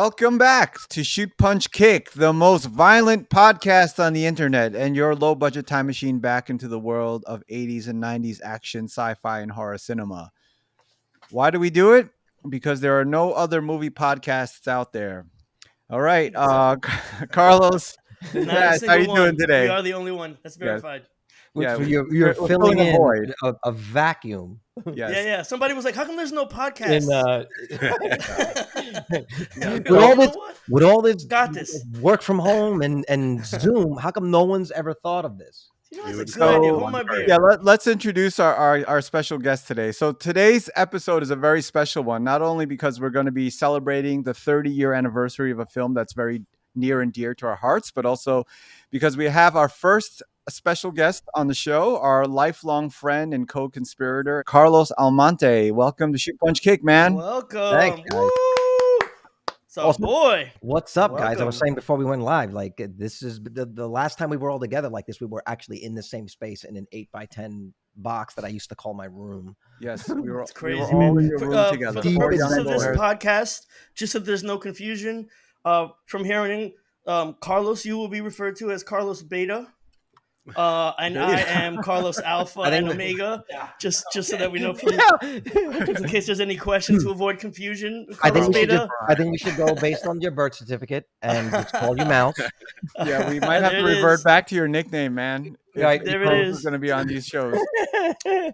Welcome back to Shoot Punch Kick, the most violent podcast on the internet, and your low budget time machine back into the world of 80s and 90s action, sci fi, and horror cinema. Why do we do it? Because there are no other movie podcasts out there. All right, Carlos, Not a Dash, how single you doing one. We today? are the only one. That's Yes, verified. yeah, You're we're filling filling a in void. a vacuum Yeah, Yes, yeah. Somebody was like, "How come there's no in podcast?" with Like, all you know this what? with all this Got this. work from home and Zoom. How come no one's ever thought of this? You know, You that's a would good idea. so Hold my beer. yeah, let's introduce our special guest today. So today's episode is a very special one, not only because we're going to be celebrating the 30-year anniversary of a film that's very near and dear to our hearts, but also because we have our first special guest on the show, our lifelong friend and co-conspirator, Carlos Almonte. Welcome to Shoot Punch Kick, man. Thanks, Welcome. guys. Woo! It's a Also, boy. What's up, guys? I was Welcome. saying before we went live, like this is the last time we were all together like this. We were actually in the same space in an 8x10 box that I used to call my room. Yes, we were It's crazy, all in man. your For, room for together. the Deep purposes in of this memory. podcast, just so there's no confusion, from here on in, Carlos, you will be referred to as Carlos Beta. And I am Carlos Alpha I think and we- Omega. Just so that we know, just in case there's any question to avoid confusion. I Carlos think we should Beta. I think we should go based on your birth certificate and just call you Mouse. Yeah, we might have There to it revert is. back to your nickname, man. Right, there it Carlos is. going to be on these shows. All That's right,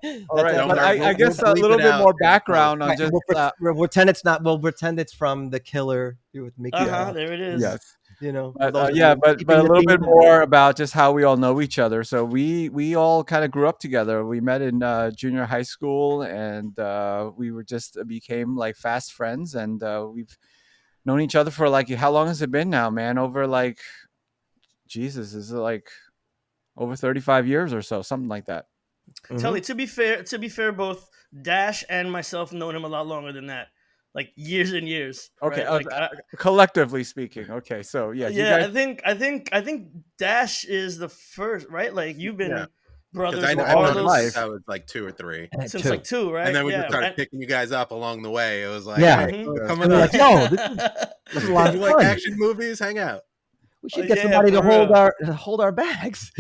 it. but I We'll guess a bleep little it bit out. more background on Right, just we'll pretend it's not. We'll pretend it's from The Killer with Mickey. Mouse, There it is. yes. You know, But those- but keeping a the little bit theme. more about just how we all know each other. So we all kind of grew up together. We met in junior high school, and we were just became like fast friends, and we've known each other for like how long has it been now, man? Over like Jesus, is it like over 35 years or so, something like that. Mhm. Telly, to be fair, both Dash and myself known him a lot longer than that, like years and years. Okay, right? collectively speaking. Okay, so yeah, you Yeah. guys, I think Dash is the first, right? Like you've been Yeah. brothers Because with I know Carlos life. since I was like 2 or 3. since Two. like 2, right? And then we yeah. just started and- picking you guys up along the way. It was like, Yeah. hey, Mhm. come And on we're up. like, yo, this is a lot You of like fun. action movies? Hang out. We should Oh, get yeah, somebody to for real. hold our bags.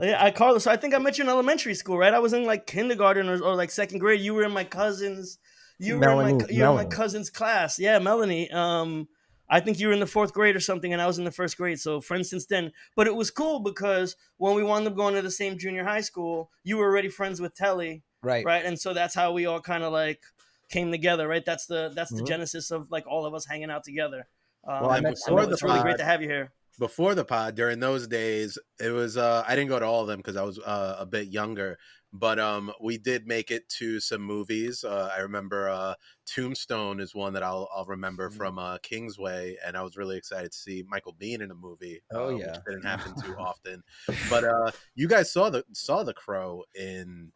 Yeah, Carlos. So I think I met you in elementary school, right? I was in like kindergarten or like second grade. You were in my cousin's. You were in my Melanie. cousin's class. Yeah, Melanie. I think you were in the 4th grade or something, and I was in the 1st grade. So friends since then. But it was cool because when we wound up going to the same junior high school, you were already friends with Telly, Right. right? And so that's how we all kind of like came together, right? That's the Mhm. genesis of like all of us hanging out together. Well, I And met before so the it's really great pod- to have you here. Before the pod, during those days, it was I didn't go to all of them because I was a bit younger. But we did make it to some movies. I remember Tombstone is one that I'll remember from Kingsway, and I was really excited to see Michael Biehn in a movie. Oh, which yeah. didn't happen too often. But you guys saw the Crow in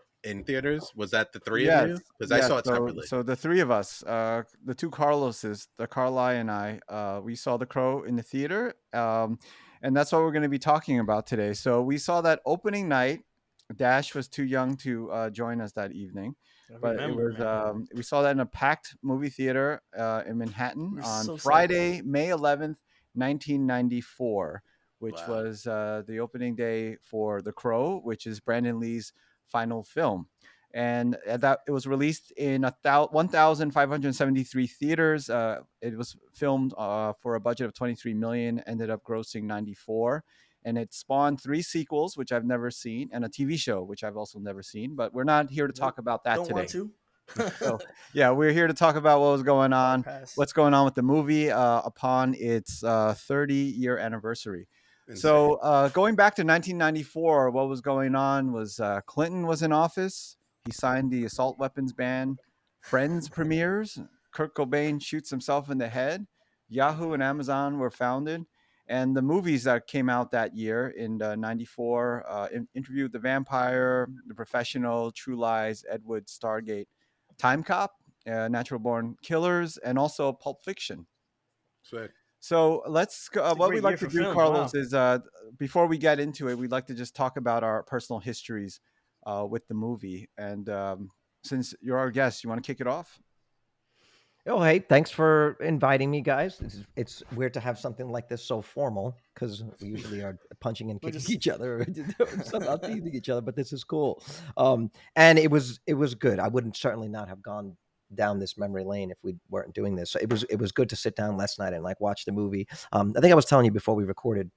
theaters. Was that the 3 of you? Because I saw it separately. So the three of us, the two Carloses, the Carly and I, we saw The Crow in the theater, and that's what we're going to be talking about today. So we saw that opening night. Dash was too young to join us that evening, but it Remember, was man. we saw that in a packed movie theater in Manhattan We're on so Friday, May 11th, 1994, which Wow. was the opening day for The Crow, which is Brandon Lee's final film. And that it was released in 1,573 theaters. It was filmed for a budget of 23 million, ended up grossing 94, and it spawned 3 sequels, which I've never seen, and a TV show, which I've also never seen. But we're not here to talk about that Don't today. want to. So, yeah, we're here to talk about what was going on, Pass. what's going on with the movie upon its 30-year anniversary. Insane. So going back to 1994, what was going on was Clinton was in office. He signed the assault weapons ban. Friends premieres. Kurt Cobain shoots himself in the head. Yahoo and Amazon were founded. And the movies that came out that year in 94, Interview with the Vampire, The Professional, True Lies, Ed Wood, Stargate, Time Cop, Natural Born Killers, and also Pulp Fiction. Sick. So let's a what great we'd like year to for do, film. Carlos, Wow. is before we get into it, we'd like to just talk about our personal histories with the movie. And since you're our guest, you want to kick it off? Oh, hey, thanks for inviting me, guys. It's weird to have something like this so formal because we usually are punching and We're kicking just each other or somehow teasing each other, but this is cool. And it was good. I wouldn't certainly not have gone down this memory lane if we weren't doing this. So it was good to sit down last night and like watch the movie. I think I was telling you before we recorded.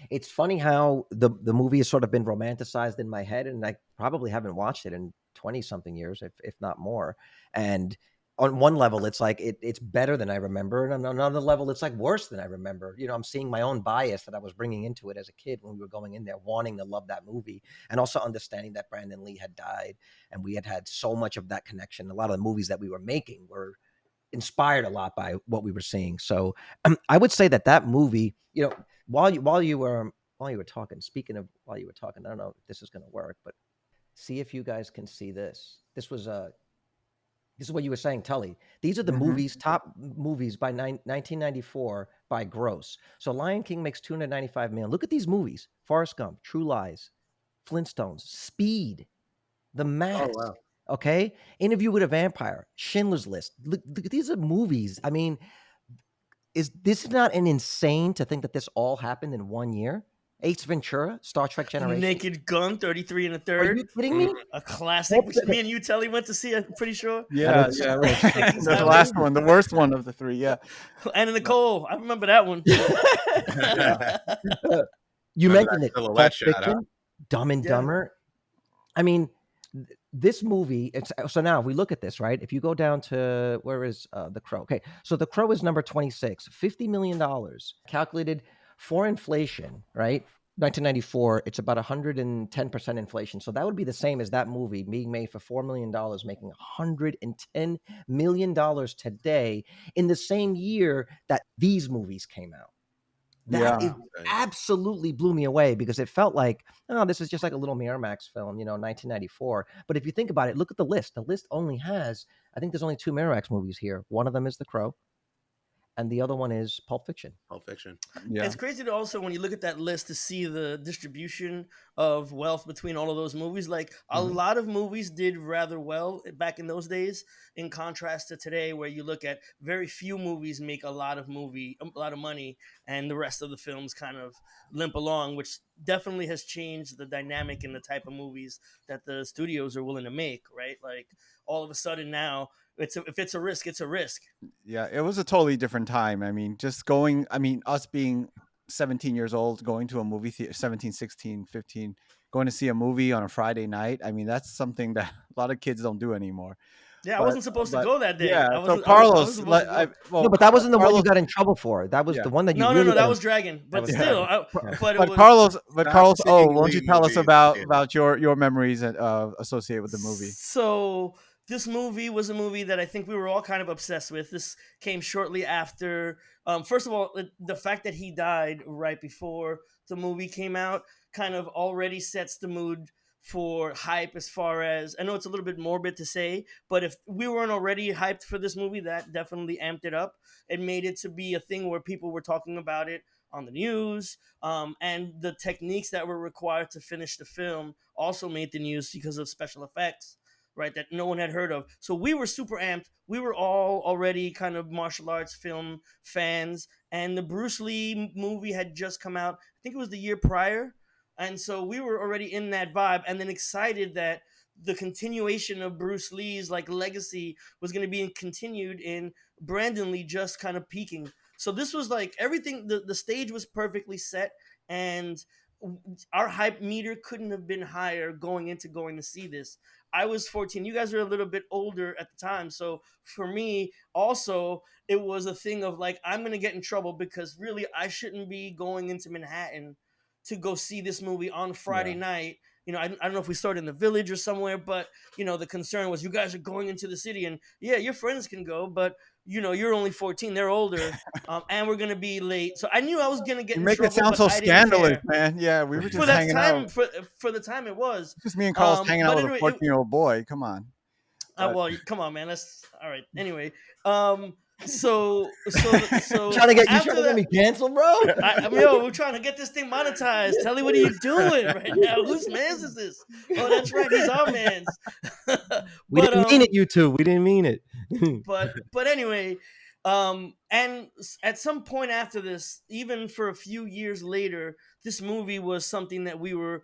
It's funny how the movie has sort of been romanticized in my head, and I probably haven't watched it in 20 something years, if not more. And on one level, it's like it's better than I remember, and on another level, it's like worse than I remember. I'm seeing my own bias that I was bringing into it as a kid when we were going in there, wanting to love that movie, and also understanding that Brandon Lee had died, and we had had so much of that connection. A lot of the movies that we were making were inspired a lot by what we were seeing. So I would say that movie, while you were talking, speaking of while you were talking, I don't know if this is going to work, but see if you guys can see this. This is what you were saying, Tully. These are the Mhm. top movies by 1994 by gross. So Lion King makes 295 million. Look at these movies: Forrest Gump, True Lies, Flintstones, Speed, The Oh Mask. wow. Okay, Interview with a Vampire, Schindler's List. Look, these are movies. I mean, is this not an insane to think that this all happened in 1 year? Ace Ventura, Star Trek Generations. Naked Gun, 33 and a Are you third, kidding Mm. me? a classic, Pulp which Fiction. me and you, Telly, went to see. I'm pretty sure. Yeah, is yeah. so Things The happened. last one, the worst one of the three. Yeah. Anna Nicole, I remember that one. Yeah. You Remember that mentioned it. silhouette Pulp shot, huh? Fiction, Dumb and Yeah. Dumber. I mean, this movie. So now if we look at this, right? If you go down to where is The Crow? Okay, so The Crow is number 26, $50 million calculated for inflation, right? 1994, it's about 110% inflation. So that would be the same as that movie being made for $4 million, making $110 million today in the same year that these movies came out. That Yeah. is absolutely blew me away because it felt like, oh, this is just like a little Miramax film, 1994. But if you think about it, look at the list. The list only has, I think there's only two Miramax movies here. One of them is The Crow, and the other one is Pulp Fiction. Pulp Fiction. Yeah. It's crazy to also, when you look at that list, to see the distribution of wealth between all of those movies. Like a Mhm. lot of movies did rather well back in those days, in contrast to today, where you look at very few movies make a lot of money, and the rest of the films kind of limp along, which definitely has changed the dynamic in the type of movies that the studios are willing to make. Right, like all of a sudden now, if it's a risk, it's a risk. Yeah, it was a totally different time. I mean, us being 17 years old, going to a movie theater, 17, 16, 15, going to see a movie on a Friday night. I mean, that's something that a lot of kids don't do anymore. Yeah, I But, wasn't supposed to but go that day. yeah, I so wasn't. I wasn't Carlos, supposed to go. No, but that wasn't the one you Carlos, got in trouble for. That was yeah, the one that you No, really that got in. was Dragon. But was still, Dragon. Yeah. but it but was. Carlos, oh, Seeing won't you Lee tell us movies, about your memories associated with the movie? So this movie was a movie that I think we were all kind of obsessed with. This came shortly after. First of all, the fact that he died right before the movie came out kind of already sets the mood for hype. As far as, I know it's a little bit morbid to say, but if we weren't already hyped for this movie, that definitely amped it up. It made it to be a thing where people were talking about it on the news, and the techniques that were required to finish the film also made the news because of special effects, right, that no one had heard of. So we were super amped. We were all already kind of martial arts film fans, and the Bruce Lee movie had just come out. I think it was the year prior, and so we were already in that vibe, and then excited that the continuation of Bruce Lee's like legacy was going to be continued in Brandon Lee just kind of peaking. So this was like everything. The stage was perfectly set, and our hype meter couldn't have been higher going to see this. I was 14. You guys are a little bit older at the time. So for me, also, it was a thing of like, I'm going to get in trouble because really I shouldn't be going into Manhattan to go see this movie on Friday Yeah. night. I don't know if we started in the Village or somewhere, but, the concern was you guys are going into the city, and yeah, your friends can go, but, you're only 14. They're older, and we're going to be late. So I knew I was going to get You in make it trouble, sound but so I didn't scandalous, care. man. Yeah, we were For just that hanging time, out. for the time, it was. Just me and Carlos hanging out But with a anyway, 14-year-old boy. Come on. But well, come on, man. That's all right. Anyway, so Trying to get after that, me canceled, bro. we're trying to get this thing monetized. Telly, what are you doing right now? Whose man's is this? Oh, that's right, he's our man's. We But didn't mean it, you two. We didn't mean it. but anyway, and at some point after this, even for a few years later, this movie was something that we were,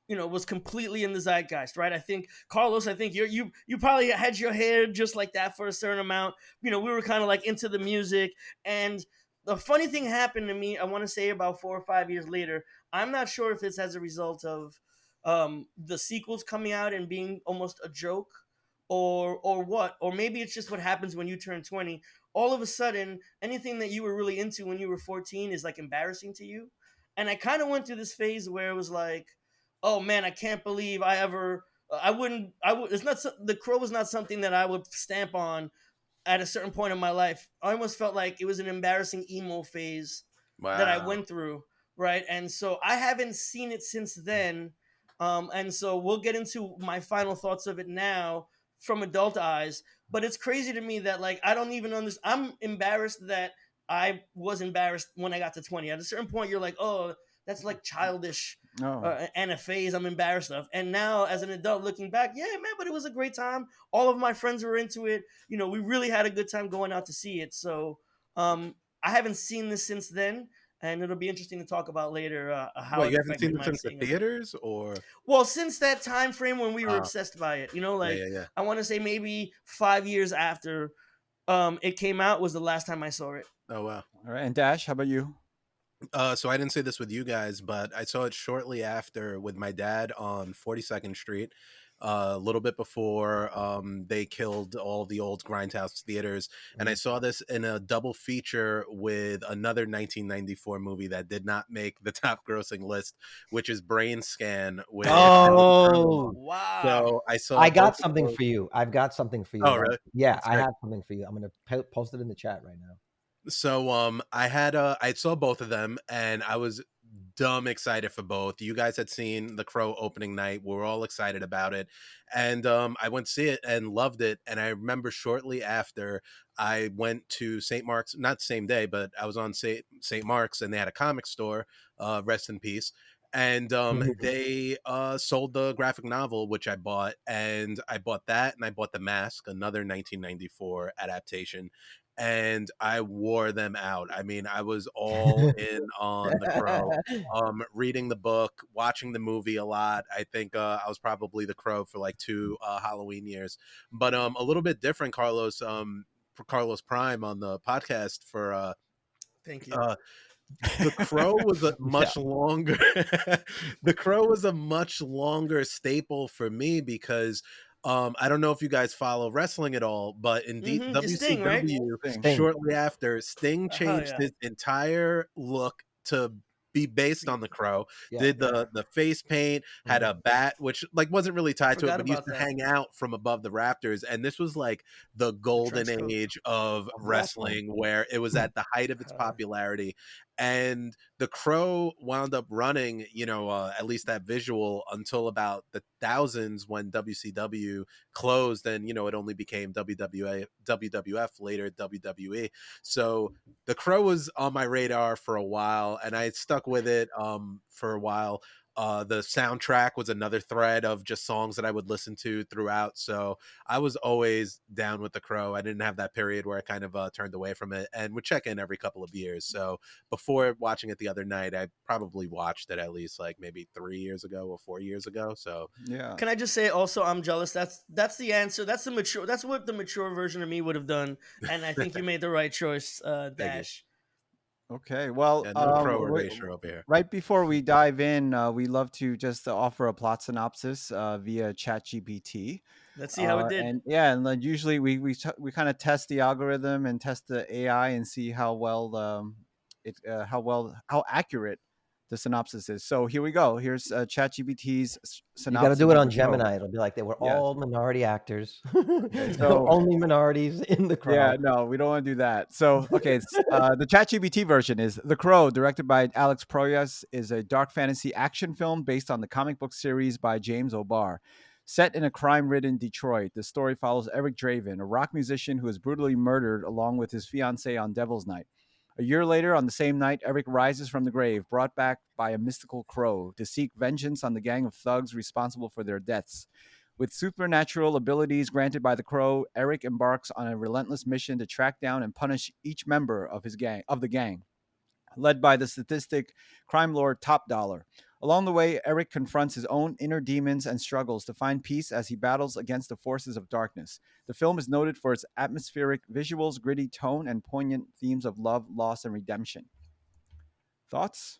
was completely in the zeitgeist, right? I think Carlos, I think you probably had your hair just like that for a certain amount. We were kind of like into the music, and the funny thing happened to me. I want to say about 4 or 5 years later. I'm not sure if it's as a result of the sequels coming out and being almost a joke, or what, or maybe it's just what happens when you turn 20. All of a sudden, anything that you were really into when you were 14 is like embarrassing to you. And I kind of went through this phase where it was like, oh man, I can't believe I ever I would it's not The Crow was not something that I would stamp on at a certain point in my life. I almost felt like it was an embarrassing emo phase that I Wow. went through, right? And so I haven't seen it since then. And so we'll get into my final thoughts of it now from adult eyes. But it's crazy to me that like I don't even understand. I'm embarrassed that I was embarrassed when I got to 20. At a certain point, you're like, oh, that's like childish Oh, and a phase I'm embarrassed of. And now, as an adult looking back, yeah, man, but it was a great time. All of my friends were into it. We really had a good time going out to see it. So I haven't seen this since then, and it'll be interesting to talk about later how What, it you haven't seen affected this my since the seeing of it. theaters, or? Well, since that time frame when we were Uh, obsessed by it, yeah, like yeah, yeah. I want to say maybe 5 years after it came out was the last time I saw it. Oh wow. all right. And Dash, how about you? So I didn't say this with you guys, but I saw it shortly after with my dad on 42nd Street, a little bit before they killed all the old Grindhouse theaters. And I saw this in a double feature with another 1994 movie that did not make the top grossing list, which is Brain Scan with Alex Proyas. Oh, Wow. So I saw I both got of something those. for you. I've got something for you. Oh, really? Yeah, That's I great. have something for you. I'm gonna post it in the chat right now. So I saw both of them and I was dumb excited for both. You guys had seen The Crow opening night. We were all excited about it. And I went to see it and loved it. And I remember shortly after I went to St. Mark's, not the same day, but I was on St. Mark's and they had a comic store, rest in peace. And they sold the graphic novel, which I bought, and I bought that, and I bought The Mask, another 1994 adaptation, and I wore them out. I mean, I was all in on The Crow. Reading the book, watching the movie a lot. I think I was probably The Crow for like 2 Halloween years, but a little bit different, Carlos. For Carlos Prime on the podcast for Thank you. uh, The Crow was a Yeah. much longer The Crow was a much longer staple for me because I don't know if you guys follow wrestling at all, but in It's Sting, right? WCW, Thing. Sting. shortly after, Sting Hell changed yeah. his entire look to be based on The Crow. Yeah. Did the face paint, had a bat which like wasn't really tied to it, Forgot but used about to that. hang out from above the rafters. And this was like the golden trench coat. age of wrestling, where it was at the height of its popularity. And The Crow wound up running, at least that visual, until about the thousands when WCW closed, and it only became WWF, later WWE. So The Crow was on my radar for a while, and I stuck with it for a while. The soundtrack was another thread of just songs that I would listen to throughout. So I was always down with The Crow. I didn't have that period where I kind of turned away from it, and would check in every couple of years. So before watching it the other night, I probably watched it at least like maybe 3 years ago or 4 years ago. So Yeah. Can I just say also I'm jealous. That's the answer. That's what the mature version of me would have done. And I think you made the right choice, thank you. Dash. Okay. Well, Yeah, no Crow erasure over here. right before we dive in, we love to just offer a plot synopsis via ChatGPT. Let's see how it did. And yeah, and then usually we kind of test the algorithm and test the AI and see how well how accurate the synopsis is. So here we go. Here's ChatGPT's synopsis. You got to do it of on The Crow. Gemini. It'll be like they were Yes. all minority actors. so- only minorities in The Crow. Yeah, no, we don't want to do that. So, okay, the ChatGPT version is The Crow, directed by Alex Proyas, is a dark fantasy action film based on the comic book series by James O'Barr. Set in a crime-ridden Detroit, the story follows Eric Draven, a rock musician who is brutally murdered along with his fiancée on Devil's Night. A year later, on the same night, Eric rises from the grave, brought back by a mystical crow, to seek vengeance on the gang of thugs responsible for their deaths. With supernatural abilities granted by the Crow, Eric embarks on a relentless mission to track down and punish each member of the gang, led by the sadistic crime lord Top Dollar. Along the way, Eric confronts his own inner demons and struggles to find peace as he battles against the forces of darkness. The film is noted for its atmospheric visuals, gritty tone, and poignant themes of love, loss, and redemption. Thoughts?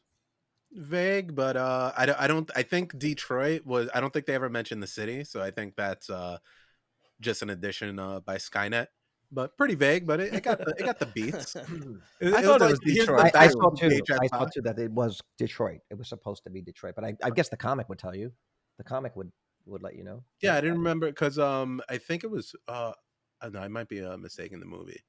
Vague, but I don't I think Detroit was, I don't think they ever mentioned the city, so I think that's just an addition by Skynet. But pretty vague, but it got the beats. I It was thought it like, was here's the Detroit. I thing, saw too. VHS I saw high. too that it was Detroit. It was supposed to be Detroit, but I guess the comic would tell you. The comic would let you know. Yeah, I didn't remember because I think it was no, I might be mistaking the movie.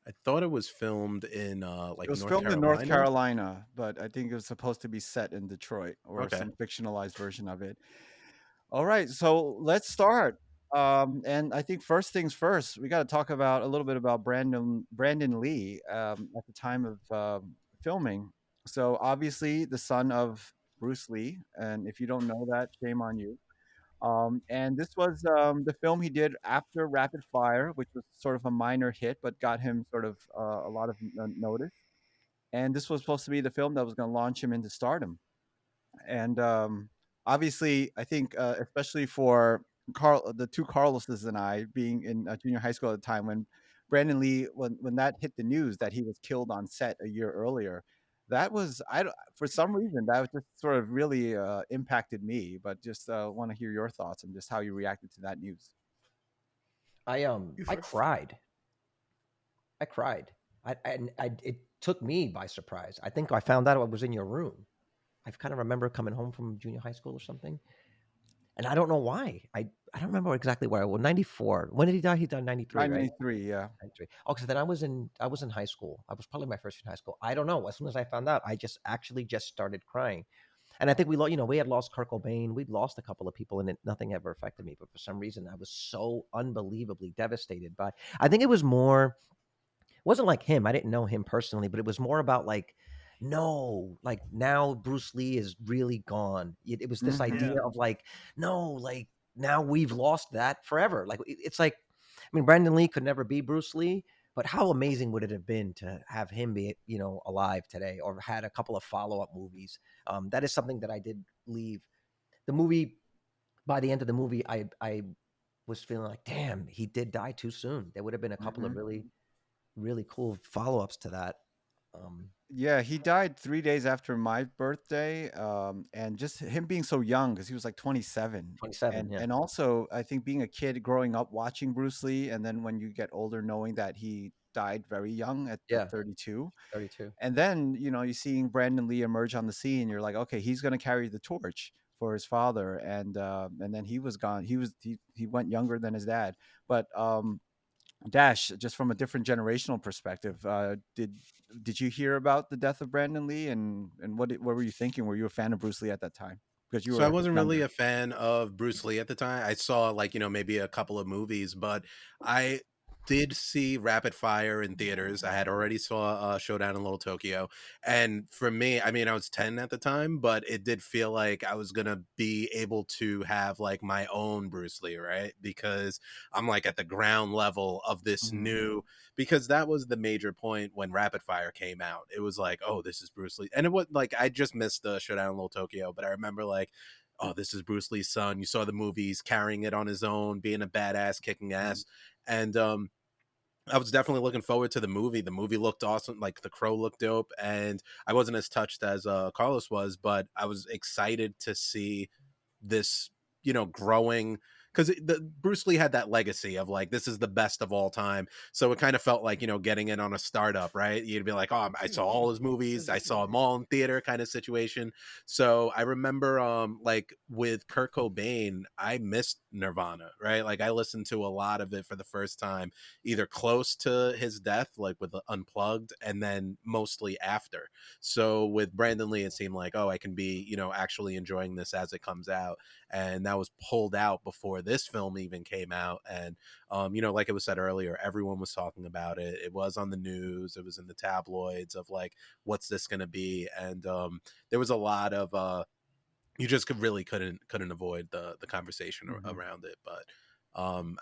I thought it was filmed in It like was North filmed in North Carolina. Carolina, but I think it was supposed to be set in Detroit or Okay. some fictionalized version of it. All right, so let's start. And I think first things first, we got to talk about a little bit about Brandon Lee at the time of filming. So obviously the son of Bruce Lee, and if you don't know that, shame on you. And this was the film he did after Rapid Fire, which was sort of a minor hit, but got him sort of a lot of notice. And this was supposed to be the film that was going to launch him into stardom. And obviously, I think especially for the two Carloses and I being in junior high school at the time when Brandon Lee, when that hit the news that he was killed on set a year earlier, that was for some reason that was just sort of really impacted me. But just want to hear your thoughts and just how you reacted to that news. I You I first. cried. I cried. I it took me by surprise. I think I found out I was in your room. I kind of remember coming home from junior high school or something, and I don't know why. I don't remember exactly where I was. 94. When did he die? He died 93, right? 93, yeah. 93. Oh, so then I was in high school. I was probably my first year in high school. I don't know. As soon as I found out, I just actually just started crying. And I think we had lost Kurt Cobain. We'd lost a couple of people, and nothing ever affected me. But for some reason, I was so unbelievably devastated by. I think it was more. It wasn't like him. I didn't know him personally, but it was more about like, no, like now Bruce Lee is really gone. It was this Mhm. idea Yeah. of like, no, like now we've lost that forever. Like it's like, I mean, Brandon Lee could never be Bruce Lee, but how amazing would it have been to have him be, alive today, or had a couple of follow-up movies? That is something that I did leave the movie. By the end of the movie, I was feeling like, damn, he did die too soon. There would have been a couple of Mhm. really cool follow-ups to that. Yeah, he died 3 days after my birthday, and just him being so young because he was like 27, 27, and yeah. and also I think being a kid growing up watching Bruce Lee, and then when you get older, knowing that he died very young at Yeah. 32, 32. and then you seeing Brandon Lee emerge on the scene, you're like, okay, he's gonna carry the torch for his father, and then he was gone. He went younger than his dad, but Dash, just from a different generational perspective, did you hear about the death of Brandon Lee, and what were you thinking? Were you a fan of Bruce Lee at that time? Because you So I were wasn't really younger. a fan of Bruce Lee at the time. I saw like, maybe a couple of movies, but I did see Rapid Fire in theaters. I had already saw Showdown in Little Tokyo. And for me, I mean, I was 10 at the time, but it did feel like I was going to be able to have like my own Bruce Lee, right? Because I'm like at the ground level of this Mhm. new, because that was the major point when Rapid Fire came out. It was like, oh, this is Bruce Lee. And it was like, I just missed the Showdown in Little Tokyo, but I remember like, oh, this is Bruce Lee's son. You saw the movies, carrying it on his own, being a badass, kicking ass. And I was definitely looking forward to the movie. The movie looked awesome. Like The Crow looked dope. And I wasn't as touched as Carlos was, but I was excited to see this, growing, because the Bruce Lee had that legacy of like, this is the best of all time. So it kind of felt like, getting in on a startup, right? You'd be like, oh, I saw all his movies, I saw them all in theater, kind of situation. So I remember like with Kurt Cobain, I missed Nirvana, right? Like I listened to a lot of it for the first time, either close to his death, like with Unplugged, and then mostly after. So with Brandon Lee, it seemed like, oh, I can be, actually enjoying this as it comes out. And that was pulled out before this film even came out. And, like it was said earlier, everyone was talking about it. It was on the news. It was in the tabloids of like, what's this going to be? And there was a lot of, you just couldn't avoid the conversation around it. But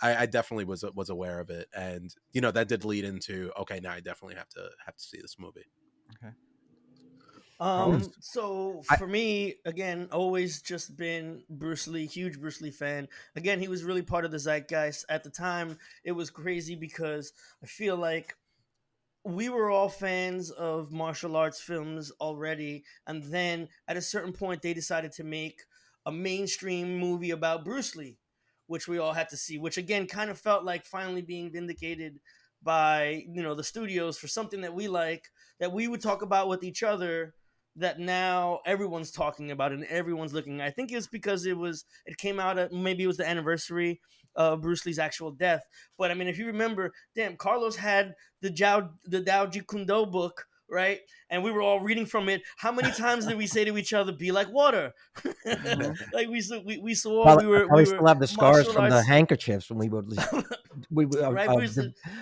I definitely was aware of it, and that did lead into, okay, now I definitely have to see this movie. Okay. Carlos? So I- for me, again, always just been Bruce Lee, huge Bruce Lee fan. Again, he was really part of the zeitgeist at the time. It was crazy because I feel like we were all fans of martial arts films already, and then at a certain point they decided to make a mainstream movie about Bruce Lee, which we all had to see, which again kind of felt like finally being vindicated by the studios for something that we like, that we would talk about with each other, that now everyone's talking about and everyone's looking. I think it's because it came out at, maybe it was the anniversary of Bruce Lee's actual death. But I mean, if you remember, damn, Carlos had the Dao Jeet Kune Do book, right? And we were all reading from it. How many times did we say to each other, "Be like water"? Mhm. Like we saw Probably, we probably were still have the scars martial from the arts, handkerchiefs when we were right?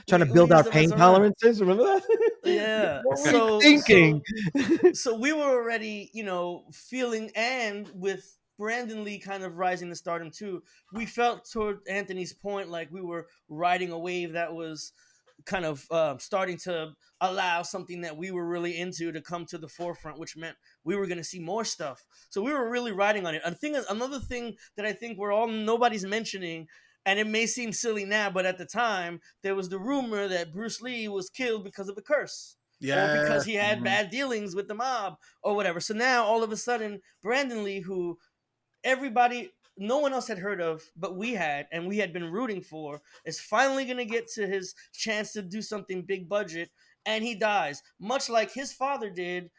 trying to We build used our them pain as a run. tolerances. Remember that? Yeah. What were we So thinking? so we were already, feeling, and with Brandon Lee kind of rising to stardom too, we felt, toward Anthony's point, like we were riding a wave that was kind of starting to allow something that we were really into to come to the forefront, which meant we were going to see more stuff. So we were really riding on it. Another thing that I think nobody's mentioning, and it may seem silly now, but at the time there was the rumor that Bruce Lee was killed because of a curse, or Yeah. because he had Mhm. bad dealings with the mob or whatever. So now all of a sudden, Brandon Lee, who no one else had heard of, but we had, and we had been rooting for, is finally going to get to his chance to do something big budget, and he dies, much like his father did,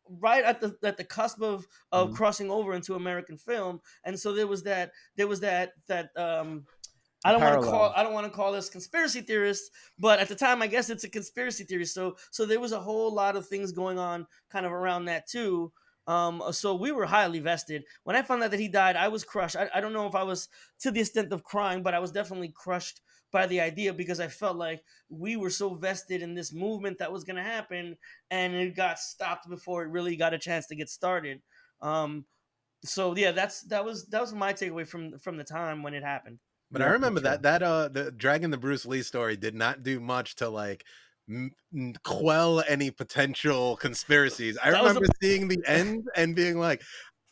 right at the cusp of Mhm. crossing over into American film. And so there was that Parallel. I don't want to call this conspiracy theorists, but at the time I guess it's a conspiracy theory. So there was a whole lot of things going on kind of around that too. So we were highly vested. When I found out that he died, I was crushed. I don't know if I was to the extent of crying, but I was definitely crushed by the idea, because I felt like we were so vested in this movement that was going to happen, and it got stopped before it really got a chance to get started. So yeah, that was my takeaway from the time when it happened. But I Yeah, for remember sure. that the Dragon the Bruce Lee story did not do much to like quell any potential conspiracies. I That was remember the seeing the end and being like,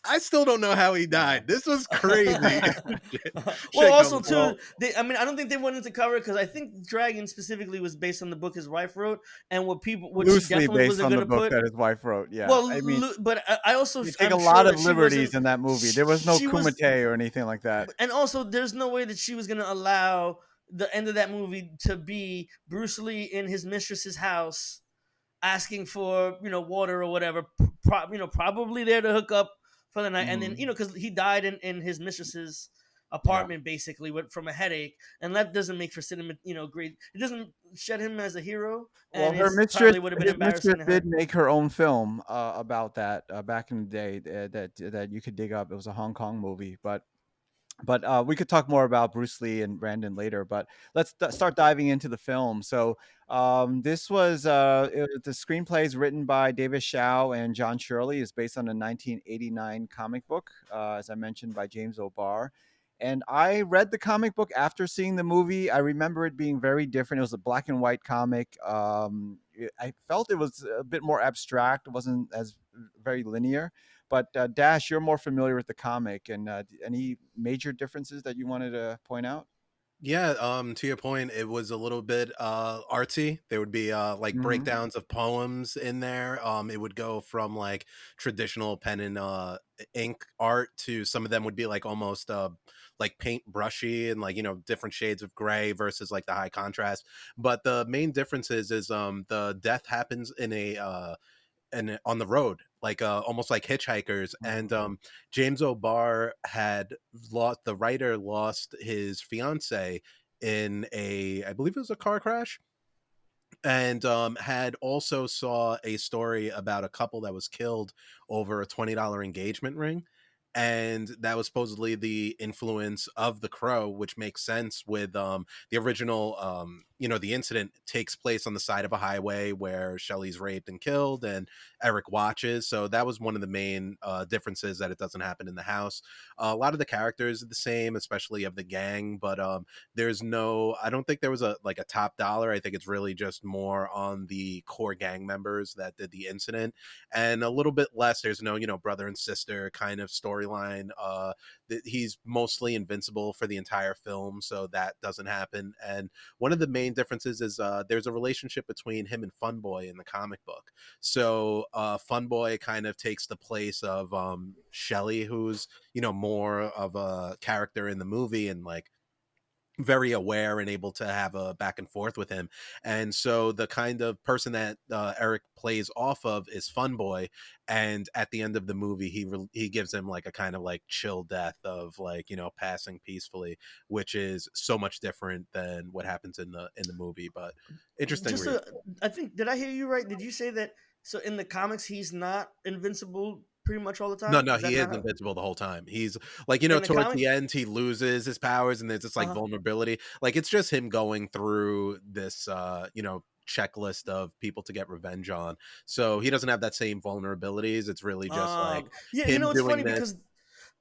I still don't know how he died. This was crazy. shit, well, shit also going on. too, I don't think they wanted to cover it, because I think Dragon specifically was based on the book his wife wrote, and what she Loosely definitely based wasn't on going the to book put. that his wife wrote. Yeah. Well, I mean, but I also, they take a I'm lot sure of that she liberties wasn't. in that movie. There was no She was, kumite or anything like that. and also there's no way that she was going to allow the end of that movie to be Bruce Lee in his mistress's house asking for water or whatever, probably there to hook up for the night, and then Mhm. because he died in his mistress's Yeah. apartment basically from a headache, and that doesn't make for cinema, great. It doesn't shed him as a hero, Well, and it's probably would have been his mistress embarrassing to did her. make her own film about that back in the day that you could dig up. It was a Hong Kong movie, but we could talk more about Bruce Lee and Brandon later. But let's start diving into the film. So this was the screenplay is written by David Shaw and John Shirley. Is based on a 1989 comic book, as I mentioned, by James O'Barr. And I read the comic book after seeing the movie. I remember it being very different. It was a black and white comic. I felt it was a bit more abstract. It wasn't as very linear. But Dash, you're more familiar with the comic, and any major differences that you wanted to point out? Yeah, to your point, it was a little bit artsy. There would be like Hmm. breakdowns of poems in there. It would go from like traditional pen and ink art to some of them would be like almost like paint brushy and like different shades of gray versus like the high contrast. But the main difference is the death happens in a and on the road, like almost like hitchhikers. And James O'Barr had lost, the writer lost his fiance in a, I believe it was a car crash, and had also saw a story about a couple that was killed over a $20 engagement ring, and that was supposedly the influence of The Crow, which makes sense with the original the incident takes place on the side of a highway where Shelley's raped and killed, and Eric watches. So that was one of the main differences, that it doesn't happen in the house. A lot of the characters are the same, especially of the gang, but there's no, I don't think there was a top dollar. I think it's really just more on the core gang members that did the incident, and a little bit less, there's no brother and sister kind of storyline. He's mostly invincible for the entire film, so that doesn't happen. And one of the main differences is there's a relationship between him and Funboy in the comic book. So Funboy kind of takes the place of Shelley, who's more of a character in the movie, and like very aware and able to have a back and forth with him. And so the kind of person that Eric plays off of is Funboy, and at the end of the movie he gives him like a kind of like chill death of like passing peacefully, which is so much different than what happens in the movie. But interesting read. I think, did I hear you right? Did you say that so in the comics he's not invincible pretty much all the time? No, Is that he is not how- invincible the whole time. He's like, in the towards comic? the end, he loses his powers, and there's this like Uh-huh. vulnerability. Like it's just him going through this, checklist of people to get revenge on. So he doesn't have that same vulnerabilities. It's really just like Yeah, him it's doing funny this. because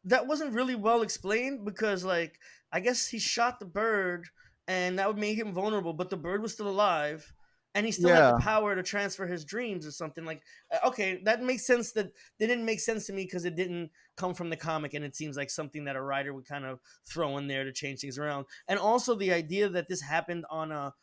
that wasn't really well explained, because like I guess he shot the bird and that would make him vulnerable, but the bird was still alive and he still had the Yeah. power to transfer his dreams or something. Like okay, that makes sense. That didn't make sense to me because it didn't come from the comic, and it seems like something that a writer would kind of throw in there to change things around. And also the idea that this happened on a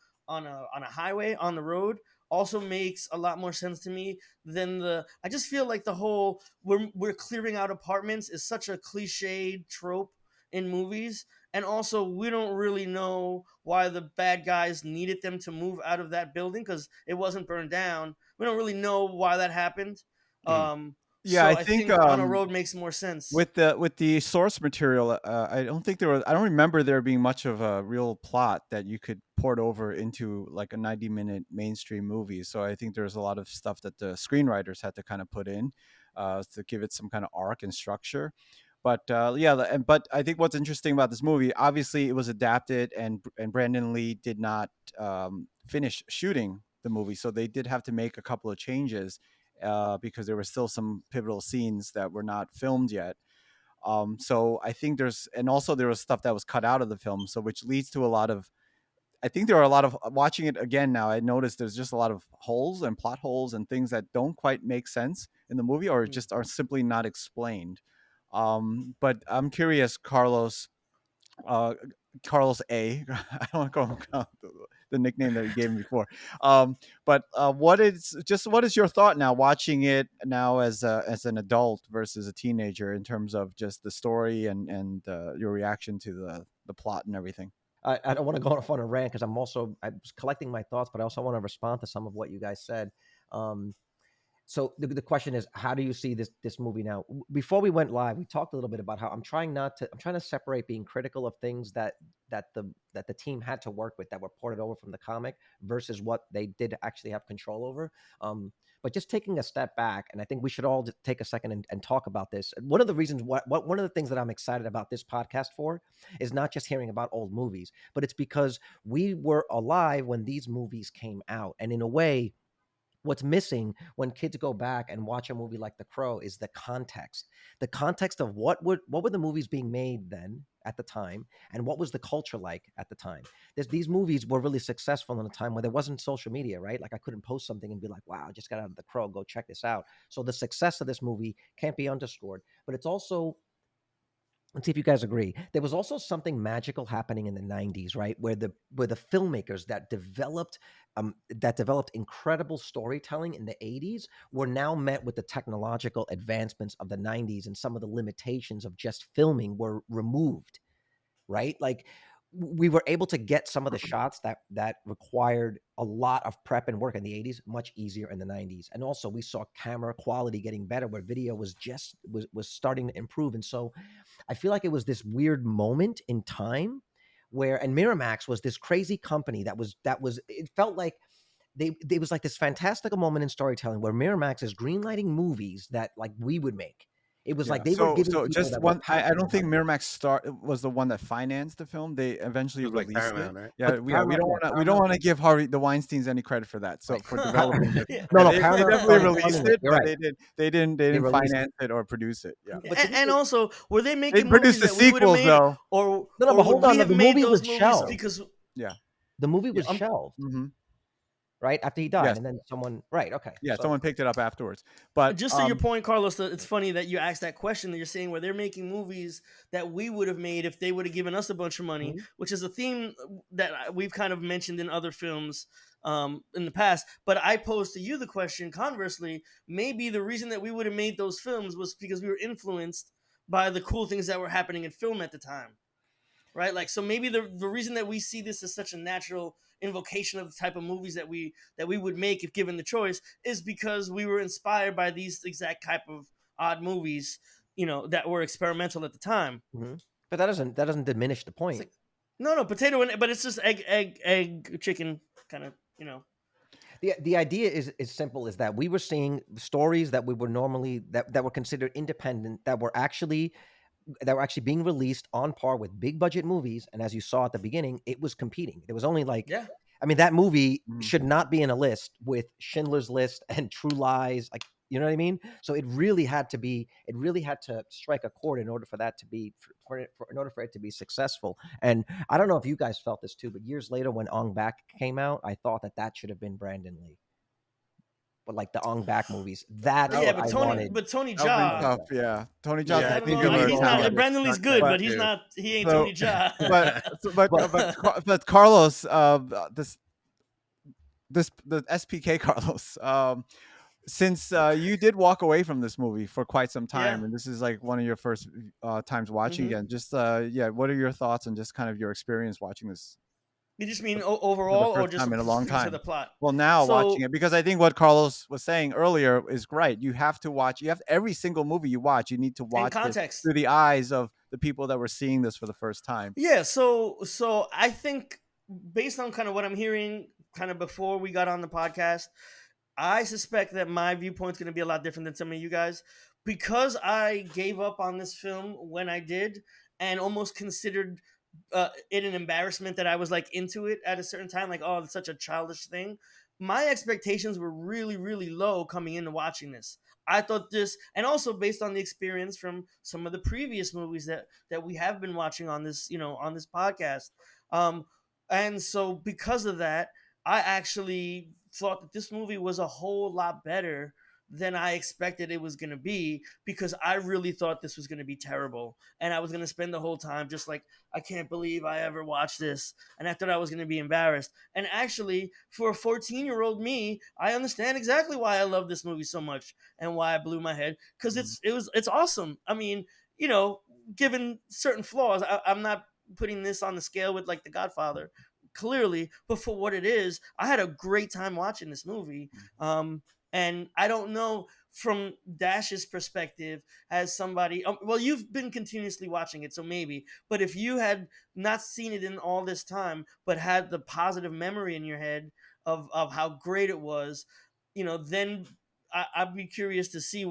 highway, on the road, also makes a lot more sense to me than the I just feel like the whole we're clearing out apartments is such a cliched trope in movies. And also we don't really know why the bad guys needed them to move out of that building, because it wasn't burned down. We don't really know why that happened. Mm. Yeah, So I I think think on a road makes more sense. with the source material, I don't think there was. I don't remember there being much of a real plot that you could port over into like a 90-minute mainstream movie. So I think there's a lot of stuff that the screenwriters had to kind of put in to give it some kind of arc and structure. But but I think what's interesting about this movie, obviously, it was adapted, and Brandon Lee did not finish shooting the movie, so they did have to make a couple of changes because there were still some pivotal scenes that were not filmed yet. So I think and also there was stuff that was cut out of the film, so which leads to a lot of. I think there are a lot of watching it again now. I noticed there's just a lot of holes and plot holes and things that don't quite make sense in the movie, or just are simply not explained. But I'm curious, Carlos. Uh, Carlos A. I don't want to call him the nickname that he gave me before. But what is your thought now watching it now as an adult versus a teenager in terms of just the story and your reaction to the plot and everything? I don't want to go off on a rant because I was collecting my thoughts, but I also want to respond to some of what you guys said. So the question is, how do you see this movie now? Before we went live, we talked a little bit about how I'm trying to separate being critical of things that the team had to work with that were ported over from the comic versus what they did actually have control over. But just taking a step back, and I think we should all take a second and talk about this. One of the reasons, one of the things that I'm excited about this podcast for is not just hearing about old movies, but it's because we were alive when these movies came out. And in a way, what's missing when kids go back and watch a movie like The Crow is the context of what were the movies being made then at the time, and what was the culture like at the time. These movies were really successful in a time where there wasn't social media, right? Like I couldn't post something and be like, wow, I just got out of The Crow, go check this out. So the success of this movie can't be underscored, but it's also, let's see if you guys agree, there was also something magical happening in the 90s, right? Where the filmmakers that developed incredible storytelling in the 80s were now met with the technological advancements of the 90s, and some of the limitations of just filming were removed, right? Like we were able to get some of the shots that required a lot of prep and work in the 80s much easier in the 90s. And also we saw camera quality getting better, where video was starting to improve. And so I feel like it was this weird moment in time where, and Miramax was this crazy company that was it felt like they was like this fantastical moment in storytelling where Miramax is greenlighting movies that like we would make It was Yeah. like they were giving So people just that were one. I passionate don't think about it. Miramax was the one that financed the film. They It eventually was like released it. Paramount, right? Yeah, But we Paramount, don't yeah, want to Paramount, give Harvey the Weinsteins any credit for that. So right? for developing this, Yeah. No, no, they Paramount definitely funded released it. it, You're but right. they They didn't released finance it or produce it. Yeah, But the And also, were they they making movies produced the that we would have sequels made, though. or no, but would hold on. we No, have the made movie those was movies shelved. because Yeah. The movie was Yeah. shelved, Mm-hmm. right? After he died, Yes. and then someone, right? Okay. Yeah. So Someone picked it up afterwards. But just to your point, Carlos, it's funny that you asked that question. That you're saying where they're making movies that we would have made if they would have given us a bunch of money, Mhm. which is a theme that we've kind of mentioned in other films in the past. But I posed to you the question conversely: maybe the reason that we would have made those films was because we were influenced by the cool things that were happening in film at the time. Right, like, so maybe the reason that we see this as such a natural invocation of the type of movies that we would make if given the choice is because we were inspired by these exact type of odd movies, that were experimental at the time. Mhm. But that doesn't diminish the It's point. like, no potato and, but it's just egg chicken kind of, The idea is simple: is that we were seeing stories that we were normally that were considered independent, that were actually being released on par with big budget movies. And as you saw at the beginning, it was competing. There was only like, yeah. I mean, that movie Mhm. should not be in a list with Schindler's List and True Lies. Like, you know what I mean? So it really had to strike a chord in order for that to be, in order for it to be successful. And I don't know if you guys felt this too, but years later when Ong Bak came out, I thought that should have been Brandon Lee. But like the Ong Bak movies, that's That yeah, what would I Tony wanted. that would be Jaa. tough. Yeah, Tony Jaa. Yeah, Yeah, I I don't think know. of a He's not. talent. Brandon Lee's Not good, that but he's too. not. He ain't So, Tony Jaa. but But but Carlos, the SPK Carlos. Since you did walk away from this movie for quite some time, Yeah. and this is like one of your first times watching Mhm. again, just yeah, what are your thoughts and just kind of your experience watching this You just mean for the overall, or first just time in a long because of time? the plot? Well, now watching So it, because I think what Carlos was saying earlier is right. You have to watch. You have every single movie you watch. You need to in watch it context, through the eyes of the people that were seeing this for the first time. yeah. So I think based on kind of what I'm hearing, kind of before we got on the podcast, I suspect that my viewpoint's going to be a lot different than some of you guys because I gave up on this film when I did and almost considered it an embarrassment that I was like into it at a certain time, like, oh, it's such a childish thing. My expectations were really, really low coming into watching this. I thought this, and also based on the experience from some of the previous movies that we have been watching on this, on this podcast. Um, and so because of that, I actually thought that this movie was a whole lot better than I expected it was going to be because I really thought this was going to be terrible. And I was going to spend the whole time just like, I can't believe I ever watched this. And I thought I was going to be embarrassed. And actually, for a 14-year-old me, I understand exactly why I love this movie so much and why I blew my head because it's awesome. I mean, given certain flaws, I'm not putting this on the scale with like The Godfather, clearly, but for what it is, I had a great time watching this movie. And I don't know from Dash's perspective as somebody, well, you've been continuously watching it, so maybe, but if you had not seen it in all this time, but had the positive memory in your head of how great it was, then I'd be curious to see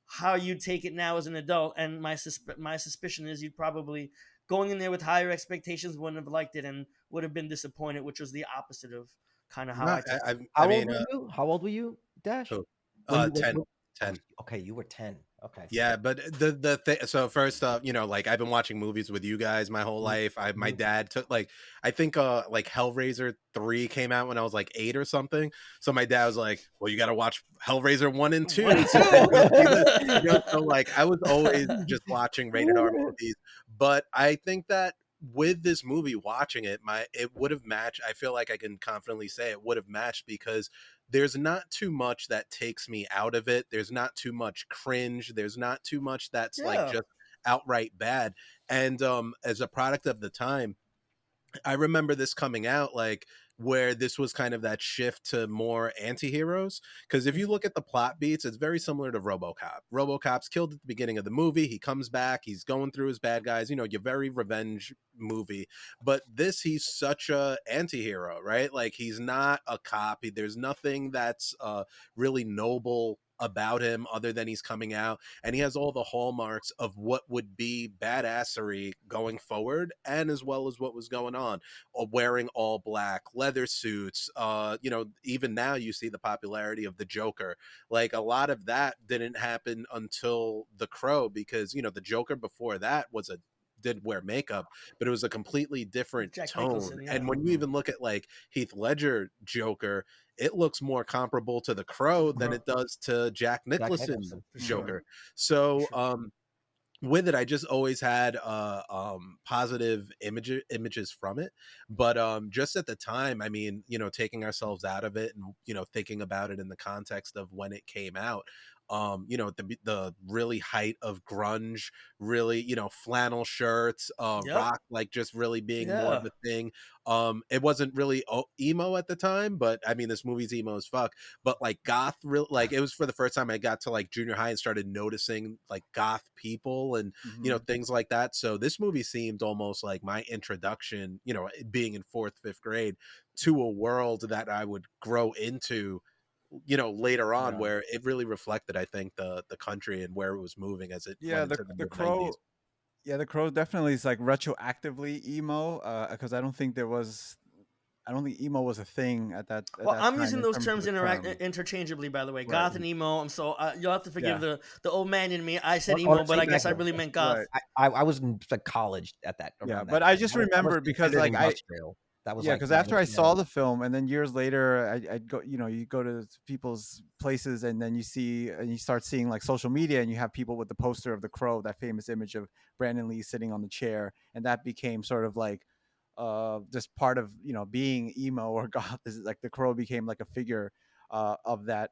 how you take it now as an adult. And my suspicion is you'd probably going in there with higher expectations wouldn't have liked it and would have been disappointed, which was the opposite of kind of how No, I took it. I how old mean, were you? How old were you, Dash? who? When you 10, went- 10. Okay, you were 10. Okay. Yeah, but the thing. So first off, like I've been watching movies with you guys my whole life. My Mhm. dad took I think like Hellraiser 3 came out when I was like 8 or something. So my dad was like, "Well, you got to watch Hellraiser 1 and 2." 1 and 2. So like I was always just watching rated R movies, but I think that with this movie, watching it, it would have matched. I feel like I can confidently say it would have matched because there's not too much that takes me out of it. There's not too much cringe. There's not too much that's like Yeah. just outright bad. And as a product of the time, I remember this coming out like where this was kind of that shift to more anti-heroes, because if you look at the plot beats, it's very similar to RoboCop. RoboCop's killed at the beginning of the movie, he comes back, he's going through his bad guys, your very revenge movie. But this, he's such a anti-hero, right? Like he's not a cop. There's nothing that's really noble about him other than he's coming out, and he has all the hallmarks of what would be badassery going forward, and as well as what was going on, wearing all black leather suits. Even now you see the popularity of the Joker. Like, a lot of that didn't happen until The Crow, because the Joker before that did wear makeup, but it was a completely different Jack tone. Nicholson, yeah. And when you even look at like Heath Ledger Joker, it looks more comparable to The Crow than it does to Jack Nicholson Nicholson, for sure. Joker. So For sure. with it, I just always had positive images from it. But just at the time, I mean, taking ourselves out of it and thinking about it in the context of when it came out, the really height of grunge, really, flannel shirts, Yep. rock, like just really being more Yeah. of a thing. It wasn't really emo at the time, but I mean, this movie's emo as fuck. But like goth, real, like, it was for the first time I got to like junior high and started noticing like goth people and things like that. So this movie seemed almost like my introduction, being in 4th, 5th grade, to a world that I would grow into, later on, Yeah. where it really reflected, I think, the country and where it was moving as it Yeah, went into the the mid-90s. Crow. Yeah, the Crow definitely is like retroactively emo, because I don't think emo was a thing at that Well, I'm time using in those terms of terms the term. interchangeably, by the way. Right. Goth and emo. I'm so you'll have to forgive Yeah. the old man in me. I said emo, Honestly, but I guess back I then, really meant goth. Right. I was in like college at that Yeah, around that but I time. just I was remember because considered like industrial. That was like because after I saw 1990. the film, and then years later, I'd go, you go to people's places, and then you start seeing like social media, and you have people with the poster of the Crow, that famous image of Brandon Lee sitting on the chair, and that became sort of like just part of being emo or goth. Is like the Crow became like a figure of that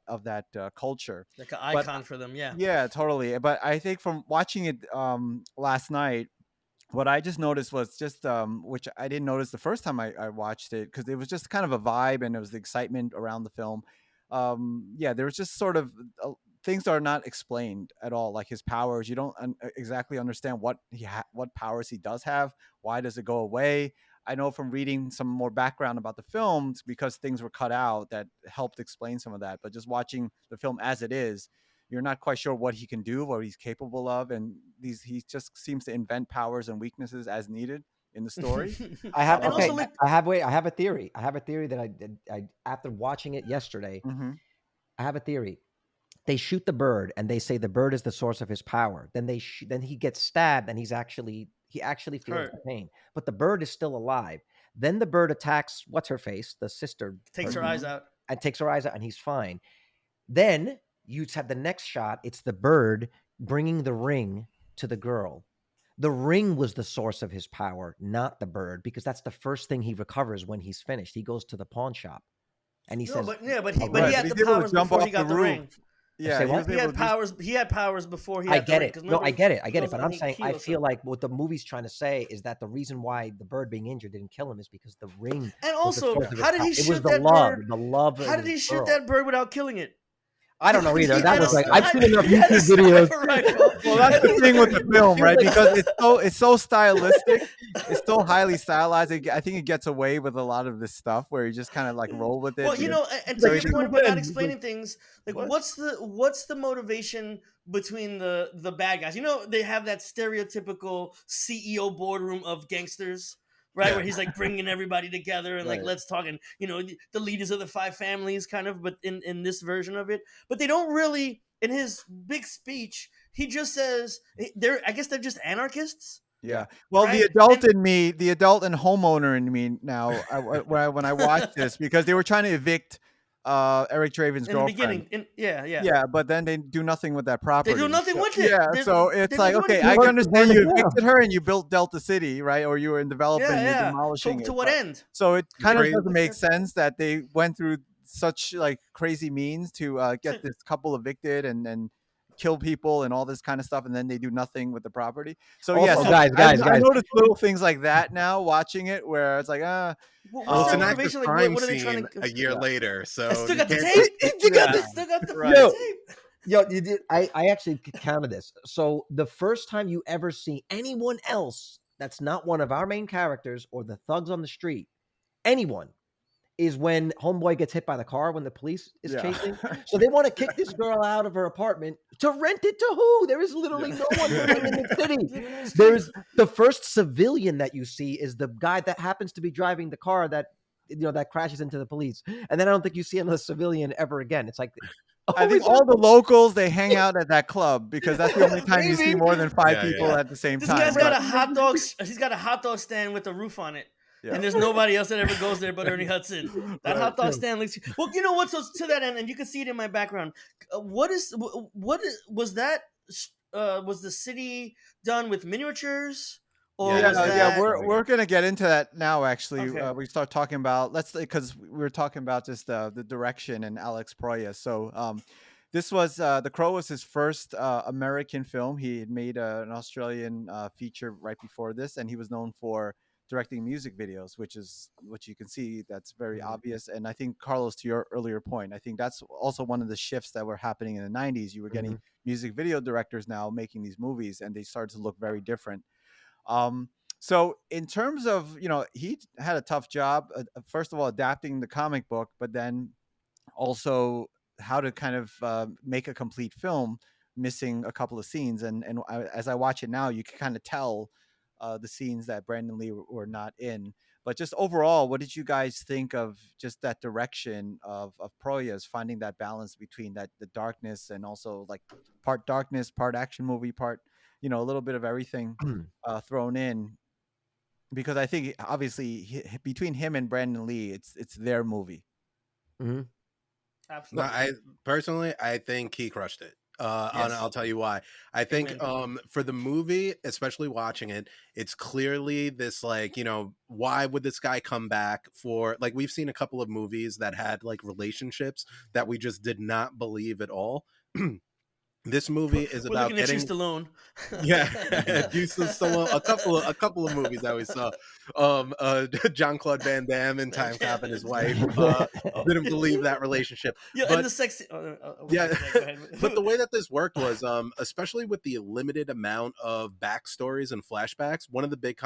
culture. Like an But icon for them. Yeah. yeah, totally. But I think from watching it last night, what I just noticed was just which I didn't notice the first time I watched it, because it was just kind of a vibe, and it was the excitement around the film. Yeah, there was just sort of things that are not explained at all, like his powers. You don't exactly understand what what powers he does have. Why does it go away? I know from reading some more background about the films, because things were cut out, that helped explain some of that. But just watching the film as it is, you're not quite sure what he can do, what he's capable of, and he just seems to invent powers and weaknesses as needed in the story. I have And okay. also, like, I have a theory. I have a theory that I after watching it yesterday. Mm-hmm. I have a theory. They shoot the bird, and they say the bird is the source of his power. Then then he gets stabbed, and he actually feels Hurt. the pain. But the bird is still alive. Then the bird attacks what's her face, the sister, takes her person, eyes out. and takes her eyes out, and he's fine. Then you have the next shot. It's the bird bringing the ring to the girl. The ring was the source of his power, not the bird, because that's the first thing he recovers when he's finished. He goes to the pawn shop, and he No, says, but yeah, but "A he ring." had he's the able to powers jump before off he got the the roof. ring. Yeah, Say he what? was He able had to do. powers. He had powers before he I had the get ring. it. 'Cause No, I remember, get it. I he get goes it. But and I'm he saying, I heals feel her. like what the movie's trying to say is that the reason why the bird being injured didn't kill him is because the ring And was the also, source of his how did power. he It was shoot the that love, bird? the love How in did he his shoot girl. that bird without killing it? I don't know either. He That had was a like, I've sniper- seen enough he had a YouTube videos. sniper rifle. Well, that's the thing with the film, right? Like- Because it's so stylistic, it's so highly stylized. I think it gets away with a lot of this stuff where you just kind of like roll with it. Well, you because- know, and So to he your point did- about not He's explaining things, like What? what's the motivation between the bad guys? You know, they have that stereotypical CEO boardroom of gangsters, right? Yeah. Where he's like bringing everybody together and like Right. let's talk, and the leaders of the 5 families, kind of. But in this version of it, but they don't really. In his big speech, he just says I guess they're just anarchists. Yeah. Well, the Right? adult And- in me, the adult and homeowner in me now, when I watched this, because they were trying to evict Eric Draven's In the girlfriend. beginning, yeah. Yeah, but then they do nothing with that property. They do nothing So- with it. Yeah, They so it's don't like, do okay, anything I with it. understand Burn it you down. evicted her and you built Delta City, right? Or you were in development, you're demolishing To it. what but- end? So it kind of Crazy. doesn't make sense that they went through such like crazy means to get this couple evicted and kill people and all this kind of stuff, and then they do nothing with the property. So Also, yes, guys, I noticed little things like that now watching it, where it's like What's Well, it's their an active motivation? Like, crime what are they scene trying to? a year Yeah. later. So I still you got the can't- tape. Still got the Right. tape. Yo, you did. I actually counted this. So the first time you ever see anyone else that's not one of our main characters or the thugs on the street, anyone, is when homeboy gets hit by the car when the police is Yeah. chasing. So they want to kick this girl out of her apartment to rent it to who? There is literally no one living in the city. There's the first civilian that you see is the guy that happens to be driving the car that that crashes into the police. And then I don't think you see another civilian ever again. It's like I think all the locals, they hang out at that club because that's the only time you see Maybe. more than 5 Yeah, people yeah. at the same This time. guy's got but- a hot dog. He's got a hot dog stand with a roof on it. Yeah. And there's nobody else that ever goes there but Ernie Hudson. That Right. hot dog stand looks. Well, you know what? So to that end, and you can see it in my background. Was the city done with miniatures, or Yeah, was Yeah, that? we're gonna get into that now. Actually, Okay. we start talking about because we were talking about just the direction and Alex Proyas. So this was The Crow was his first American film. He had made an Australian feature right before this, and he was known for directing music videos, which you can see that's very obvious. And I think, Carlos, to your earlier point, I think that's also one of the shifts that were happening in the 90s. You were getting music video directors now making these movies, and they started to look very different. So in terms of, he had a tough job, first of all, adapting the comic book, but then also how to kind of make a complete film, missing a couple of scenes. As I watch it now, you can kind of tell the scenes that Brandon Lee were not in. But just overall, what did you guys think of just that direction of Proyas, finding that balance between the darkness and also like part darkness, part action movie, part, a little bit of everything thrown in? Because I think obviously between him and Brandon Lee, it's their movie. No, Absolutely. I think he crushed it. Yes. And I'll tell you why. I think Amen. for the movie, especially watching it, it's clearly this like, why would this guy come back for, like, we've seen a couple of movies that had like relationships that we just did not believe at all. This movie is We're about looking at you, getting Stallone. yeah, Houston Stallone, a couple of movies that we saw. John Claude Van Damme and Time Cop and his wife. Didn't believe that relationship. Yeah, But and the sex. yeah, Go ahead. but the way that this worked was, especially with the limited amount of backstories and flashbacks, one of the big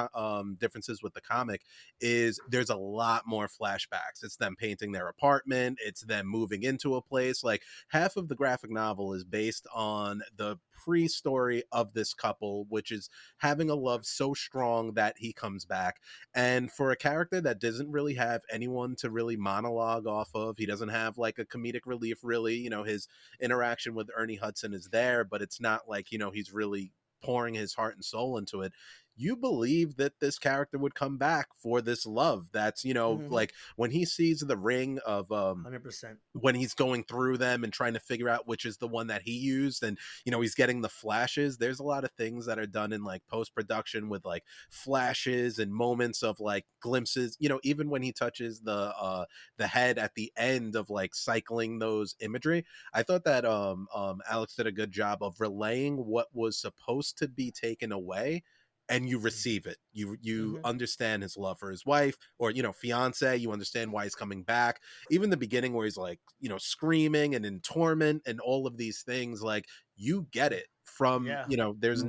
differences with the comic is there's a lot more flashbacks. It's them painting their apartment. It's them moving into a place. Like half of the graphic novel is based on the pre-story of this couple, which is having a love so strong that he comes back. And for a character that doesn't really have anyone to really monologue off of, he doesn't have like a comedic relief really. His interaction with Ernie Hudson is there, but it's not like, he's really pouring his heart and soul into it. You believe that this character would come back for this love. That's, like when he sees the ring of 100%. when he's going through them and trying to figure out which is the one that he used, and he's getting the flashes. There's a lot of things that are done in like post-production with like flashes and moments of like glimpses, even when he touches the head at the end of like cycling those imagery. I thought that Alex did a good job of relaying what was supposed to be taken away, and you receive it. You understand his love for his wife, or fiance. You understand why he's coming back. Even the beginning where he's like screaming and in torment and all of these things, like you get it from there's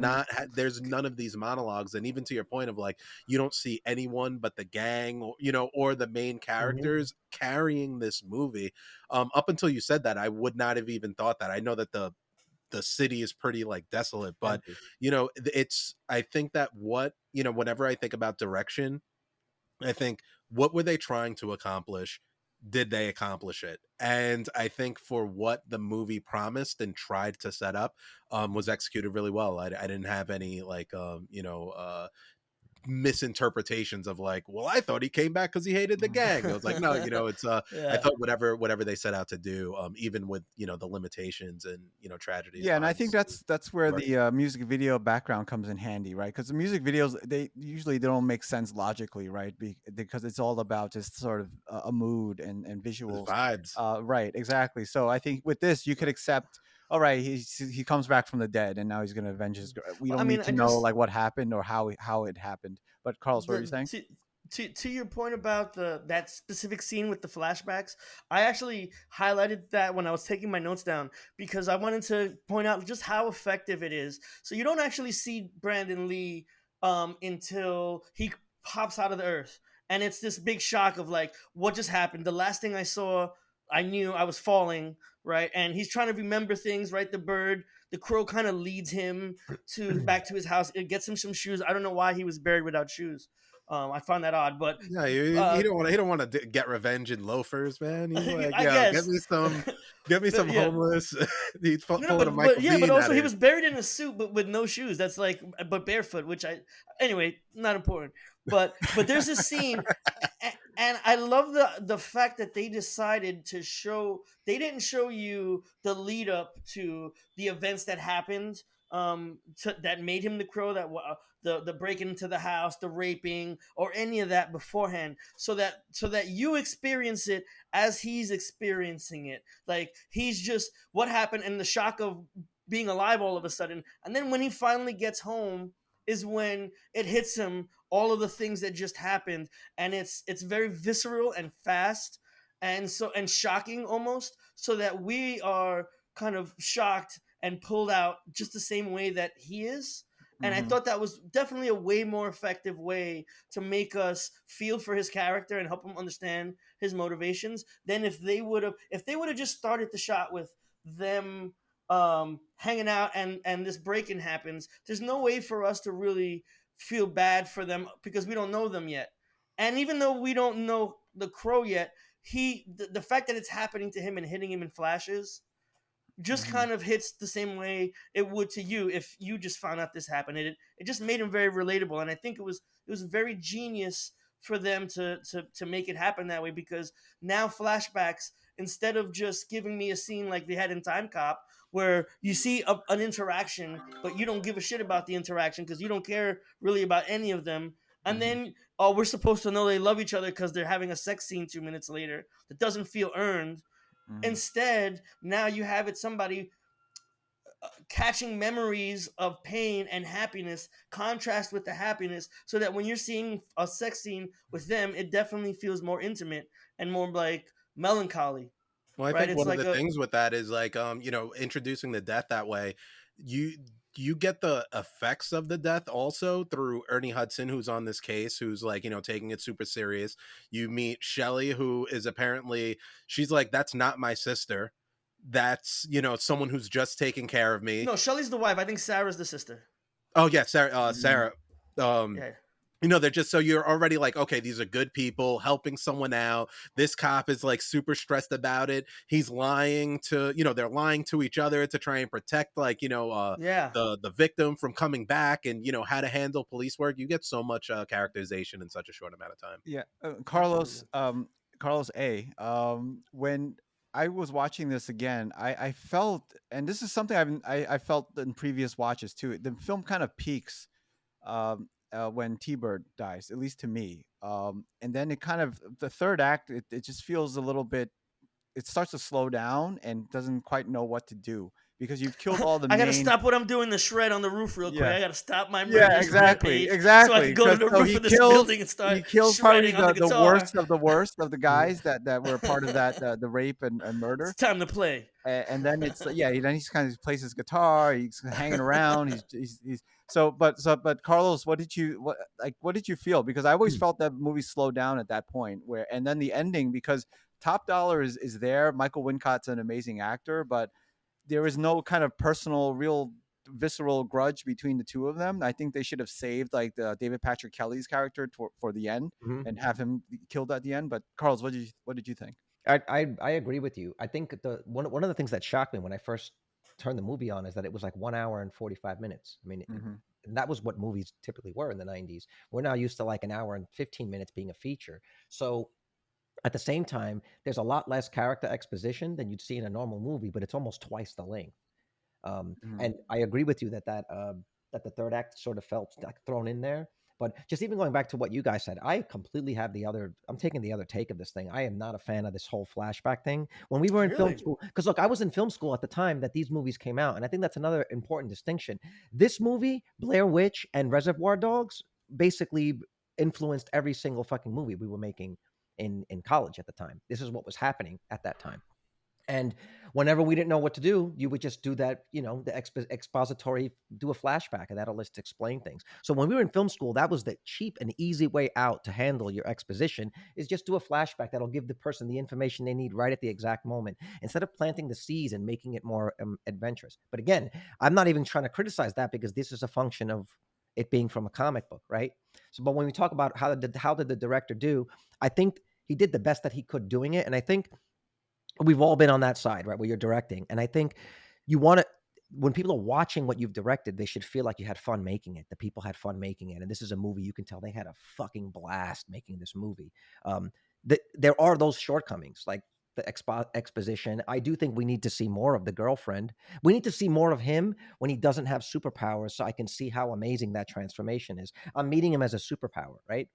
there's none of these monologues. And even to your point of like, you don't see anyone but the gang, or or the main characters carrying this movie. Up until you said that, I would not have even thought that. I know that the city is pretty like desolate, but it's, I think that whenever I think about direction, I think, what were they trying to accomplish? Did they accomplish it? And I think for what the movie promised and tried to set up, was executed really well. I didn't have any like misinterpretations of like, well, I thought he came back because he hated the gang. I was like, no, it's I thought whatever they set out to do, even with the limitations and tragedies. Yeah, and I think that's where the music video background comes in handy, right? Because the music videos, they don't make sense logically, right? Because it's all about just sort of a mood and visuals, vibes. Right, exactly. So I think with this, you could accept, all right, he comes back from the dead, and now he's going to avenge his. We don't need to know like what happened or how it happened. But Carlos, what were you saying? To your point about that specific scene with the flashbacks, I actually highlighted that when I was taking my notes down, because I wanted to point out just how effective it is. So you don't actually see Brandon Lee until he pops out of the earth. and it's this big shock of like, what just happened? The last thing I saw, I knew I was falling, right? And he's trying to remember things, right? The crow kind of leads him to back to his house. It gets him some shoes. I don't know why he was buried without shoes. I find that odd, but Yeah, he don't want. He don't want to get revenge in loafers, man. He's like, I yeah, guess. get me some Yeah. homeless. He's No, pulling a Michael yeah, but Bean also at he it. was buried in a suit, but with no shoes. That's like, but barefoot, anyway, not important. But there's this scene, and I love the fact that they decided to show. They didn't show you the lead up to the events that happened, that made him the crow. The breaking into the house, the raping, or any of that beforehand, so that you experience it as he's experiencing it. Like, he's just what happened and the shock of being alive all of a sudden. And then when he finally gets home is when it hits him, all of the things that just happened, and it's very visceral and fast, and shocking almost, so that we are kind of shocked and pulled out just the same way that he is. And I Mhm. thought that was definitely a way more effective way to make us feel for his character and help him understand his motivations than if they would have just started the shot with them hanging out, and this break-in happens. There's no way for us to really feel bad for them because we don't know them yet. And even though we don't know the crow yet, the fact that it's happening to him and hitting him in flashes just Mhm. kind of hits the same way it would to you if you just found out this happened. It just made him very relatable, and I think it was very genius for them to make it happen that way, because now flashbacks, instead of just giving me a scene like they had in Time Cop where you see an interaction but you don't give a shit about the interaction because you don't care really about any of them, and Mhm. then we're supposed to know they love each other because they're having a sex scene 2 minutes later that doesn't feel earned. Mhm. Instead, now you have it somebody catching memories of pain and happiness, contrast with the happiness, so that when you're seeing a sex scene with them, it definitely feels more intimate and more like melancholy, Well, I right? think It's one of like the a things with that is like, introducing the death that way, you you get the effects of the death also through Ernie Hudson, who's on this case, who's like, taking it super serious. You meet Shelly, who is apparently, she's like, that's not my sister. That's, someone who's just taking care of me. no. Shelly's the wife. I think Sarah's the sister. Oh yeah, Sarah. Mhm. Sarah. Um, Yeah. they're just, so you're already like, okay, these are good people helping someone out. This cop is like super stressed about it. He's lying to, they're lying to each other to try and protect, like, Yeah. the victim from coming back, and how to handle police work. You get so much characterization in such a short amount of time. Yeah, Carlos, Absolutely. Carlos A. When I was watching this again, I felt, and this is something I felt in previous watches too. The film kind of peaks when T-Bird dies, at least to me, and then it kind of, the third act, it just feels a little bit. It starts to slow down and doesn't quite know what to do because you've killed all the I gotta main. stop what I'm doing to shred on the roof real quick. Yeah, I gotta stop my yeah, murderous exactly, rampage so I exactly. can go to Because the so roof of this building and start he kills probably shredding on the the guitar. worst of the guys that were part of that the rape and It's murder. time to play. And then it's yeah, then he's kind of plays his guitar, he's hanging around, he's but Carlos, what did you feel? Because I always felt that movie slowed down at that point, where, and then the ending, because Top Dollar is there. Michael Wincott's an amazing actor, but there is no kind of personal, real visceral grudge between the two of them. I think they should have saved like the David Patrick Kelly's character for the end Mhm. and have him killed at the end. But Carlos, what did you think? I agree with you. I think the one of the things that shocked me when I first turned the movie on is that it was like 1 hour and 45 minutes. I mean, Mm-hmm. and that was what movies typically were in the 90s. We're now used to like an hour and 15 minutes being a feature. So at the same time, there's a lot less character exposition than you'd see in a normal movie, but it's almost twice the length. Mm-hmm. And I agree with you that the third act sort of felt like thrown in there. But just even going back to what you guys said, I completely have the other. I'm taking the other take of this thing. I am not a fan of this whole flashback thing. When we were in film Really? school, because look, I was in film school at the time that these movies came out, and I think that's another important distinction. This movie, Blair Witch and Reservoir Dogs, basically influenced every single fucking movie we were making in college at the time. This is what was happening at that time. And whenever we didn't know what to do, you would just do that, you know, the expository, do a flashback, and that'll just explain things. So when we were in film school, that was the cheap and easy way out to handle your exposition, is just do a flashback that'll give the person the information they need right at the exact moment, instead of planting the seeds and making it more adventurous. But again, I'm not even trying to criticize that, because this is a function of it being from a comic book, right? So, but when we talk about how did the director do, I think he did the best that he could doing it. And I think we've all been on that side, right, where you're directing. And I think you want to, when people are watching what you've directed, they should feel like you had fun making it. The people had fun making it. And this is a movie, you can tell they had a fucking blast making this movie. There are those shortcomings, like the exposition. I do think we need to see more of the girlfriend. We need to see more of him when he doesn't have superpowers, so I can see how amazing that transformation is. I'm meeting him as a superpower, right?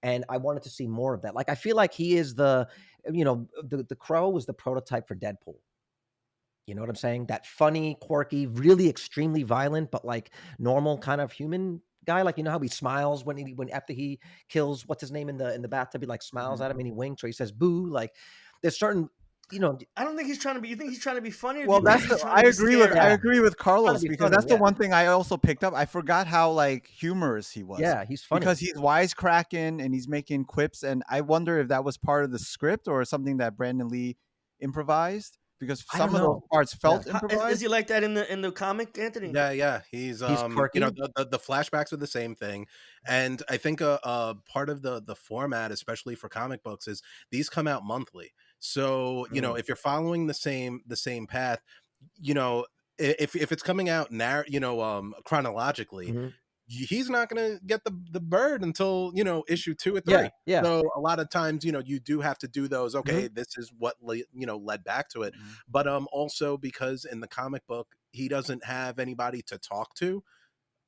And I wanted to see more of that. Like, I feel like he is the, you know, the Crow was the prototype for Deadpool. You know what I'm saying? That funny, quirky, really extremely violent, but like normal kind of human guy. Like, you know how he smiles when after he kills what's his name in the bathtub, he like smiles at him and he winks, or he says boo. Like, there's certain, you know, I don't think he's trying to be. You think he's trying to be funny? Or Well, do you think that's he's the, trying to be scary? I Yeah. agree with trying Carlos, to be because funny. that's the Yeah, one thing I also picked up. I forgot how like humorous he was. yeah, he's funny. Because he's wisecracking and he's making quips, and I wonder if that was part of the script or something that Brandon Lee improvised, because I don't some of those know. parts Yeah. felt Is improvised. he like that in the comic, Anthony? Yeah. He's He's you know, quirky. the flashbacks are the same thing, and I think a part of the format, especially for comic books, is these come out monthly. So you know, if you're following the same path, you know, if it's coming out chronologically, Mhm. he's not going to get the bird until, you know, issue 2 or Yeah, 3. yeah. So a lot of times, you know, you do have to do those. Mm-hmm. Okay, this is what led back to it. But also because in the comic book he doesn't have anybody to talk to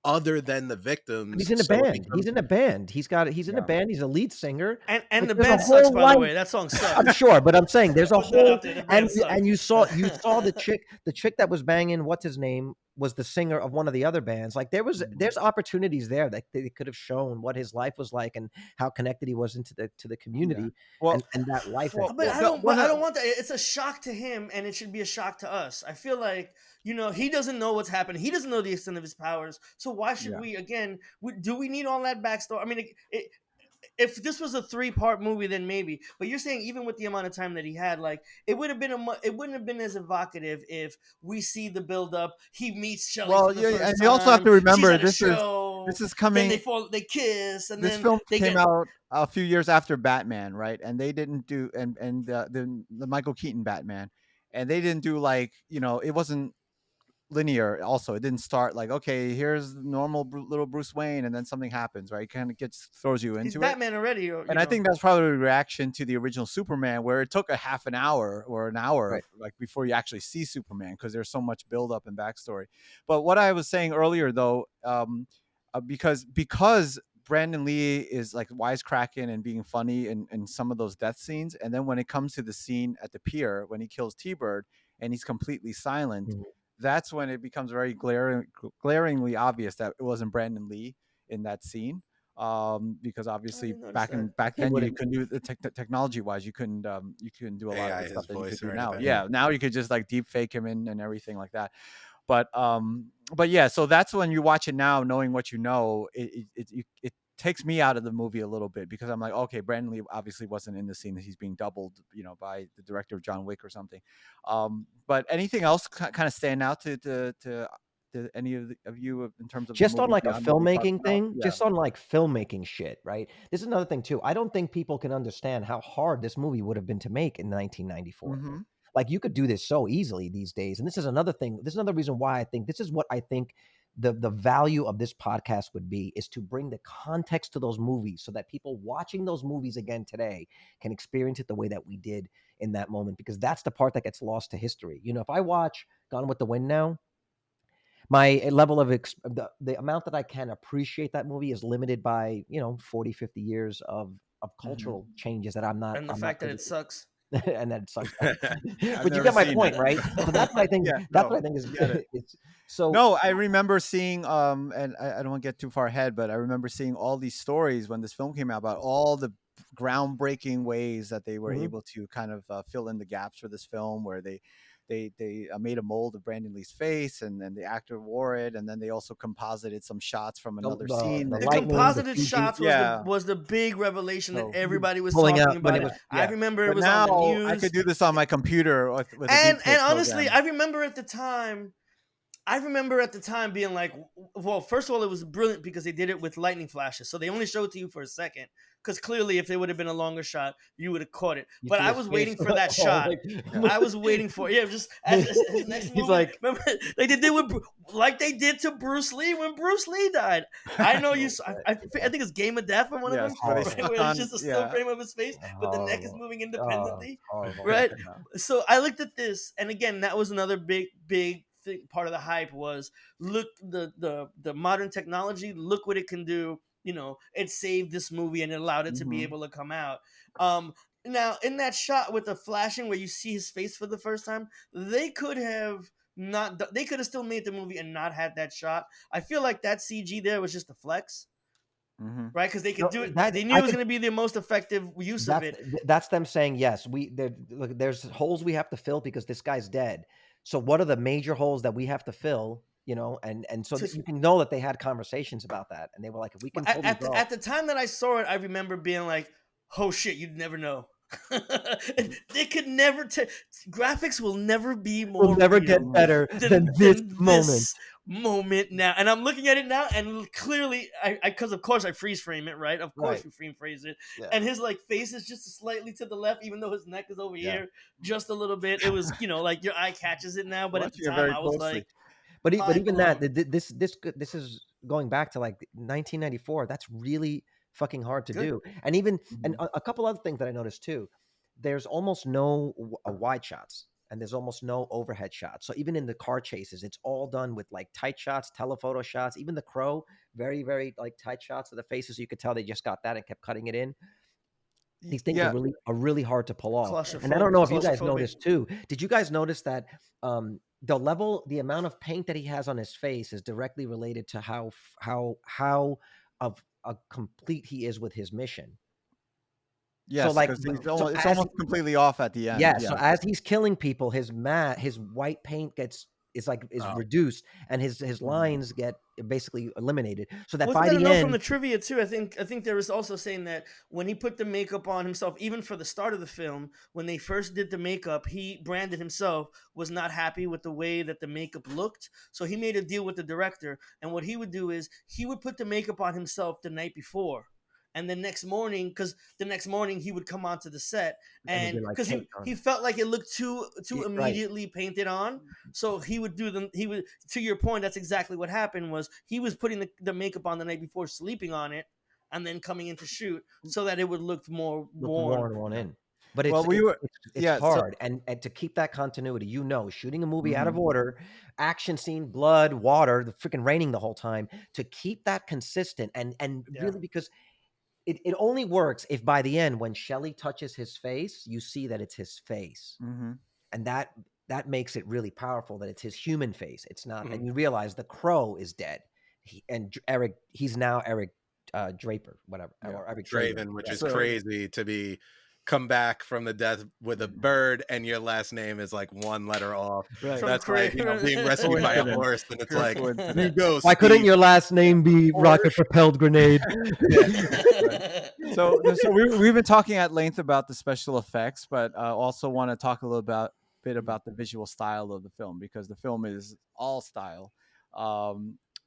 other than the But victims. he's in a So it band. He's becomes in a band. He's in a Yeah. band. He's a lead singer. And Like, the there's a band sucks, whole by the life. way. That song sucks. I'm sure, but I'm saying there's a Put that whole, out there. The band sucks. and you saw the chick that was banging, what's his name, was the singer of one of the other bands. Like, there's opportunities there that they could have shown what his life was like and how connected he was into the community, Well, and that life. well, But Yeah. I don't. one But I of- don't want that. It's a shock to him, and it should be a shock to us. I feel like, you know, he doesn't know what's happening. He doesn't know the extent of his powers. So why should Yeah. we? Again, do we need all that backstory? I mean, if this was a 3-part movie, then maybe. But you're saying even with the amount of time that he had, like, it would have been it wouldn't have been as evocative if we see the build up. He meets Shelly well, for the yeah, first and time. you also have to She's remember at a this show. is Then coming. they kiss, and This then film they came get. out a few years after Batman, right? And they didn't do the Michael Keaton Batman, and they didn't do, like, you know, it wasn't linear. Also, it didn't start like, okay, here's normal little Bruce Wayne, and then something happens, right? It kind of throws you He's into it. Batman already, or, And I think that's probably a reaction to the original Superman, where it took a half an hour or an hour, Right. like, before you actually see Superman, because there's so much buildup and backstory. But what I was saying earlier, though, because Brandon Lee is like wisecracking and being funny in some of those death scenes, and then when it comes to the scene at the pier when he kills T-Bird and he's completely silent, Mhm. that's when it becomes very glaringly obvious that it wasn't Brandon Lee in that scene. Because obviously didn't notice that. back He then you wouldn't- couldn't do the technology wise, you couldn't do a lot of AI the stuff his that you could voice do or now. anything. Yeah, now you could just like deep fake him in and everything like that. But yeah, so that's when you watch it now, knowing what you know, it takes me out of the movie a little bit, because I'm like, okay, Brandon Lee obviously wasn't in the scene, that he's being doubled, you know, by the director of John Wick or something. But anything else kind of stand out to any of you in terms of the Just on movie like a beyond what we talked filmmaking about? thing, Yeah. just on like filmmaking shit, right? This is another thing too. I don't think people can understand how hard this movie would have been to make in 1994. Mhm. Like, you could do this so easily these days. And this is another thing. This is another reason why I think this is what I think the value of this podcast would be, is to bring the context to those movies so that people watching those movies again today can experience it the way that we did in that moment, because that's the part that gets lost to history. You know, if I watch Gone with the Wind now, my level of the amount that I can appreciate that movie is limited by, you know, 40, 50 years of cultural changes that I'm not And the I'm fact not that it sucks. and then it sucks. But you never get my seen point, it. right? So that's what I think. Yeah, That's no, what I think is get it. it's so. No, I remember seeing, and I don't want to get too far ahead, but I remember seeing all these stories when this film came out about all the groundbreaking ways that they were Mhm. able to kind of fill in the gaps for this film, where they made a mold of Brandon Lee's face, and then the actor wore it, and then they also composited some shots from another scene. The The lightning, the composited CG. shots Yeah. was the big revelation that So everybody was Pulling talking out when about it it. was- I yeah. remember it But was on the now I news. could do this on my computer with a And deepfake honestly, program. I remember at the time being like, well, first of all, it was brilliant because they did it with lightning flashes, so they only showed it to you for a second. Because clearly, if they would have been a longer shot, you would have caught it. You But see I his was face. waiting for that Oh, shot. like- I was waiting for just as his next movie. He's like- remember, like they did like they did to Bruce Lee when Bruce Lee died. I know you. I think it's Game of Death in one of Yes, them, where they Oh, stuck where on- it's just a still yeah. frame of his face, but the neck is Horrible. moving Oh, independently. horrible. Right? Yeah. So I looked at this, and again, that was another big part of the hype was look the modern technology. Look what it can do. It saved this movie and it allowed it to be Mhm. able to come out. Now in that shot with the flashing where you see his face for the first time, they could have not. They could have still made the movie and not had that shot. I feel like that CG there was just a flex. Mhm. Right, because they could No, do it. that- They knew I it was think- going to be the most effective use of it. That's them saying yes. Look, there's holes we have to fill because this guy's dead. So what are the major holes that we have to fill? And so that you can know that they had conversations about that, and they were like, if we can pull these off. At the time that I saw it, I remember being like, "Oh shit, you'd never know." They could never. Graphics will never be more. Will never real get better than this moment. Moment now, and I'm looking at it now, and clearly, because of course I freeze frame it, right? Of course Right. you freeze it, Yeah. and his face is just slightly to the left, even though his neck is over Yeah. here, just a little bit. It was, like your eye catches it now, but at Watching the it time very I was closely. like, But mind even that, blown. this is going back to like 1994. That's really fucking hard to Good. do. And even and Mhm. a couple other things that I noticed too. There's almost no wide shots, and there's almost no overhead shots. So even in the car chases, it's all done with like tight shots, telephoto shots. Even the Crow, very very like tight shots of the faces. You could tell they just got that and kept cutting it in. These things Yeah. are really hard to pull off. And I Claustrophobic- don't know if you guys claustrophobic. noticed too. Did you guys notice that the amount of paint that he has on his face is directly related to how of a complete he is with his mission. Yes, like, because so it's as almost completely off at the end. Yeah, so as he's killing people, his white paint is reduced, and his lines get basically eliminated. So that Wasn't by that the a note end, from the trivia too? I think there was also saying that when he put the makeup on himself, even for the start of the film, when they first did the makeup, Brandon himself was not happy with the way that the makeup looked. So he made a deal with the director, and what he would do is he would put the makeup on himself the night before. And the next morning, he would come onto the set, And he'd and be like, because "Paint on." he felt like it looked too Right. immediately painted on, so he would do them. He would, to your point, that's exactly what happened. Was he was putting the makeup on the night before, sleeping on it, and then coming in to shoot, so that it would look more worn. in. But it's Well, it's yeah, so- hard, and to keep that continuity, shooting a movie out of Mhm. order, action scene, blood, water, the freaking raining the whole time, to keep that consistent, and Yeah. really because it only works if by the end when Shelley touches his face, you see that it's his face, Mhm. and that makes it really powerful that it's his human face. It's not, Mhm. and you realize the Crow is dead, he's now Eric Draper, whatever, Yeah. or Eric Draven, which Yeah. is So- crazy to come back from the death with a bird and your last name is like one letter off. Right. From That's like being rescued by a Coincidence. horse, and it's Pure like coincidence. you go. Why couldn't Steve. your last name be rocket propelled grenade? So we've been talking at length about the special effects, but also want to talk a little bit about the visual style of the film, because the film is all style.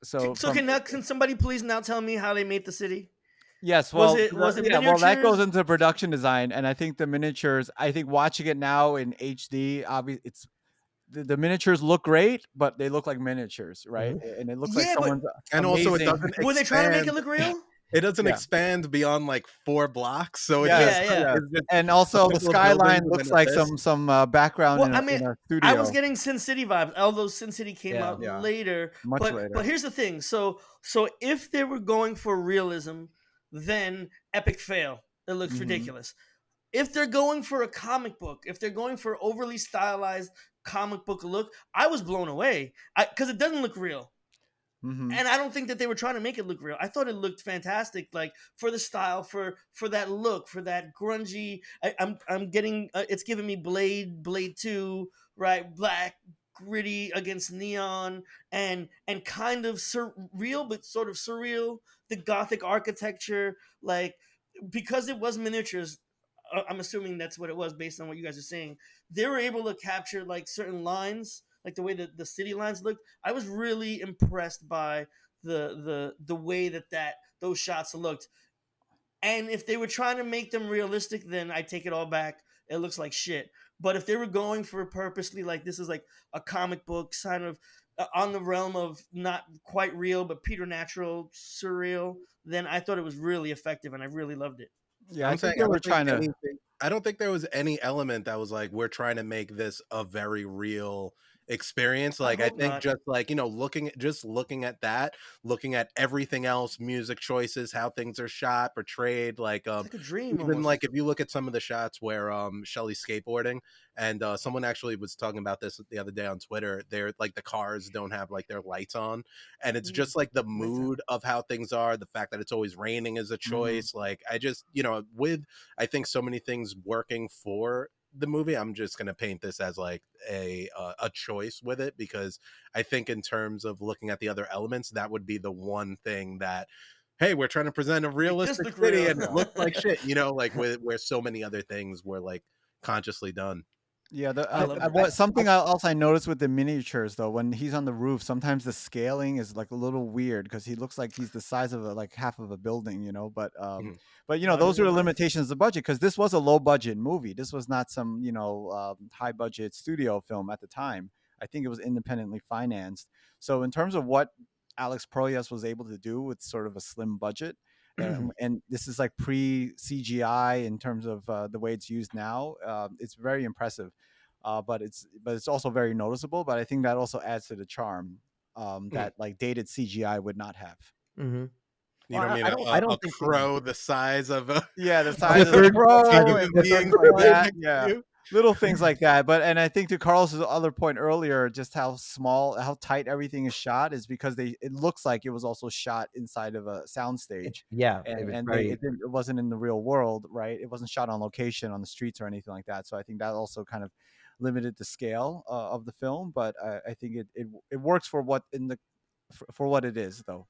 So Can somebody please now tell me how they made the city? yes, Was well, it well, that miniatures? goes into production design, and I think the miniatures. I think watching it now in HD, obviously, it's the miniatures look great, but they look like miniatures, right? And it looks like Yeah, but- someone's And also, it amazing- doesn't. Were they trying to make it expand- look real? It doesn't Yeah. expand beyond like 4 blocks, so it Yes, just, yeah. it's just and also the couple of skyline buildings and looks then like a fist. some background Well, in, I mean, in a studio. I was getting Sin City vibes, although Sin City came Yeah. out Yeah. later. Much but, later. But here's the thing. So if they were going for realism, then epic fail. It looks Mhm. ridiculous. if they're going for a comic book, if they're going for overly stylized comic book look, I was blown away because it doesn't look real. Mm-hmm. And I don't think that they were trying to make it look real. I thought it looked fantastic, like for the style, for that look, for that grungy. I'm getting it's giving me Blade 2, right? Black, gritty against neon, and kind of surreal, but sort of surreal. The Gothic architecture, like because it was miniatures. I'm assuming that's what it was based on what you guys are saying. They were able to capture like certain lines, like the way that the city lines looked. I was really impressed by the way that those shots looked. And if they were trying to make them realistic, then I take it all back. It looks like shit. But if they were going for purposely like this is like a comic book kind of on the realm of not quite real but preternatural, surreal, then I thought it was really effective and I really loved it. Yeah, I I'm think saying they were trying to. I don't think there was any element that was like we're trying to make this a very real experience. I Like I hope think not. just like looking at that, looking at everything else, music choices, how things are shot, portrayed, like It's like a dream even almost. like if you look at some of the shots where Shelly's skateboarding, and someone actually was talking about this the other day on Twitter. They're like the cars don't have like their lights on, and it's just like the Nighttime. mood of how things are. The fact that it's always raining is a choice. Like I just with I think so many things working for the movie, I'm just going to paint this as like a choice with it, because I think in terms of looking at the other elements, that would be the one thing that, hey, we're trying to present a Make this realistic look city real. and it looks like shit, like where so many other things were like consciously done. Yeah, I loved it. what something else I noticed with the miniatures though, when he's on the roof, sometimes the scaling is like a little weird because he looks like he's the size of like half of a building, Mhm. But Larger those are than the life. limitations of the budget because this was a low budget movie. This was not some high budget studio film at the time. I think it was independently financed. So in terms of what Alex Proyas was able to do with sort of a slim budget, and this is like pre CGI in terms of the way it's used now. It's very impressive, but it's also very noticeable. But I think that also adds to the charm Mhm. that like dated CGI would not have. Mm-hmm. You Well, don't mean I a don't think crow the size of a Yeah, the the size of the third a size crow of and human the being third things like one. right that. next to Yeah, you. little things like that. And I think to Carlos's other point earlier, just how small, how tight everything is shot is because it looks like it was also shot inside of a soundstage, Yeah, it and was it very. didn't, it wasn't in the real world, right? It wasn't shot on location on the streets or anything like that. So I think that also kind of limited the scale of the film, but I think it works for what for what it is, though.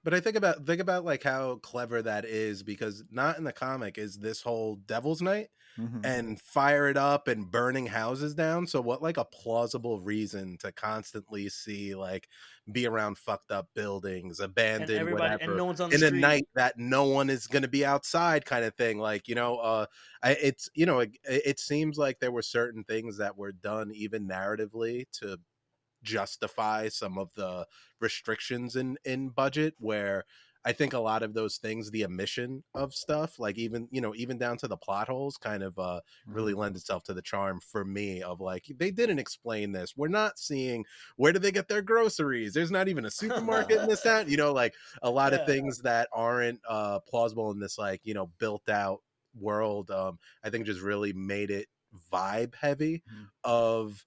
But I think about like how clever that is, because not in the comic is this whole Devil's Night Hmm. and fire it up and burning houses down. So what like a plausible reason to constantly see like be around fucked up buildings, And abandoned, everybody and whatever, no one's on the in a street. night that no one is going to be outside, kind of thing. Like it's it seems like there were certain things that were done even narratively to justify some of the restrictions in budget, where I think a lot of those things, the omission of stuff, like even down to the plot holes, kind of really Hmm. lend itself to the charm for me of like they didn't explain this. We're not seeing where do they get their groceries. There's not even a supermarket in this town. Like a lot of Yeah. things that aren't plausible in this like built out world. I think just really made it vibe heavy of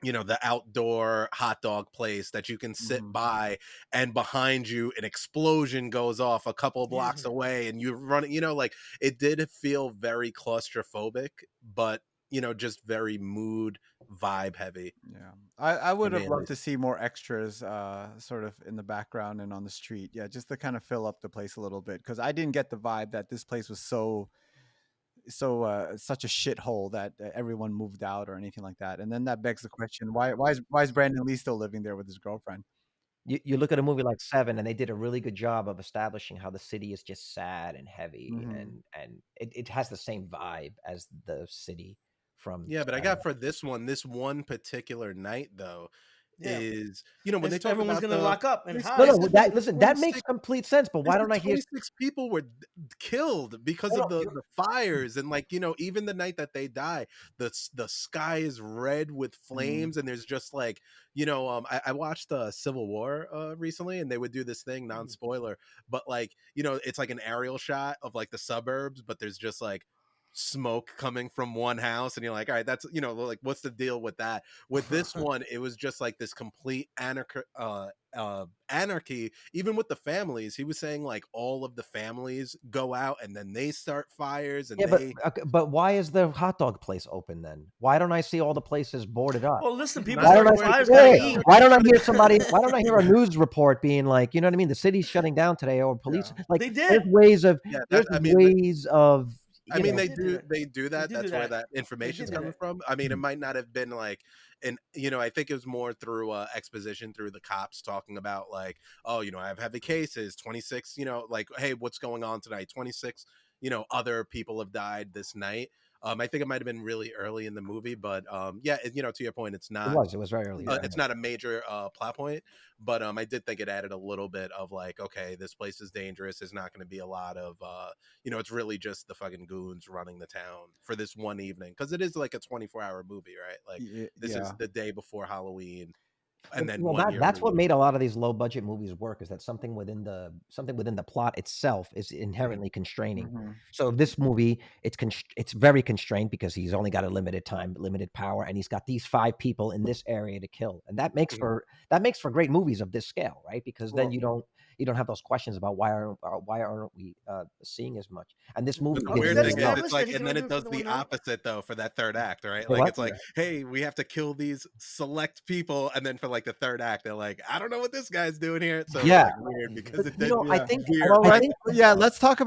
the outdoor hot dog place that you can sit Hmm. by, and behind you an explosion goes off a couple Yeah. blocks away and you're running, like it did feel very claustrophobic, but just very mood vibe heavy Yeah, I for would have me at loved least. to see more extras, sort of in the background and on the street. Yeah, just to kind of fill up the place a little bit because I didn't get the vibe that this place was such a shithole that everyone moved out or anything like that. And then that begs the question: why is Brandon Lee still living there with his girlfriend? You look at a movie like Seven, and they did a really good job of establishing how the city is just sad and heavy, Hmm. and it has the same vibe as the city from Yeah, but I Seven. got for this one particular night though, Yeah. is when they If talk everyone's about gonna lock up and No, they hide. no, said there that were listen, that makes 26 complete sense. But They why said don't I hear? 26 people were killed because No, of no, the fires, and like even the night that they die, the sky is red with Hmm. flames, and there's just like I watched Civil War recently, and they would do this thing, non spoiler, but like it's like an aerial shot of like the suburbs, but there's just like smoke coming from one house, and you're like, all right, that's, like, what's the deal with that? With this one, it was just like this complete anarchy, even with the families. He was saying like all of the families go out and then they start fires, and Yeah, they but why is the hot dog place open then? Why don't I see all the places boarded up? Well, listen, people Why don't I starting see, fires gotta wait, eat. why don't I hear somebody? Why don't I hear a news report being like, you know what I mean? The city's shutting down today, or police. Yeah. Like, They there's did. ways of yeah, there's I mean, ways of I you mean, know. They did do that. they do They that. did do That's where that. that They information's did do coming that. from. I mean, it Mhm. might not have been like, and I think it was more through exposition through the cops talking about like, oh, I have heavy cases, 26, like, hey, what's going on tonight? 26, other people have died this night. I think it might have been really early in the movie, but yeah, to your point, it's It not. was very early. Yeah. It's not a major plot point, but I did think it added a little bit of like, okay, this place is dangerous. There's not going to be a lot of, it's really just the fucking goons running the town for this one evening, because it is like a 24-hour movie, right? Like, this is Yeah. the day before Halloween, and then Well, 1 year that's what later. made a lot of these low budget movies work, is that something within the plot itself is inherently constraining. Mhm. So this movie, it's very constrained because he's only got a limited time, limited power, and he's got these 5 people in this area to kill, and that makes Mhm. for great movies of this scale, right? Because then Well, you don't have those questions about why aren't we seeing as much? And this But movie the Oh, did because weird that really thing is, well. it's established that like, he and can then only it do it for does the the one night. opposite though for that third act, right? Hey, Like, what? it's like, hey, we have to kill these select people, and then for like the third act, they're like, I don't know what this guy's doing here. So it's Yeah, like weird because but it you did know, yeah. weird, Well, I like, think yeah. Let's start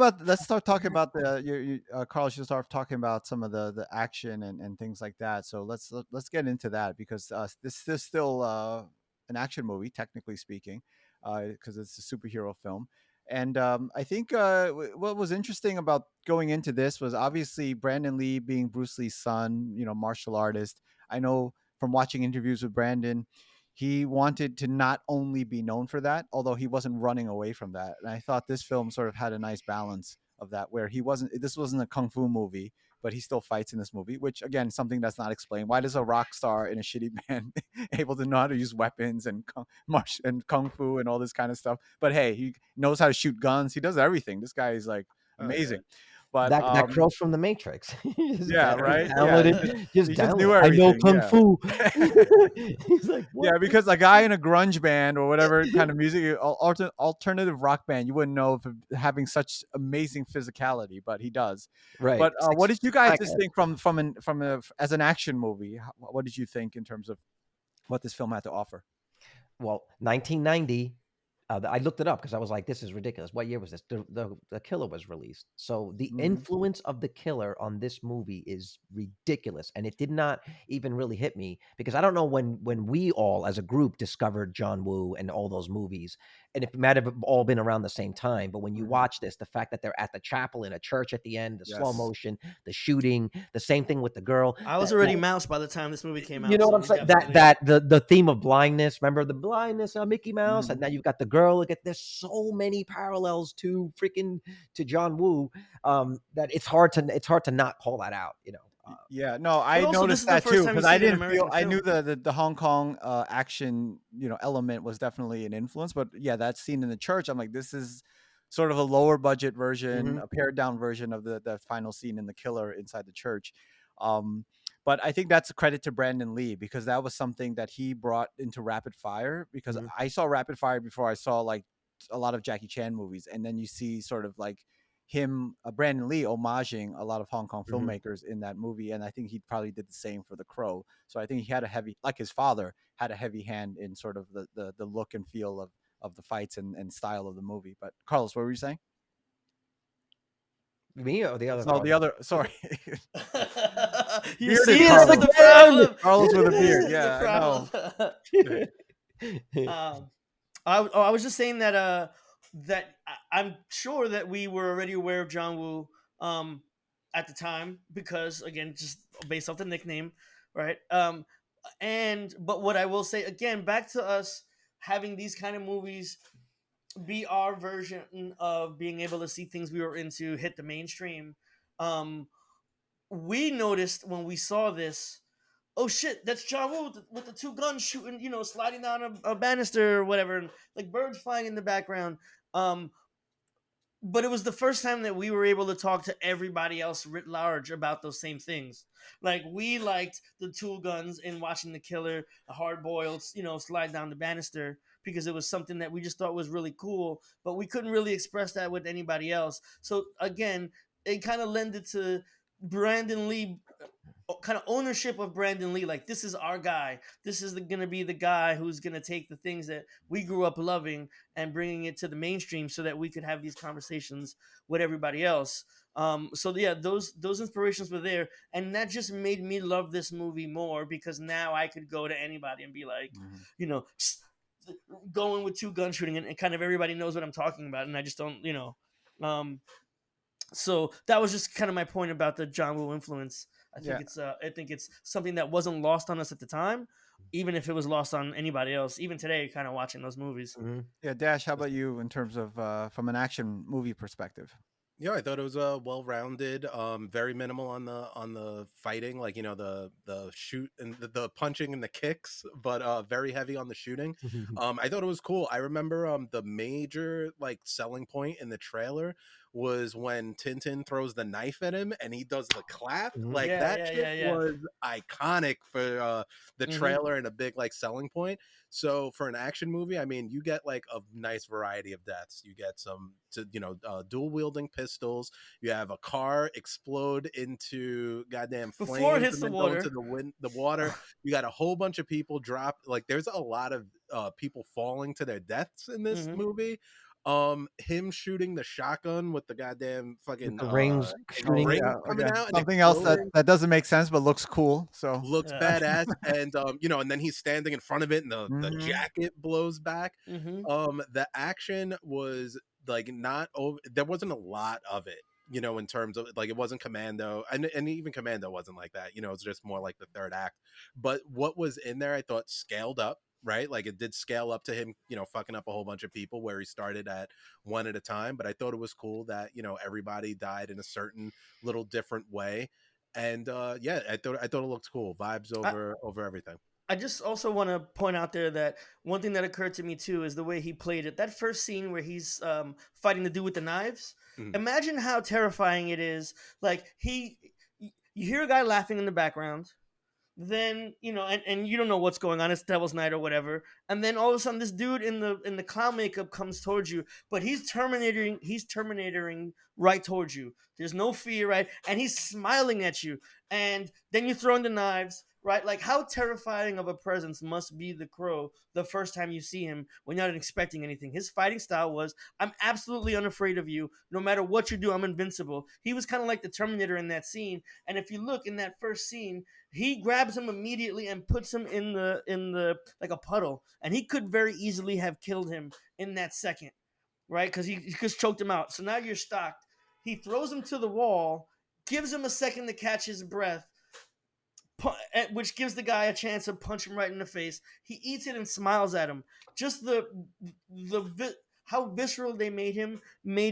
talking about the Carl should start talking about some of the action and things like that. So let's get into that, because this is still an action movie, technically speaking, because it's a superhero film. And I think what was interesting about going into this was obviously Brandon Lee being Bruce Lee's son, martial artist. I know from watching interviews with Brandon, he wanted to not only be known for that, although he wasn't running away from that. And I thought this film sort of had a nice balance of that, where this wasn't a kung fu movie, but he still fights in this movie, which again, something that's not explained. Why does a rock star in a shitty band able to know how to use weapons and kung fu and all this kind of stuff? But hey, he knows how to shoot guns. He does everything. This guy is like oh yeah. amazing. But that crow's from the Matrix. yeah, right. Yeah, Just he just download knew it. I know everything. kung Yeah. fu. He's like, what? Yeah, because a guy in a grunge band or whatever kind of music, alternative rock band, you wouldn't know if having such amazing physicality, but he does. Right. But what did you guys Like, just think as an action movie? What did you think in terms of what this film had to offer? well, 1990. I looked it up because I was like, this is ridiculous. What year was this? The Killer was released. So the Mhm. influence of the Killer on this movie is ridiculous. And it did not even really hit me because I don't know when we all as a group discovered John Woo and all those movies. And it might have all been around the same time. But when you Mhm. watch this, the fact that they're at the chapel in a church at the end, the slow Yes. motion, the shooting, the same thing with the girl. I was already mouse by the time this movie came out. You know So what I'm he saying? definitely. The theme of blindness. Remember the blindness of Mickey Mouse, and Mhm. now you've got the girl. Look at there's so many parallels to John Woo that it's hard to not call that out. Yeah, no, But I also, this noticed is the that first too, time because you've I seen an didn't feel American I knew film. the Hong Kong action element was definitely an influence, but yeah, that scene in the church, I'm like, this is sort of a lower budget version, Mhm. a pared down version of the final scene in The Killer inside the church. Um, but I think that's a credit to Brandon Lee, because that was something that he brought into Rapid Fire. Because Mhm. I saw Rapid Fire before I saw like a lot of Jackie Chan movies, and then you see sort of like him, Brandon Lee, homaging a lot of Hong Kong Mhm. filmmakers in that movie, and I think he probably did the same for The Crow. So I think he had a heavy, like his father, had a heavy hand in sort of the look and feel of the fights and style of the movie. But Carlos, what were you saying? Me or the other No, the Carlos? other. Sorry, You bearded see, He this is is Carlos. the again. problem. Carlos with a beard. This is the Yeah, I know. problem. um, I was just saying that I'm sure that we were already aware of John Woo at the time because again, just based off the nickname, right? But what I will say again, back to us having these kind of movies be our version of being able to see things we were into hit the mainstream. Um, we noticed when we saw this, oh shit, that's John Woo with the 2 guns shooting, sliding down a banister or whatever, and like birds flying in the background. Um, but it was the first time that we were able to talk to everybody else writ large about those same things. Like, we liked the tool guns in Watching the Killer, a hard boiled, slide down the banister, because it was something that we just thought was really cool, but we couldn't really express that with anybody else. So again, it kind of lended to Brandon Lee, kind of ownership of Brandon Lee. Like, this is our guy. This is going to be the guy who's going to take the things that we grew up loving and bringing it to the mainstream so that we could have these conversations with everybody else. So yeah, those inspirations were there, and that just made me love this movie more, because now I could go to anybody and be like, going with two gun shooting, and kind of everybody knows what I'm talking about, and I just don't, so that was just kind of my point about the John Woo influence. I think it's something that wasn't lost on us at the time, even if it was lost on anybody else. Even today, kind of watching those movies. Mm-hmm. Yeah, Dash, how about you in terms of from an action movie perspective? Yeah, I thought it was well-rounded, very minimal on the fighting, like the shoot and the punching and the kicks, but very heavy on the shooting. I thought it was cool. I remember the major like selling point in the trailer was when Tintin throws the knife at him and he does the clap. Like that shit was iconic for the trailer and a big like selling point. So for an action movie, I mean, you get like a nice variety of deaths. You get some, dual wielding pistols. You have a car explode into goddamn flames before it hits the go water. into the water. You got a whole bunch of people drop. Like, there's a lot of people falling to their deaths in this movie. Him shooting the shotgun with the goddamn fucking the rings shooting. rings coming Again, out, and something else exploding. that doesn't make sense but looks cool. So Looks badass, and and then he's standing in front of it, and the jacket blows back. The action was like not over. There wasn't a lot of it, in terms of like, it wasn't Commando, and even Commando wasn't like that. It's just more like the third act. But what was in there, I thought scaled up. Right, like it did scale up to him, fucking up a whole bunch of people where he started at one at a time. But I thought it was cool that everybody died in a certain little different way. And yeah, I thought it looked cool. Vibes over everything. I just also want to point out there that one thing that occurred to me too is the way he played it. That first scene where he's fighting the dude with the knives. Imagine how terrifying it is. Like, you hear a guy laughing in the background, then and you don't know what's going on. It's Devil's Night or whatever, and then all of a sudden this dude in the clown makeup comes towards you, but he's terminating right towards you. There's no fear, right? And he's smiling at you, and then you throw in the knives, right? Like, how terrifying of a presence must be the Crow the first time you see him when you're not expecting anything. His fighting style was, I'm absolutely unafraid of you. No matter what you do, I'm invincible. He was kind of like the Terminator in that scene. And if you look in that first scene, he grabs him immediately and puts him in the like a puddle, and he could very easily have killed him in that second, right? Because he just choked him out. So now you're stocked. He throws him to the wall, gives him a second to catch his breath, which gives the guy a chance to punch him right in the face. He eats it and smiles at him. Just how visceral they made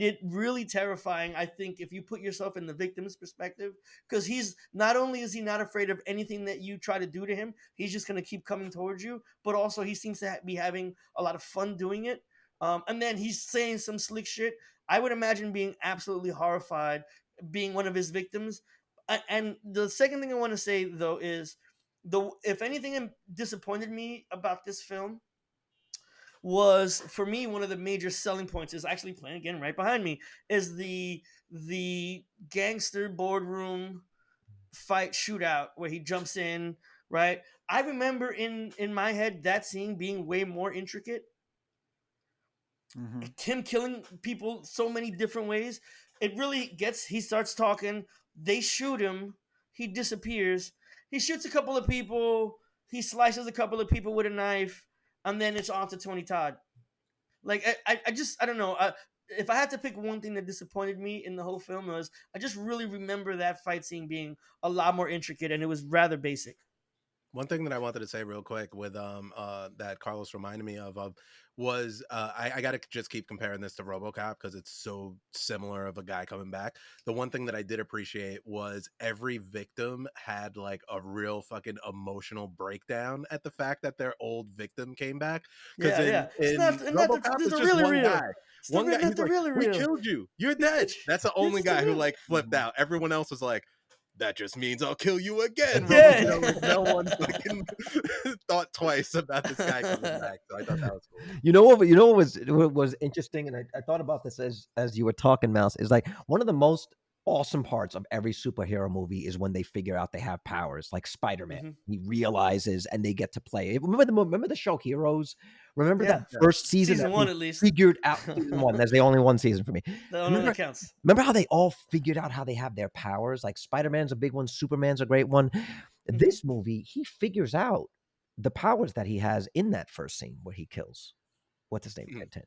it really terrifying. I think if you put yourself in the victim's perspective, because he's not only is he not afraid of anything that you try to do to him, he's just going to keep coming towards you, but also he seems to be having a lot of fun doing it. And then he's saying some slick shit. I would imagine being absolutely horrified being one of his victims. And the second thing I want to say though is, if anything disappointed me about this film was, for me, one of the major selling points is actually playing again right behind me, is the gangster boardroom fight shootout where he jumps in, right? I remember in my head that scene being way more intricate. Him killing people so many different ways. It really he starts talking, they shoot him, he disappears, he shoots a couple of people, he slices a couple of people with a knife, and then it's on to Tony Todd. Like, I don't know. If I had to pick one thing that disappointed me in the whole film, was I just really remember that fight scene being a lot more intricate, and it was rather basic. One thing that I wanted to say real quick with that Carlos reminded me of was I gotta just keep comparing this to RoboCop because it's so similar of a guy coming back. The one thing that I did appreciate was every victim had like a real fucking emotional breakdown at the fact that their old victim came back. Because Yeah. It's in not RoboCop the it's just really one real. guy. It's One guy, not he's the like, really "We real. killed you. You're Yeah, dead." That's the only it's the guy who real. like flipped out. Everyone else was like, "That just means I'll kill you again." Yeah. You know, like no one fucking thought twice about this guy coming back. So I thought that was cool. You know what? You know what was interesting, and I thought about this as you were talking, Mouse. Is like one of the most awesome parts of every superhero movie is when they figure out they have powers, like Spider-Man. Mhm. He realizes, and they get to play. Remember the show Heroes? Remember Yeah. that first season? Season that one, they at least. figured out season one. That's the only one season for me. The only one that counts. Remember how they all figured out how they have their powers? Like Spider-Man's a big one, Superman's a great one. This movie, he figures out the powers that he has in that first scene where he kills what's his name, Mhm. 10.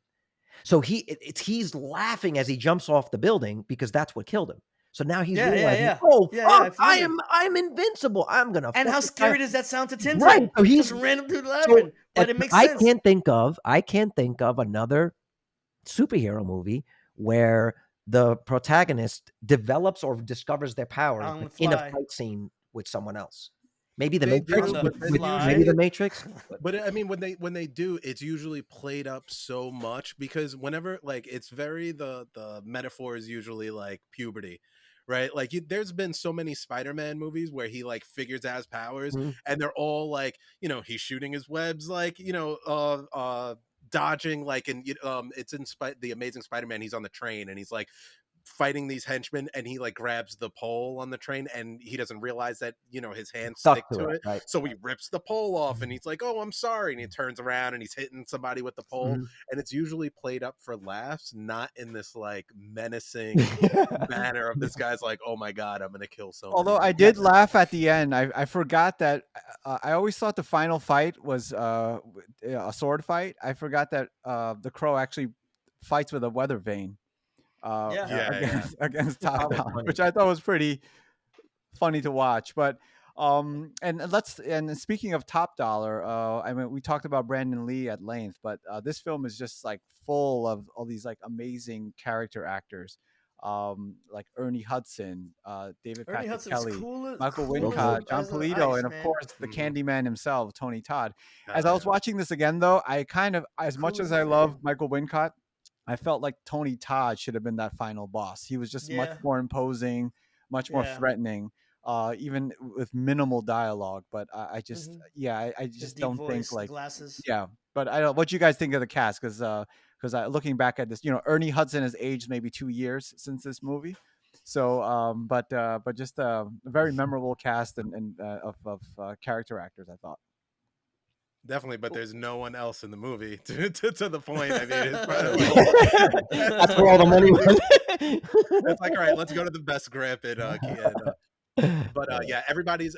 So he's laughing as he jumps off the building because that's what killed him. So now he's realizing, oh fuck, I'm invincible. I'm gonna. And how fucking scary die." does that sound to Tintin? Right. So he's just random dude so, laughing, but it makes I sense. can't think of another superhero movie where the protagonist develops or discovers their powers On the in a fly. fight scene with someone else. Maybe the They Matrix. do, but then Maybe the Matrix. But I mean, when they do, it's usually played up so much because whenever like it's very the metaphor is usually like puberty, right? Like there's been so many Spider-Man movies where he like figures out his powers, Mhm. and they're all like, you know, he's shooting his webs, like dodging, like, and it's in the Amazing Spider-Man. He's on the train and he's like fighting these henchmen, and he like grabs the pole on the train and he doesn't realize that, you know, his hands stick to it, right? so he rips the pole off and he's like, "Oh, I'm sorry," and he turns around and he's hitting somebody with the pole. Mhm. And it's usually played up for laughs, not in this like menacing manner of this guy's like, "Oh my god, I'm gonna kill someone." Although I did laugh at the end, I forgot that I always thought the final fight was a sword fight. I forgot that the Crow actually fights with a weather vane against Top Dollar, which I thought was pretty funny to watch. But and speaking of Top Dollar, I mean, we talked about Brandon Lee at length, but this film is just like full of all these like amazing character actors, like Ernie Hudson, David Ernie Patrick Hudson's Kelly, cool, Michael cool Wincott, John as Polito, ice, and of man. course the Candyman himself, Tony Todd. As Oh, I was watching this again, though, I kind of, as much Cool as as a I love figure. Michael Wincott, I felt like Tony Todd should have been that final boss. He was just much more imposing, much more threatening, even with minimal dialogue. But I just, I The just deep don't voice, think the like, glasses. yeah. But I don't. What you guys think of the cast? Because looking back at this, you know, Ernie Hudson has aged maybe 2 years since this movie. So, but just a very memorable cast and of character actors, I thought. Definitely, but there's no one else in the movie to the point. I mean, it's That's where all the money went. It's like, all right, let's go to the best grip but yeah, everybody's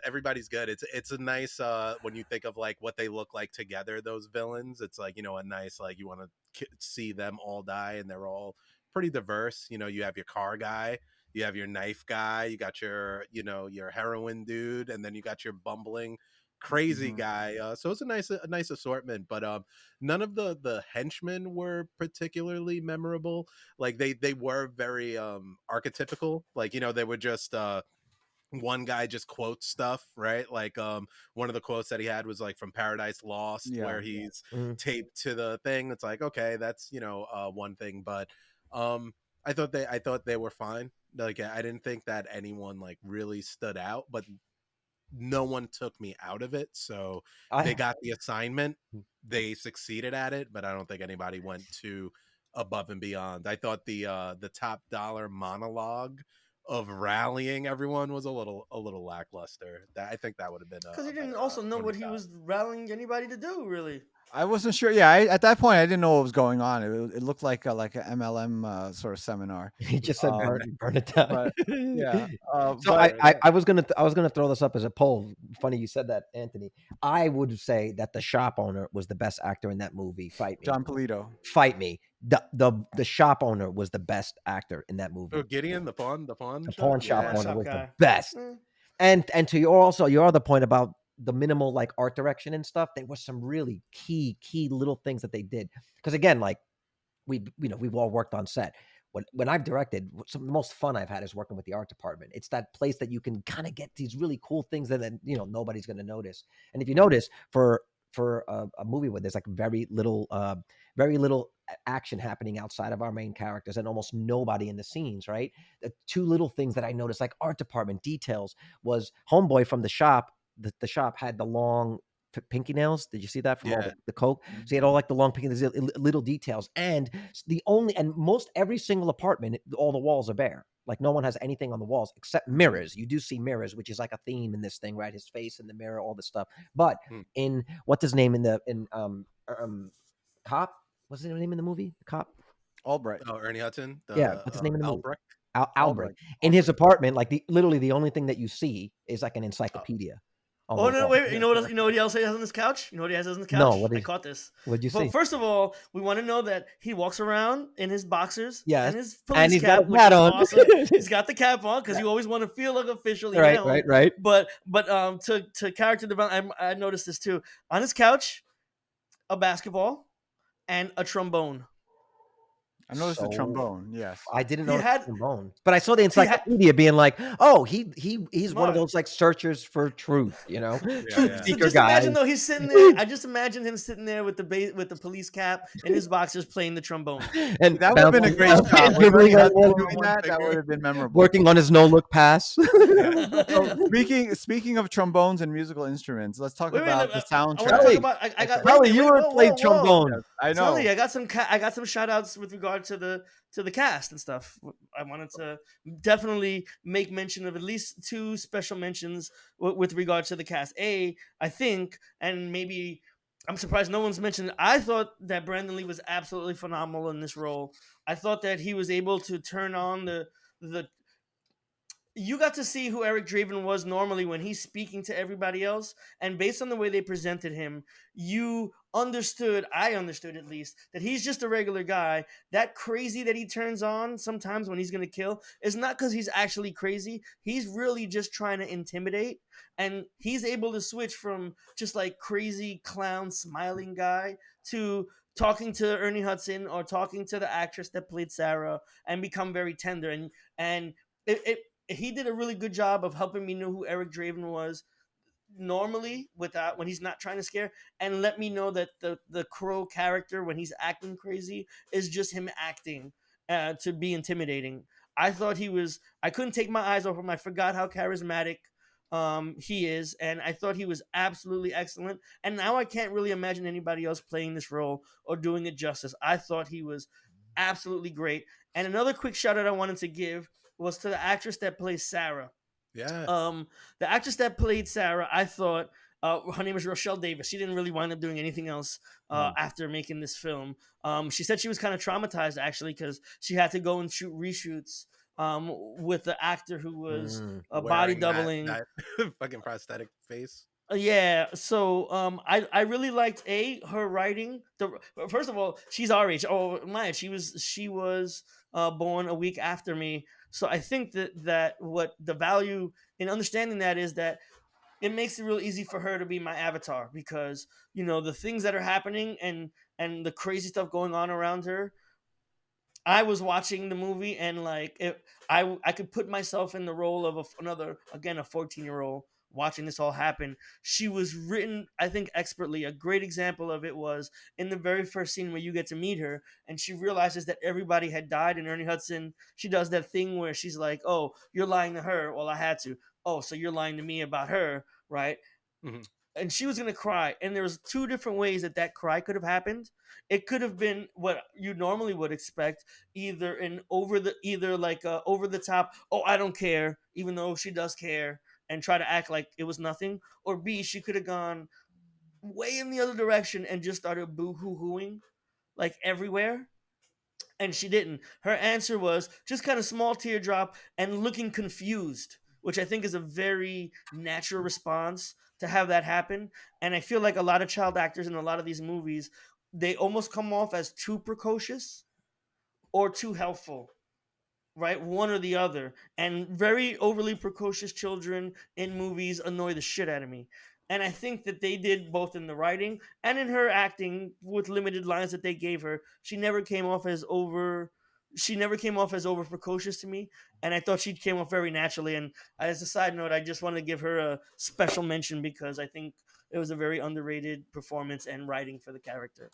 good. It's a nice when you think of like what they look like together, those villains. It's like, you know, a nice, like, you want to see them all die, and they're all pretty diverse. You know, you have your car guy, you have your knife guy, you got your, you know, your heroin dude, and then you got your bumbling crazy guy. So it's a nice assortment, but none of the henchmen were particularly memorable. Like they were very archetypical. Like, you know, they were just one guy just quotes stuff, right? Like one of the quotes that he had was like from Paradise Lost, where he's taped to the thing. It's like, okay, that's, you know, one thing, but I thought they were fine. Like I didn't think that anyone like really stood out, but no one took me out of it. So they got the assignment, they succeeded at it, but I don't think anybody went too above and beyond. I thought the Top Dollar monologue of rallying everyone was a little lackluster. I think that would have been because he didn't also know what he was rallying anybody to do, really. I wasn't sure. Yeah, at that point, I didn't know what was going on. It looked like an MLM sort of seminar. He just said burn it down. But, yeah. So I was gonna throw this up as a poll. Funny you said that, Anthony. I would say that the shop owner was the best actor in that movie. Fight me, John Polito. Fight me. The shop owner was the best actor in that movie. Oh, Gideon, the pawn shop owner was guy. the best. And to your other point about the minimal like art direction and stuff, there was some really key little things that they did. Because again, like we've all worked on set. When I've directed, some of the most fun I've had is working with the art department. It's that place that you can kind of get these really cool things that then nobody's going to notice. And if you notice, for a movie where there's like very little action happening outside of our main characters and almost nobody in the scenes, right? The two little things that I noticed, like art department details, was homeboy from the shop. The shop had the long pinky nails. Did you see that from all the coke? So he had all like the long pinky, little details, and most every single apartment, all the walls are bare. Like no one has anything on the walls except mirrors. You do see mirrors, which is like a theme in this thing, right? His face in the mirror, all this stuff. But in what's his name in Cop? What's his name in the movie? Cop? Albright. Oh, Ernie Hudson. What's his name in the movie? Albrecht. Albrecht. In his apartment, like literally the only thing that you see is like an encyclopedia. Oh no! Wait, you know what? You know what else he has on his couch? You know what he has on his couch? No, I caught this. What'd you see? First of all, we want to know that he walks around in his boxers and his police and he's cap, got a hat on. Awesome. He's got the cap on because you always want to feel like official. Right. But to character development, I noticed this too. On his couch, a basketball and a trombone. I noticed the trombone. Yes, I didn't know the trombone, but I saw the encyclopedia being like, "Oh, he's one of those like searchers for truth," Truth seeker guy. Imagine though he's sitting there. I just imagine him sitting there with the police cap and his boxers playing the trombone. And that would have been a great shot. That would have been memorable. Working on his no look pass. So speaking of trombones and musical instruments, let's talk about the soundtrack. Telly, you were playing trombone. I know. Telly, I got some shout outs with regard to the cast and stuff. I wanted to definitely make mention of at least two special mentions with regard to the cast. I think, and maybe I'm surprised no one's mentioned, I thought that Brandon Lee was absolutely phenomenal in this role. I thought that he was able to turn on the you got to see who Eric Draven was normally when he's speaking to everybody else, and based on the way they presented him, I understood at least, that he's just a regular guy. That crazy that he turns on sometimes when he's going to kill is not because he's actually crazy. He's really just trying to intimidate, and he's able to switch from just like crazy clown smiling guy to talking to Ernie Hudson or talking to the actress that played Sarah and become very tender. And he did a really good job of helping me know who Eric Draven was normally without when he's not trying to scare, and let me know that the Crow character when he's acting crazy is just him acting to be intimidating. I thought I couldn't take my eyes off him. I forgot how charismatic he is, and I thought he was absolutely excellent. And now I can't really imagine anybody else playing this role or doing it justice. I thought he was absolutely great. And another quick shout out I wanted to give was to the actress that plays Sarah. Yeah. The actress that played Sarah, I thought her name is Rochelle Davis. She didn't really wind up doing anything else after making this film. She said she was kind of traumatized actually because she had to go and shoot reshoots with the actor who was body doubling that fucking prosthetic face. Yeah, so I really liked her writing. First of all, she's our age. Oh my, she was born a week after me. So I think that what the value in understanding that is that it makes it real easy for her to be my avatar, because the things that are happening and the crazy stuff going on around her. I was watching the movie and I could put myself in the role of a 14-year-old watching this all happen. She was written, I think, expertly. A great example of it was in the very first scene where you get to meet her and she realizes that everybody had died, and Ernie Hudson, she does that thing where she's like, "Oh, you're lying to her." Well, I had to. "Oh, so you're lying to me about her, right?" Mm-hmm. And she was gonna cry, and there was two different ways that cry could have happened. It could have been what you normally would expect, either over the top, "Oh, I don't care," even though she does care, and try to act like it was nothing. Or B, she could have gone way in the other direction and just started boo-hoo-hooing like everywhere. And she didn't. Her answer was just kind of small teardrop and looking confused, which I think is a very natural response to have that happen. And I feel like a lot of child actors in a lot of these movies, they almost come off as too precocious or too helpful. Right, one or the other. And very overly precocious children in movies annoy the shit out of me. And I think that they did both in the writing and in her acting with limited lines that they gave her. She never came off as over. She never came off as over precocious to me, and I thought she came off very naturally. And as a side note, I just want to give her a special mention because I think it was a very underrated performance and writing for the character.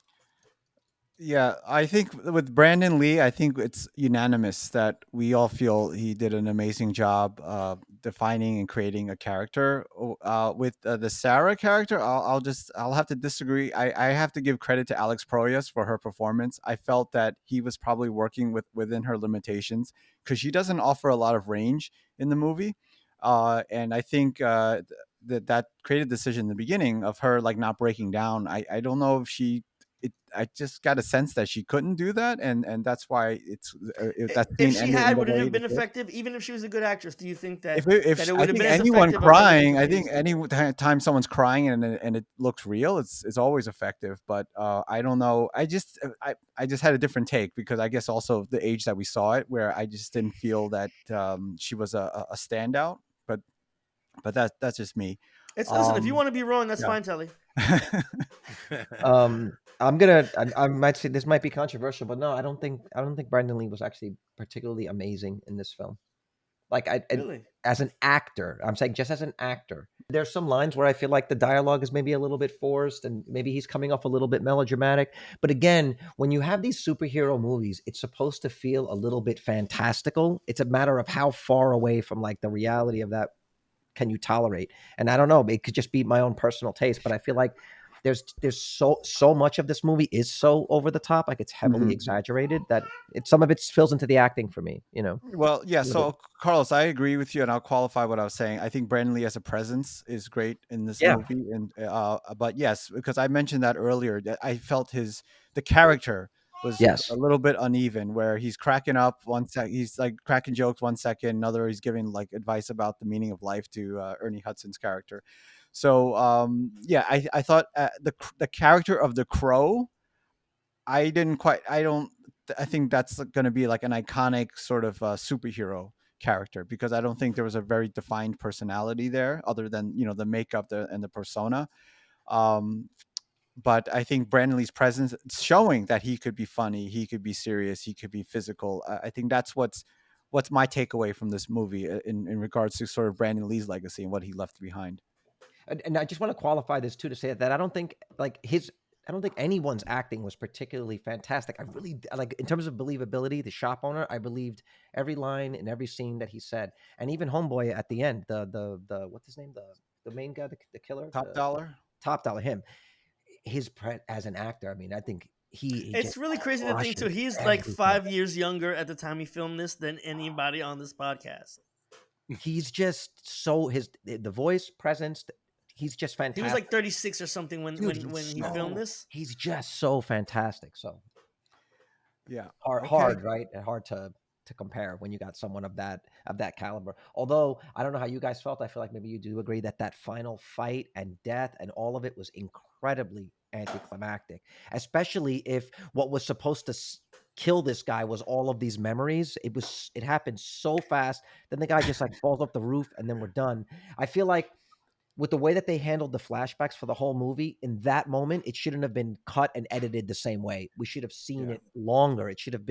Yeah, I think with Brandon Lee, I think it's unanimous that we all feel he did an amazing job defining and creating a character. With the Sarah character, I'll have to disagree. I have to give credit to Alex Proyas for her performance. I felt that he was probably working within her limitations because she doesn't offer a lot of range in the movie, and I think that creative decision in the beginning of her like not breaking down. I don't know if she I just got a sense that she couldn't do that, and that's why that If scene she ended in had, the would it way have it been did. effective? Even if she was a good actress, do you think If that it I would have think been as anyone effective of her looking crying, I think confused? any time someone's crying and it looks real, it's always effective. But I don't know. I just had a different take because I guess also the age that we saw it, where I just didn't feel that she was a standout. But that's just me. It's listen. If you Um, want to be wrong, that's yeah. fine, Telly. I might say this might be controversial, but no, I don't think Brandon Lee was actually particularly amazing in this film. Like Really? as an actor, I'm saying just as an actor, there's some lines where I feel like the dialogue is maybe a little bit forced, and maybe he's coming off a little bit melodramatic. But again, when you have these superhero movies, it's supposed to feel a little bit fantastical. It's a matter of how far away from like the reality of that can you tolerate. And I don't know, it could just be my own personal taste, but I feel like there's so much of this movie is so over the top, like it's heavily Mhm. exaggerated, that some of it spills into the acting for me, you know. Well, yeah. A little bit. So, Carlos, I agree with you, and I'll qualify what I was saying. I think Brandon Lee as a presence is great in this Yeah. movie, and but yes, because I mentioned that earlier, that I felt the character was a Yes. little bit uneven, where he's cracking up he's like cracking jokes 1 second, another he's giving like advice about the meaning of life to Ernie Hudson's character. So, yeah, I thought the character of the Crow I didn't quite. I don't. I think that's going to be like an iconic sort of superhero character because I don't think there was a very defined personality there, other than the makeup and the persona. Um, but I think Brandon Lee's presence, showing that he could be funny, he could be serious, he could be physical. I think that's what's my takeaway from this movie in regards to sort of Brandon Lee's legacy and what he left behind. And I just want to qualify this too, to say that I don't think I don't think anyone's acting was particularly fantastic. I really like, in terms of believability, the shop owner, I believed every line and every scene that he said, and even Homeboy at the end, the what's his name, the main guy, the killer, Top dollar. Top Dollar, him, as an actor. I mean, I think he It's just really crazy to think too. crushes He's like everything. 5 years younger at the time he filmed this than anybody on this podcast. He's just so the voice presence. He's just fantastic. He was like 36 or something when Dude, when he filmed this. He's just so fantastic. So Yeah. hard, right? And hard to compare when you got someone of that caliber. Although I don't know how you guys felt. I feel like maybe you do agree that final fight and death and all of it was incredibly anticlimactic, especially if what was supposed to kill this guy was all of these memories. It happened so fast. Then the guy just like falls off the roof, and then we're done. I feel like with the way that they handled the flashbacks for the whole movie, in that moment, it shouldn't have been cut and edited the same way. We should have seen it longer. It should have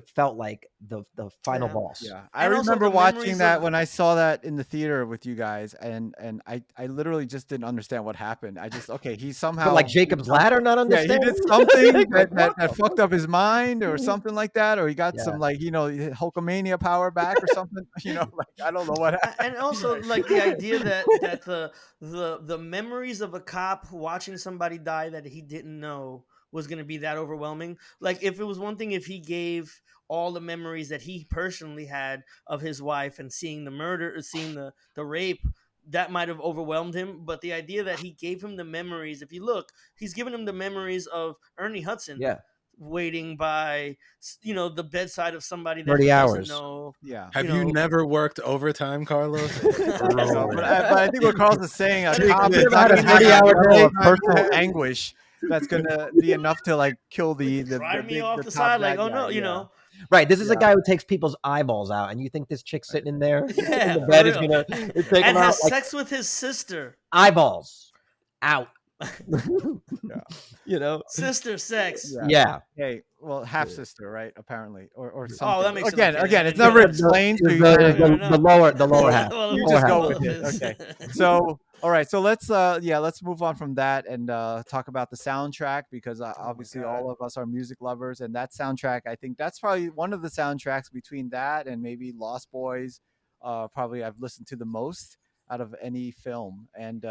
felt like the final Yeah. boss. Yeah, I And also remember the watching memories that of when I saw that in the theater with you guys, and I literally just didn't understand what happened. I just he But somehow like did Jacob's ladder, not yeah, he did understanding. something Like, that fucked up his mind or something like that, or he got Yeah. some Hulkamania power back or something. Like I don't know what happened. and also like the idea that the memories of a cop watching somebody die that he didn't know was going to be that overwhelming. Like if it was one thing if he gave all the memories that he personally had of his wife and seeing the murder or seeing the rape, that might have overwhelmed him. But the idea that he gave him the memories, if you look, he's given him the memories of Ernie Hudson Yeah. waiting by the bedside of somebody that 30 he doesn't hours. know. Yeah. Have You you know- never worked overtime, Carlos? No, but I think what Carl's is saying, a Dude, cop you is ever not had a going to have 30-hour that day level of of personal anguish that's going to be enough to like kill the Drive me big off the the top side like, bad oh guy. no, Yeah. Right. This is a Yeah. guy who takes people's eyeballs out, and you think this chick sitting in there in Yeah, the for bed is real. gonna take And him out has like sex with his sister. eyeballs out. Yeah. You know? Sister sex. Yeah. Yeah. Hey, well, half sister, right? Apparently, or Oh, that something. makes it Again, okay. I again, it's didn't know never that. explained, so Is you the, kind is of Fair the, enough. the lower the lower yeah. half. Well, The You lower just half. go well, with if it. it's- Okay. So, all right. So let's move on from that and talk about the soundtrack because obviously God. all of us are music lovers, and that soundtrack, I think that's probably one of the soundtracks between that and maybe Lost Boys. Probably I've listened to the most out of any film, and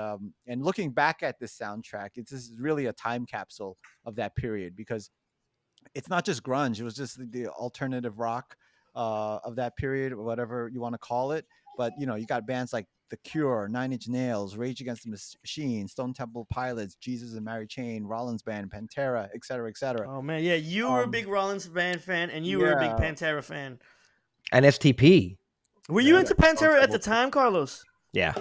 looking back at this soundtrack, this is really a time capsule of that period because it's not just grunge. It was just the alternative rock of that period, or whatever you want to call it. But you got bands like The Cure, Nine Inch Nails, Rage Against the Machine, Stone Temple Pilots, Jesus and Mary Chain, Rollins Band, Pantera, et cetera, et cetera. Oh man, yeah, you were a Um, big Rollins band fan, and you were a big yeah, Pantera fan. And STP. Were you yeah. into Pantera at the time, Carlos? Yeah.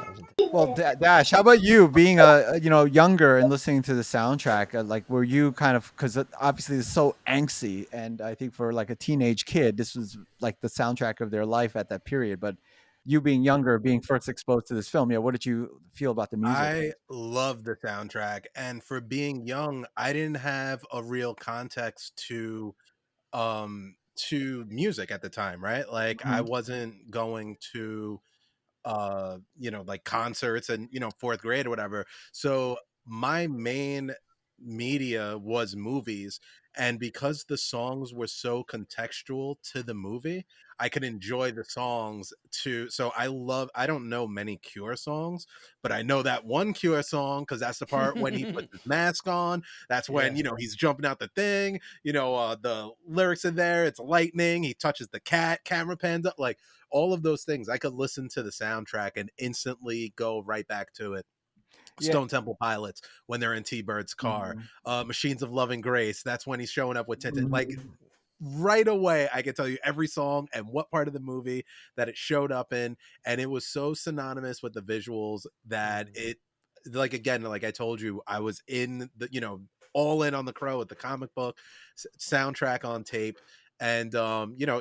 Well, Dash, how about you being younger and listening to the soundtrack? Like, were you kind of because obviously it's so angsty, and I think for like a teenage kid, this was like the soundtrack of their life at that period. But you being younger, being first exposed to this film, yeah, what did you feel about the music? I love the soundtrack, and for being young, I didn't have a real context to music at the time, right? Like I Mhm. wasn't going to like concerts and fourth grade or whatever. So my main media was movies, and because the songs were so contextual to the movie, I could enjoy the songs too. So I don't know many Cure songs, but I know that one Cure song because that's the part when he puts his mask on. That's when Yeah. he's jumping out the thing. The lyrics in there, it's lightning, he touches the cat, camera pans up, like all of those things. I could listen to the soundtrack and instantly go right back to it. Yeah. Stone Temple Pilots when they're in T-Bird's car. Machines of Love and Grace, that's when he's showing up with Tintin. Like right away, I can tell you every song and what part of the movie that it showed up in, and it was so synonymous with the visuals that it, like, again, like I told you, I was in the all in on the Crow with the comic book soundtrack on tape. And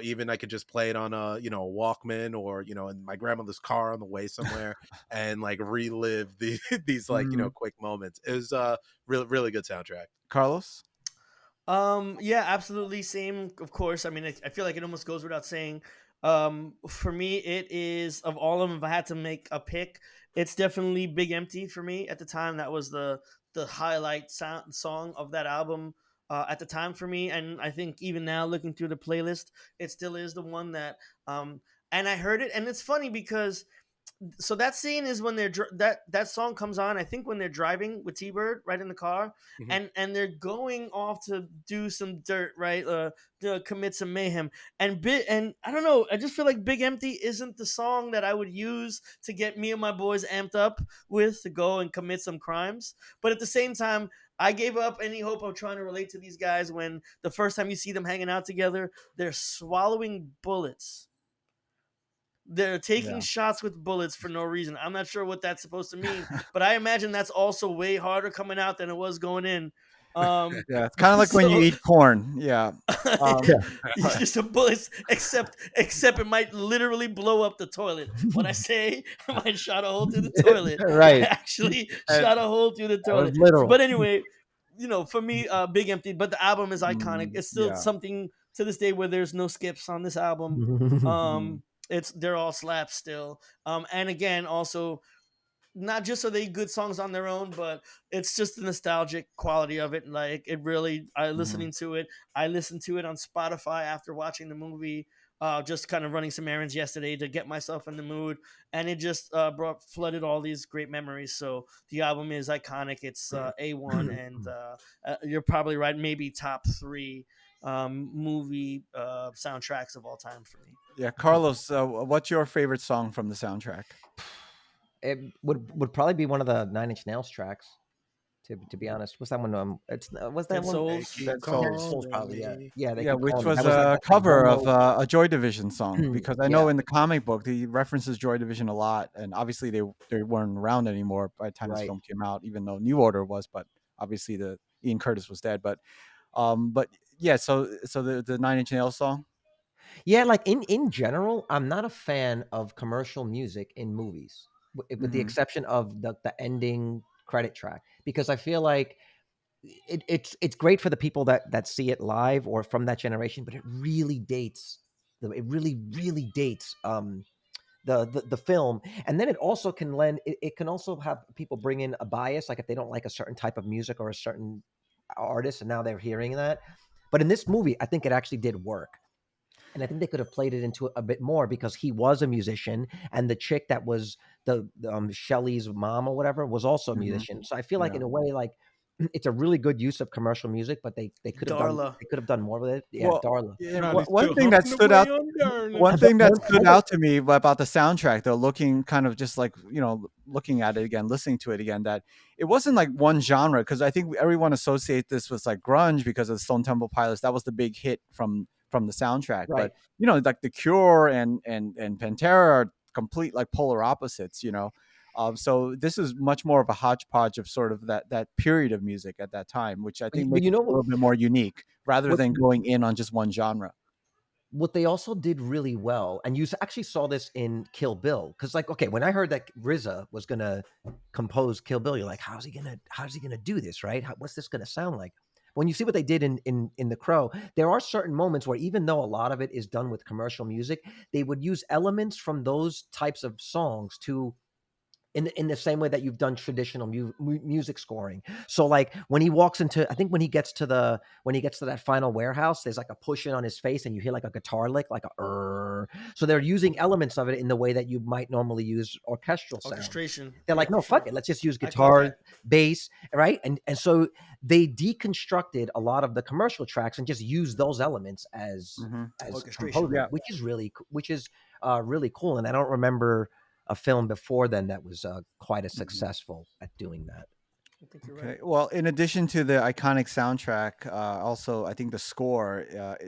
even I could just play it on a a Walkman or in my grandmother's car on the way somewhere and like relive these like quick moments. It was really really good soundtrack. Carlos? Yeah, absolutely. Same, of course. I mean, I feel like it almost goes without saying. For me, it is of all of them. If I had to make a pick, it's definitely Big Empty for me at the time. That was the highlight song of that album at the time for me, and I think even now, looking through the playlist, it still is the one that. And I heard it, and it's funny because so that scene is when that song comes on. I think when they're driving with T-Bird right in the car, and they're going off to do some dirt, right? To commit some mayhem. And I don't know. I just feel like Big Empty isn't the song that I would use to get me and my boys amped up with to go and commit some crimes. But at the same time, I gave up any hope of trying to relate to these guys when the first time you see them hanging out together, they're swallowing bullets. They're taking Yeah. shots with bullets for no reason. I'm not sure what that's supposed to mean, but I imagine that's also way harder coming out than it was going in. Yeah, it's kind of like when you So eat corn. Yeah. Um, it's just a bullets, except it might literally blow up the toilet. When I say I might shot a hole through the toilet, I Right. actually and, shot a hole through the That was toilet. literal. But anyway, for me, Big Empty. But the album is iconic. It's still yeah. something to this day where there's no skips on this album. Mhm. They're all slaps still. And again, also not just are they good songs on their own, but it's just the nostalgic quality of it. Like it really, listening to it. I listened to it on Spotify after watching the movie. Just kind of running some errands yesterday to get myself in the mood, and it just flooded all these great memories. So the album is iconic. It's A1, and you're probably right. Maybe top 3 movie soundtracks of all time for me. Yeah, Carlos, what's your favorite song from the soundtrack? It would probably be one of the Nine Inch Nails tracks. To be honest, what's that one? It's was that Dead one? Souls. Keep Dead Dead Souls. Souls, probably. Yeah, calling yeah. They Yeah, keep which calling me. was That was like a that cover of demo. a Joy Division song because I know Yeah. in the comic book he references Joy Division a lot, and obviously they weren't around anymore by the time this Right. film came out, even though New Order was, but obviously the Ian Curtis was dead. But yeah, so the Nine Inch Nails song. Yeah, like in general, I'm not a fan of commercial music in movies, with the Hmm. exception of the ending credit track, because I feel like it's great for the people that see it live or from that generation, but it really dates it really dates the film. And then it also can lend it can also have people bring in a bias, like if they don't like a certain type of music or a certain artist and now they're hearing that. But in this movie, I think it actually did work. And I think they could have played it into a bit more because he was a musician, and the chick that was the Shelley's mom or whatever was also a Hmm. musician. So I feel like Yeah. in a way, like it's a really good use of commercial music, but Darla. they could have done more with it. Yeah, Well, Darla. Johnny's one still thing that humping stood out away on one darling. And the thing that one stood title, out to me about the soundtrack, though, looking kind of just like, looking at it again, listening to it again, that it wasn't like one genre, because I think everyone associates this with like grunge because of the Stone Temple Pilots. That was the big hit from the soundtrack. right? But like The Cure and Pantera are complete like polar opposites. So this is much more of a hodgepodge of sort of that period of music at that time, which I think But makes you it know a little bit more unique rather what than going in on just one genre. what they also did really well, and you actually saw this in Kill Bill, because like, okay, when I heard that RZA was gonna compose Kill Bill, you're like, how's he gonna do this, right? What's this gonna sound like? When you see what they did in The Crow, there are certain moments where even though a lot of it is done with commercial music, they would use elements from those types of songs to in the same way that you've done traditional music scoring. So like when he walks into, I think when he gets to that final warehouse, there's like a push in on his face and you hear like a guitar lick, like so they're using elements of it in the way that you might normally use orchestral sounds. Orchestration. They're Yeah, like, no, for fuck sure. it, let's just use I caught guitar, that. bass, right? And so they deconstructed a lot of the commercial tracks and just used those elements Hmm. as Orchestration. composing, Yeah. which is really cool. And I don't remember a film before then that was quite as Mhm. successful at doing that. I think you're right. Okay. Well, in addition to the iconic soundtrack, also I think the score,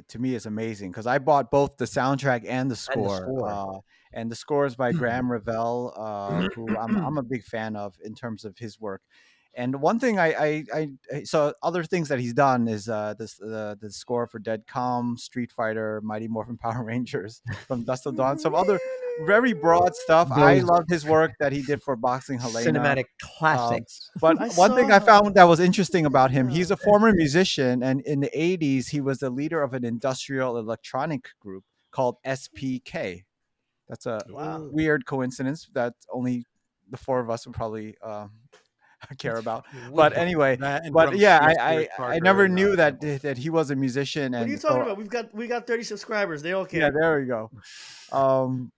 to me, is amazing because I bought both the soundtrack and the And the score. score. And the score is by Graham Revell, who I'm a big fan of in terms of his work. And one thing so other things that he's done is the score for Dead Calm, Street Fighter, Mighty Morphin Power Rangers, From Dusk Till Dawn, some other very broad stuff. I Those love his work that he did for Boxing Helena. cinematic Um, classics. but I one thing saw I found that was interesting about him, Helena. he's a former musician, and in the 80s, he was the leader of an industrial electronic group called SPK. That's a Wow. Ooh. weird coincidence that only the four of us would probably care about. But Weird. anyway, That and but Drum yeah, Spears I Parker never and knew that Temple. that he was a musician, What are you and talking so about? We got 30 subscribers. They all yeah, care. there we go. Um,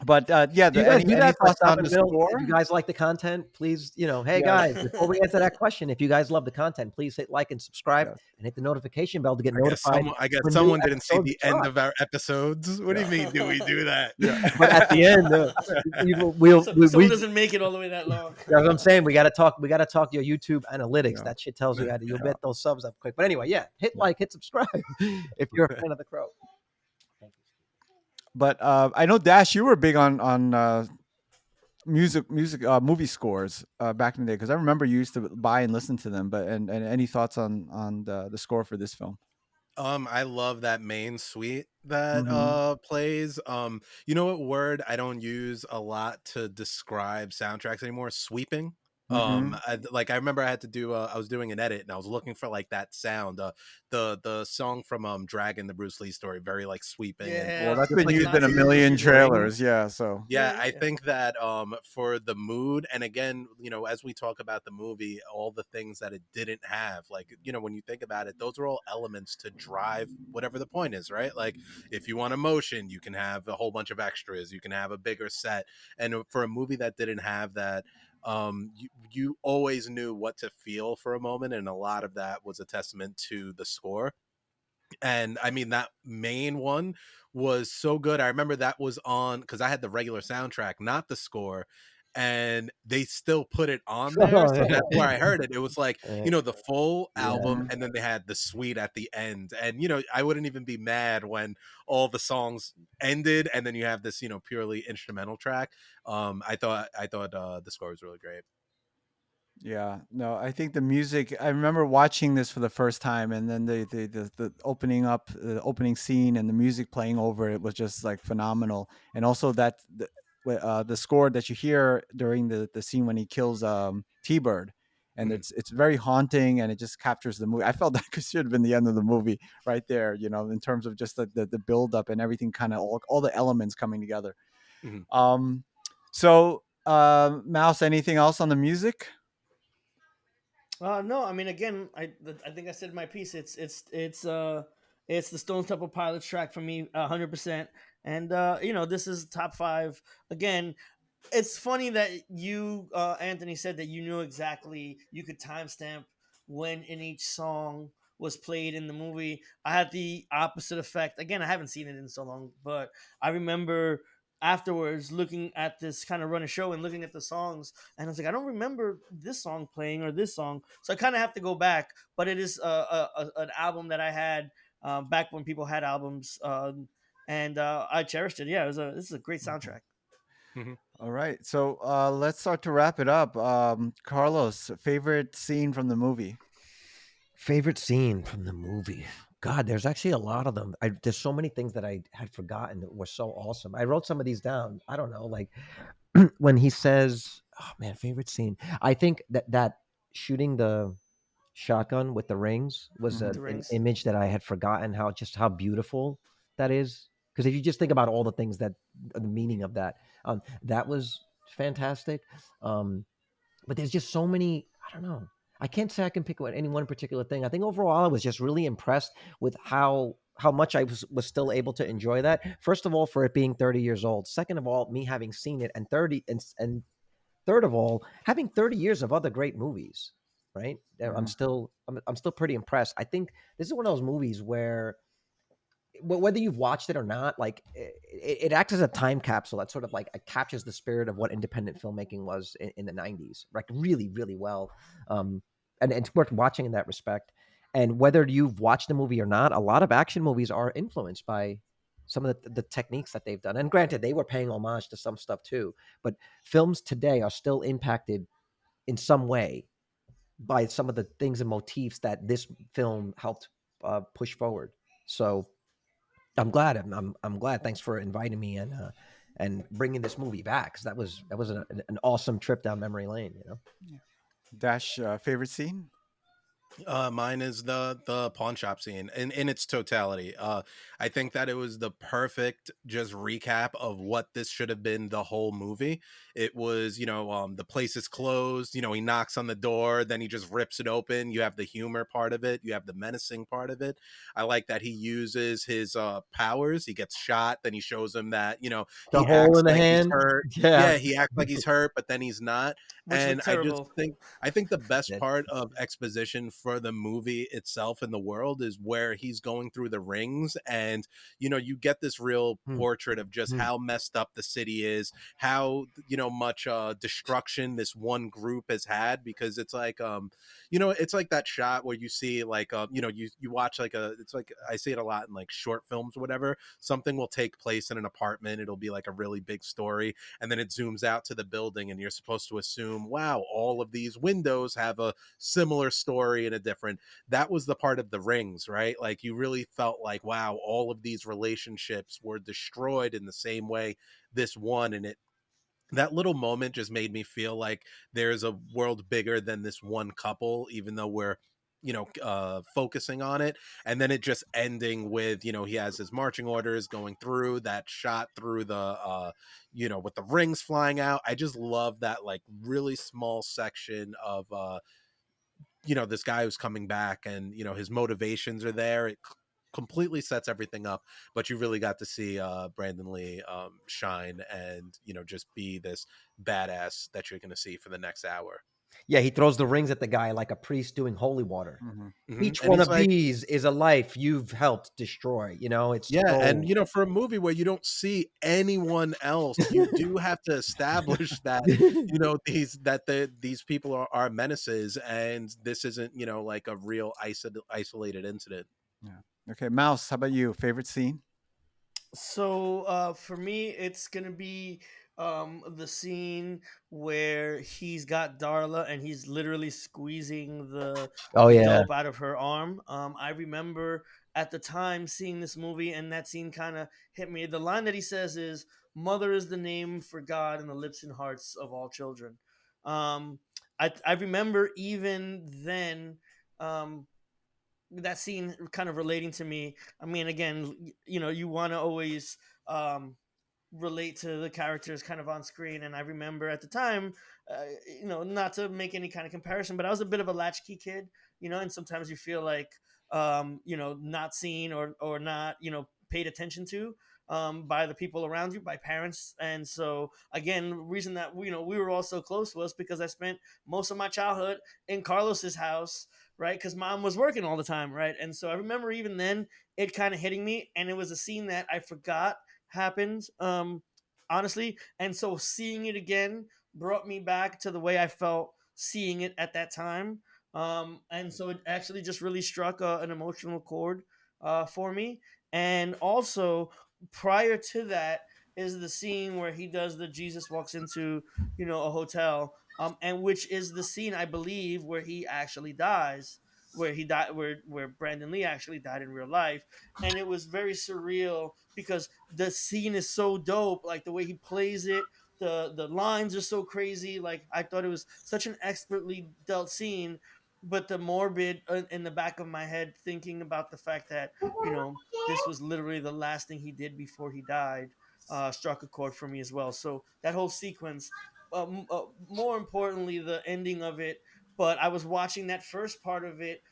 but yeah, Do you guys do any that? If I thoughts stop on in the the middle, if score? you guys like the content, please, hey Yes, guys, before we answer that question, if you guys love the content, please hit like and subscribe yes. and hit the notification bell to get notified I guess when new someone didn't see episodes the end drop. of our episodes. What do you Yeah. mean? Do we do that? Yeah. But at the end, Someone doesn't make it all the way that long. that's what I'm saying. We got to talk. We got to talk your YouTube analytics. Yeah. That shit tells you you'll Yeah. get those subs up quick. But anyway, yeah, hit Yeah. like, hit subscribe if you're a fan of the Crow. Thank you. But I know Dash, you were big on music movie scores back in the day, because I remember you used to buy and listen to them. But and any thoughts on the score for this film? I love that main suite that Hmm. plays. You know what word I don't use a lot to describe soundtracks anymore? Sweeping. Hmm. I remember I had to do I was doing an edit and I was looking for like that sound. The song from Dragon, the Bruce Lee story, very like sweeping and Well, Yeah. that's just been like his used in a Classic weird million Bruce Lee. strings. trailers. Yeah. So Yeah, Yeah, yeah, I yeah. think that for the mood, and again, as we talk about the movie, all the things that it didn't have, like, when you think about it, those are all elements to drive whatever the point is, right? Like, if you want emotion, you can have a whole bunch of extras, you can have a bigger set. And for a movie that didn't have that, you always knew what to feel for a moment, and a lot of that was a testament to the score. And I mean, that main one was so good. I remember that was on because I had the regular soundtrack, not the score, and they still put it on there. Oh, So that's where I heard it. It was like, yeah. the full Yeah. album, Mhm. and then they had the suite at the end. And I wouldn't even be mad when all the songs ended and then you have this, purely instrumental track. I thought the score was really great. Yeah, no, I think the music. I remember watching this for the first time, and then the opening up, the opening scene, and the music playing over it was just like phenomenal. And also that the score that you hear during the scene when he kills T-Bird, and Mhm. it's very haunting, and it just captures the movie. I felt that should have been the end of the movie right there, in terms of just the build up and everything, kind of all the elements coming together. Mhm. Um, Mouse, anything else on the music? No, I mean, again, I think I said my piece. It's the Stone Temple Pilots track for me, 100%. And this is top five. Again, it's funny that you, Anthony, said that you knew exactly, you could timestamp when in each song was played in the movie. I had the opposite effect. Again, I haven't seen it in so long, but I remember afterwards looking at this kind of running show and looking at the songs, and I was like, I don't remember this song playing or this song, so I kind of have to go back. But it is an album that I had back when people had albums, and I cherished it. Yeah, this is a great soundtrack. Mhm. All right. So let's start to wrap it up. Carlos, favorite scene from the movie? Favorite scene from the movie? God, there's actually a lot of them. There's so many things that I had forgotten that were so awesome. I wrote some of these down. I don't know, like when he says, "Oh man, favorite scene." I think that shooting the shotgun with the rings was Hmm. With the an rings. image that I had forgotten how beautiful that is. Because if you just think about all the things that the meaning of that, that was fantastic. Um, but there's just so many. I don't know. I can't say I can pick any one particular thing. I think overall I was just really impressed with how much I was still able to enjoy that. First of all, for it being 30 years old. Second of all, me having seen it, and third of all, having 30 years of other great movies. Right? Hmm. I'm still pretty impressed. I think this is one of those movies where whether you've watched it or not, like it acts as a time capsule that sort of like captures the spirit of what independent filmmaking was in the 90s, like really, really well. And it's worth watching in that respect. And whether you've watched the movie or not, a lot of action movies are influenced by some of the techniques that they've done. And granted, they were paying homage to some stuff too, but films today are still impacted in some way by some of the things and motifs that this film helped push forward. So I'm glad. I'm glad. Thanks for inviting me and bringing this movie back. 'Cause that was an awesome trip down memory lane. Yeah. Dash, favorite scene? Mine is the pawn shop scene in its totality. I think that it was the perfect just recap of what this should have been the whole movie. It was, the place is closed. He knocks on the door, then he just rips it open. You have the humor part of it. You have the menacing part of it. I like that he uses his powers. He gets shot, then he shows him that The he hole acts in the like he's hand. hurt. Yeah. Yeah, he acts like he's hurt, but then he's not. Which And looked terrible. I think the best Did. part of exposition for the movie itself and the world is where he's going through the rings, and you get this real Hmm, portrait of just hmm. how messed up the city is, how much destruction this one group has had, because it's like it's like that shot where you see like you watch like it's like I see it a lot in like short films or whatever. Something will take place in an apartment, it'll be like a really big story, and then it zooms out to the building, and you're supposed to assume, wow, all of these windows have a similar story and a different. That was the part of the rings, right? Like you really felt like, wow, all of these relationships were destroyed in the same way this one. And it that little moment just made me feel like there's a world bigger than this one couple, even though we're focusing on it. And then it just ending with he has his marching orders going through that shot through the with the rings flying out. I just love that like really small section of this guy who's coming back, and his motivations are there. It completely sets everything up, but you really got to see Brandon Lee shine, and just be this badass that you're going to see for the next hour. Yeah, he throws the rings at the guy like a priest doing holy water. Hmm. Each And one he's of like, these is a life you've helped destroy. It's yeah, and so. for a movie where you don't see anyone else, you do have to establish that these people are menaces, and this isn't like a real isolated incident. Yeah. Okay, Mouse, how about you? Favorite scene? So for me, it's gonna be The scene where he's got Darla and he's literally squeezing Oh the yeah. dope out of her arm. I remember at the time seeing this movie, and that scene kind of hit me. The line that he says is, "Mother is the name for God in the lips and hearts of all children." Um, I remember even then. That scene kind of relating to me. I mean, again, you want to always um, relate to the characters kind of on screen. And I remember at the time, not to make any kind of comparison, but I was a bit of a latchkey kid, and sometimes you feel like, not seen or not, paid attention to by the people around you, by parents. And so, again, the reason that, we were all so close was because I spent most of my childhood in Carlos's house, right? Because mom was working all the time, right? And so I remember even then it kind of hitting me, and it was a scene that I forgot happened, honestly. And so seeing it again brought me back to the way I felt seeing it at that time. And so it actually just really struck an emotional chord for me. And also, prior to that is the scene where he does the Jesus walks into, a hotel, and which is the scene I believe where he actually dies, where he died, where Brandon Lee actually died in real life. And it was very surreal because the scene is so dope, like the way he plays it, the lines are so crazy. Like, I thought it was such an expertly dealt scene. But the morbid in the back of my head, thinking about the fact that, this was literally the last thing he did before he died, struck a chord for me as well. So that whole sequence, more importantly the ending of it. But I was watching that first part of it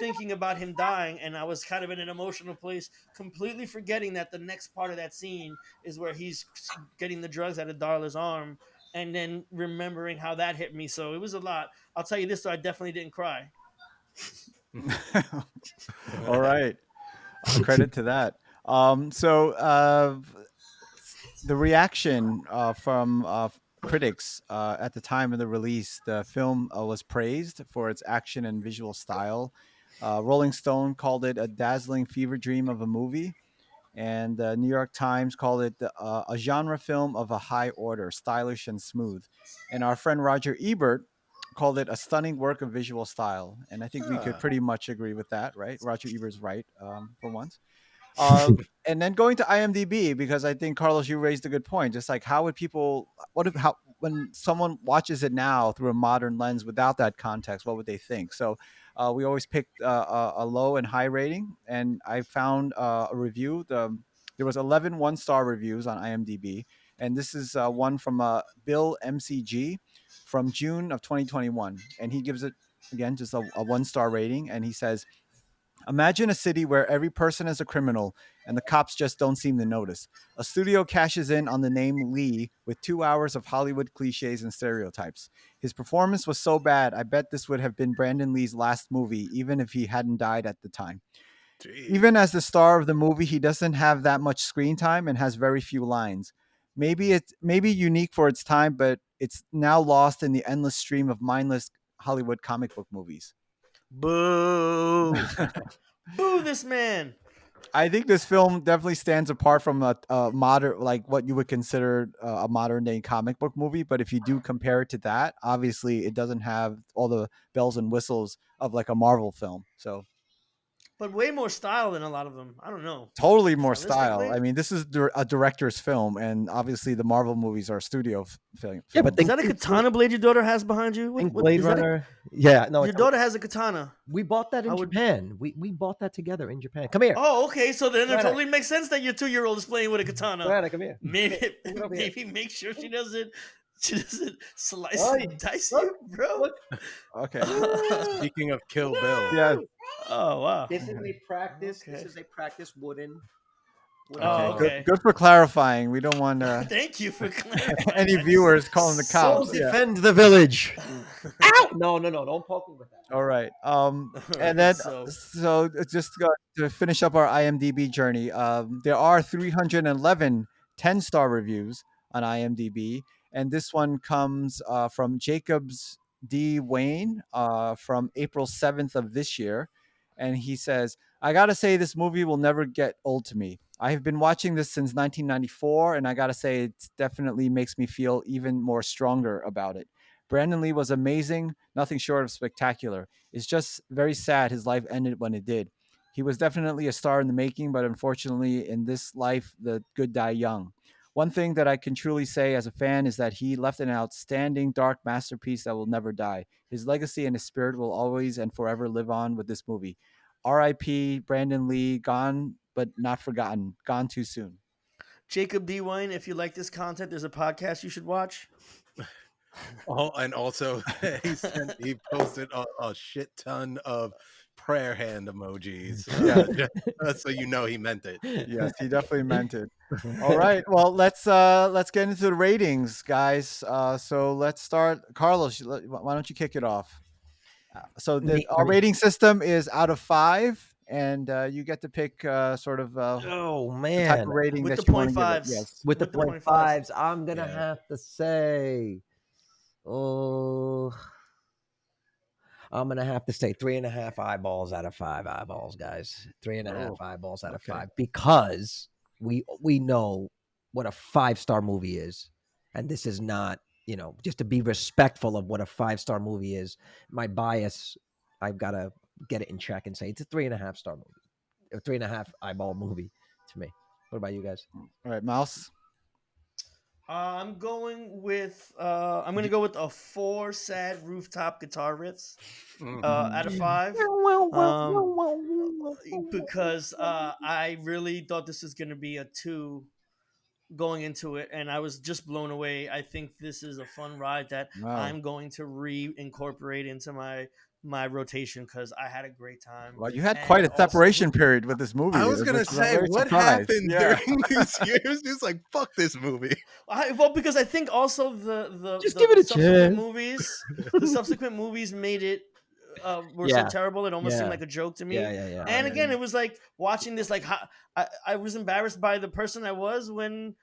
thinking about him dying, and I was kind of in an emotional place, completely forgetting that the next part of that scene is where he's getting the drugs out of Darla's arm, and then remembering how that hit me. So it was a lot. I'll tell you this, though, I definitely didn't cry. All right. Credit to that. The reaction from critics at the time of the release, the film was praised for its action and visual style. Rolling Stone called it a dazzling fever dream of a movie, and the New York Times called it a genre film of a high order, stylish and smooth. And our friend Roger Ebert called it a stunning work of visual style. And I think we could Ah, pretty much agree with that, right? Roger Ebert's right for once. Uh, and then going to IMDb, because I think Carlos, you raised a good point. Just like how would people, what if how when someone watches it now through a modern lens without that context, what would they think? So we always picked a low and high rating, and I found a review. There was 11 one-star reviews on IMDb, and this is one from Bill MCG from June of 2021, and he gives it again just a one-star rating, and he says, imagine a city where every person is a criminal and the cops just don't seem to notice. A studio cashes in on the name Lee with 2 hours of Hollywood cliches and stereotypes. His performance was so bad, I bet this would have been Brandon Lee's last movie, even if he hadn't died at the time. jeez. Even as the star of the movie, he doesn't have that much screen time and has very few lines. Maybe it's maybe unique for its time, but it's now lost in the endless stream of mindless Hollywood comic book movies. Boo! Boo this man! I think this film definitely stands apart from a modern, like what you would consider a modern day comic book movie. But if you do compare it to that, obviously it doesn't have all the bells and whistles of like a Marvel film. So But way more style than a lot of them. I don't know. totally more style. Stylistically? I mean, this is a director's film, and obviously the Marvel movies are studio Yeah, but Is films. think, that a think, katana blade your daughter has behind you? think What Blade is that? Runner. Yeah, no, Your daughter has a katana. we bought that I in would. Japan. We bought that together in Japan. Come here, Oh, okay. So then it Joanna. totally makes sense that your 2-year-old is playing with a katana. Joanna, come here. Maybe, Come over here. maybe make sure she doesn't slice Oh, and dice look, you, bro. look. Okay. Speaking of Kill Bill, Yeah. Oh wow. This is a practice. Okay. This is a practice wooden. Oh, Okay. Good. okay. Good for clarifying. We don't want Thank you for clarifying. any that. viewers calling the So cops. Yeah. defend the village. Ow! No, no, no! Don't poke me with that. All right. All And right, then so just to finish up our IMDb journey, there are 311 10-star reviews on IMDb, and this one comes from Jacobs D. Wayne from April 7th of this year, and he says, "I gotta say, this movie will never get old to me. I've been watching this since 1994, and I gotta say, it definitely makes me feel even more stronger about it. Brandon Lee was amazing, nothing short of spectacular. It's just very sad his life ended when it did. He was definitely a star in the making, but unfortunately, in this life, the good die young. One thing that I can truly say as a fan is that he left an outstanding dark masterpiece that will never die. His legacy and his spirit will always and forever live on with this movie. R.I.P. Brandon Lee, gone but not forgotten, gone too soon. Jacob D. Wine, if you like this content, there's a podcast you should watch. Oh, and also he posted a shit ton of prayer hand emojis. Yeah. So you know he meant it. Yes, he definitely meant it. All right, well let's get into the ratings, guys. So let's start. Carlos, why don't you kick it off? Our rating system is out of 5, and you get to pick sort of Oh the type of man, rating With that the you want point to give it. fives. Yes. with the With the point point fives. fives, I'm gonna Yeah. have to say, oh, I'm gonna have to say 3.5 eyeballs out of 5 eyeballs, guys. 3.5 Oh, eyeballs out of okay. 5 because we know what a 5-star movie is, and this is not, just to be respectful of what a 5-star movie is. My bias, I've got to get it in check and say it's a 3.5-star movie, a 3.5 eyeball movie to me. What about you guys? All right, Mouse. I'm going with I'm gonna go with a 4 sad rooftop guitar riffs out of 5. Because I really thought this was gonna be a 2 going into it, and I was just blown away. I think this is a fun ride that Wow. I'm going to reincorporate into my rotation because I had a great time. Well, you had quite And a also, separation period with this movie. I was gonna I'm say, very what surprised. happened Yeah. during these years? It's like, fuck this movie. well, because I think also the Just the give it a subsequent chance. movies, the subsequent movies made it were so Yeah. terrible it almost seemed Yeah. like a joke to me. Yeah. And yeah, again, yeah. it was like watching this. Like I was embarrassed by the person I was when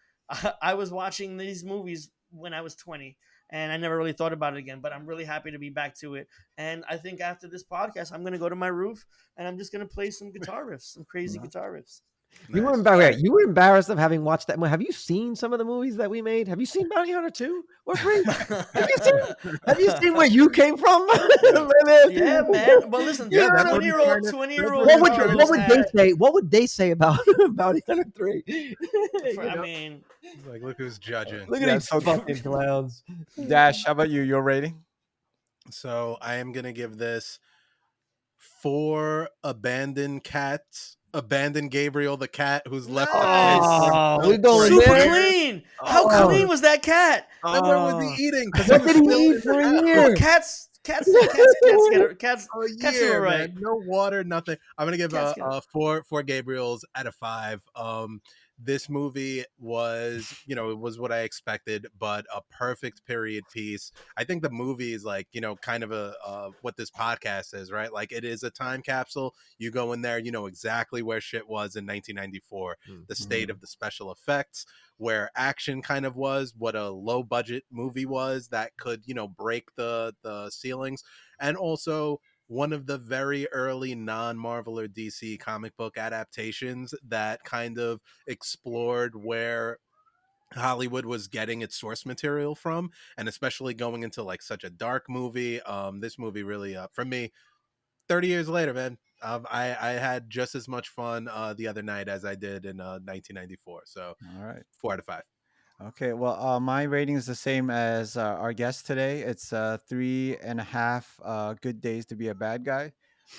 I was watching these movies when I was 20, and I never really thought about it again. But I'm really happy to be back to it. And I think after this podcast, I'm gonna go to my roof and I'm just gonna play some guitar riffs, some crazy guitar riffs. You were Nice. embarrassed. You were embarrassed of having watched that movie. Have you seen some of the movies that we made? Have you seen Bounty Hunter 2 or 3? Have you seen where you came from? Yeah, man. But listen, Yeah, that's what 20-year-old What Carlos would had. they say? What would they say about Bounty Hunter 3? I mean, Like, look who's judging. Look at Yeah, these so- fucking clowns. Dash, how about you? Your rating? So I am gonna give this 4 abandoned cats. Abandoned Gabriel the cat who's left the Nice. place. Oh, for- we're going for a super there. year. clean. How Oh. clean was that cat? I went with the eating because What did he eat for a year? Cats get cats A cats do year, alright. man. No water, nothing. I'm gonna give Cats a 4 Gabriels out of 5. This movie was, it was what I expected, but a perfect period piece. I think the movie is like, kind of what this podcast is, right? Like, it is a time capsule. You go in there, you know exactly where shit was in 1994, the state of the special effects, where action kind of was, what a low budget movie was that could, break the ceilings, and also one of the very early non-Marvel or DC comic book adaptations that kind of explored where Hollywood was getting its source material from, and especially going into like such a dark movie. This movie really, for me, 30 years later, man, I had just as much fun the other night as I did in 1994. So All right. 4 out of 5. Okay, well, my rating is the same as our guest today. It's 3.5 good days to be a bad guy.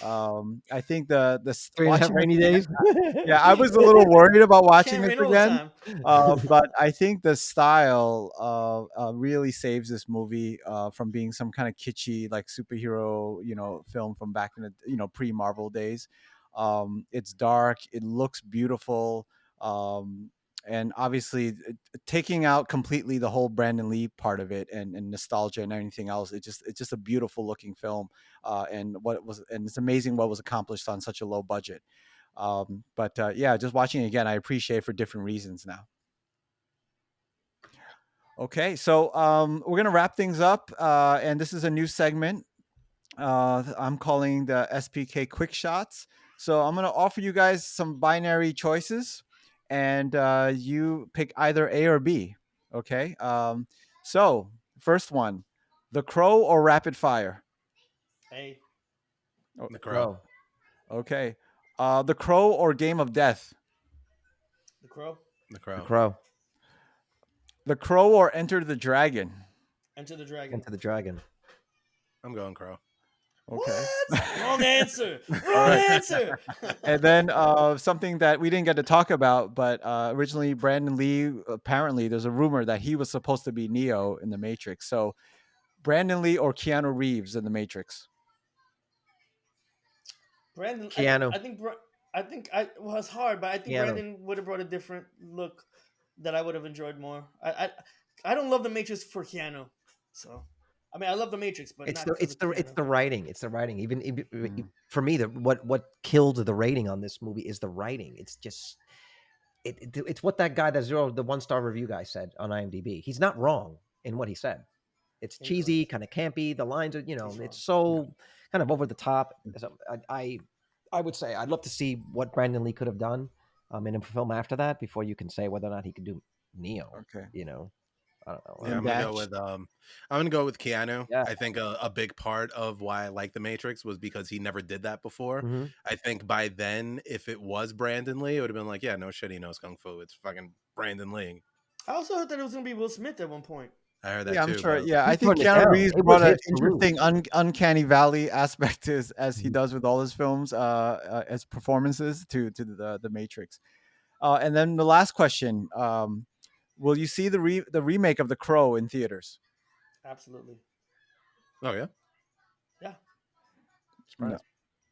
I think the 3.5 watching rainy this days. again, yeah, I was a little worried about watching Can't this rain all the again, time. but I think the style really saves this movie from being some kind of kitschy like superhero, film from back in the pre-Marvel days. It's dark. It looks beautiful. Um, and obviously taking out completely the whole Brandon Lee part of it and nostalgia and everything else, it's just a beautiful looking film, and it's amazing what was accomplished on such a low budget. But yeah, just watching it again, I appreciate it for different reasons now. Okay, so we're gonna wrap things up, and this is a new segment. I'm calling the SPK Quick Shots. So I'm gonna offer you guys some binary choices, and you pick either A or B. Okay. So first one, The Crow or Rapid Fire. Hey, Oh, The Crow. Crow. okay. The Crow or Game of Death. The Crow. The The Crow. Crow. The Crow or Enter the Dragon. Enter the Dragon. Into the Dragon. I'm going Crow. Okay. What? Wrong answer. All Wrong right. answer. And then something that we didn't get to talk about, but originally Brandon Lee, apparently there's a rumor that he was supposed to be Neo in the Matrix. So Brandon Lee or Keanu Reeves in the Matrix. Brandon, Keanu. I think well, it's hard, but I think Keanu. Brandon would have brought a different look that I would have enjoyed more. I don't love the Matrix for Keanu, so I mean I love the Matrix, but It's not the it's because the of it's Keanu. the writing. It's the writing. Even Mhm. for me, what killed the rating on this movie is the writing. It's just it's what that guy, the 1-star review guy, said on IMDb. He's not wrong in what he said. It's cheesy, Incorrect. kind of campy. The lines are, He's wrong. it's so kind of over the top. So I would say I'd love to see what Brandon Lee could have done in a film after that before you can say whether or not he could do Neo. Okay. I don't know. Yeah, I'm gonna go with Keanu. Yeah. I think a big part of why I like The Matrix was because he never did that before. Mhm. I think by then, if it was Brandon Lee, it would have been like, yeah, no shit, he knows kung fu. It's fucking Brandon Lee. I also heard that it was gonna be Will Smith at one point. I heard that Yeah, too. I'm sure. but- Yeah, I He's think putting it Keanu down. Reeves It brought was an his to lose. interesting uncanny valley aspect to as he Mhm. does with all his films, as performances to the Matrix. And then the last question: will you see the remake of The Crow in theaters? Absolutely. Oh yeah, Yeah. No,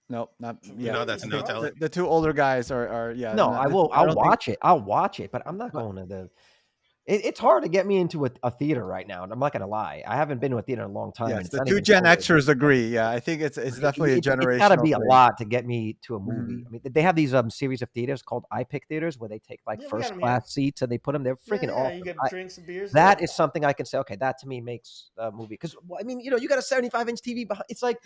no, not So yeah. No, that's I no think Telly. the two older guys are yeah. No, not- I will. I I'll don't think- watch it. I'll watch it, but I'm not But- going to the. It's hard to get me into a theater right now. I'm not going to lie. I haven't been to a theater in a long time. and Yes, it's the not two even Gen COVID. Xers agree. Yeah, I think it's definitely a generational. It's got to be a thing. lot to get me to a movie. Mhm. I mean, they have these series of theaters called iPick theaters where they take like Yeah, we got first 'em class seats and they put them. They're freaking yeah, awesome. You get drinks and beers. That yeah. is something I can say. Okay, that to me makes a movie because I mean, you got a 75-inch TV behind. It's like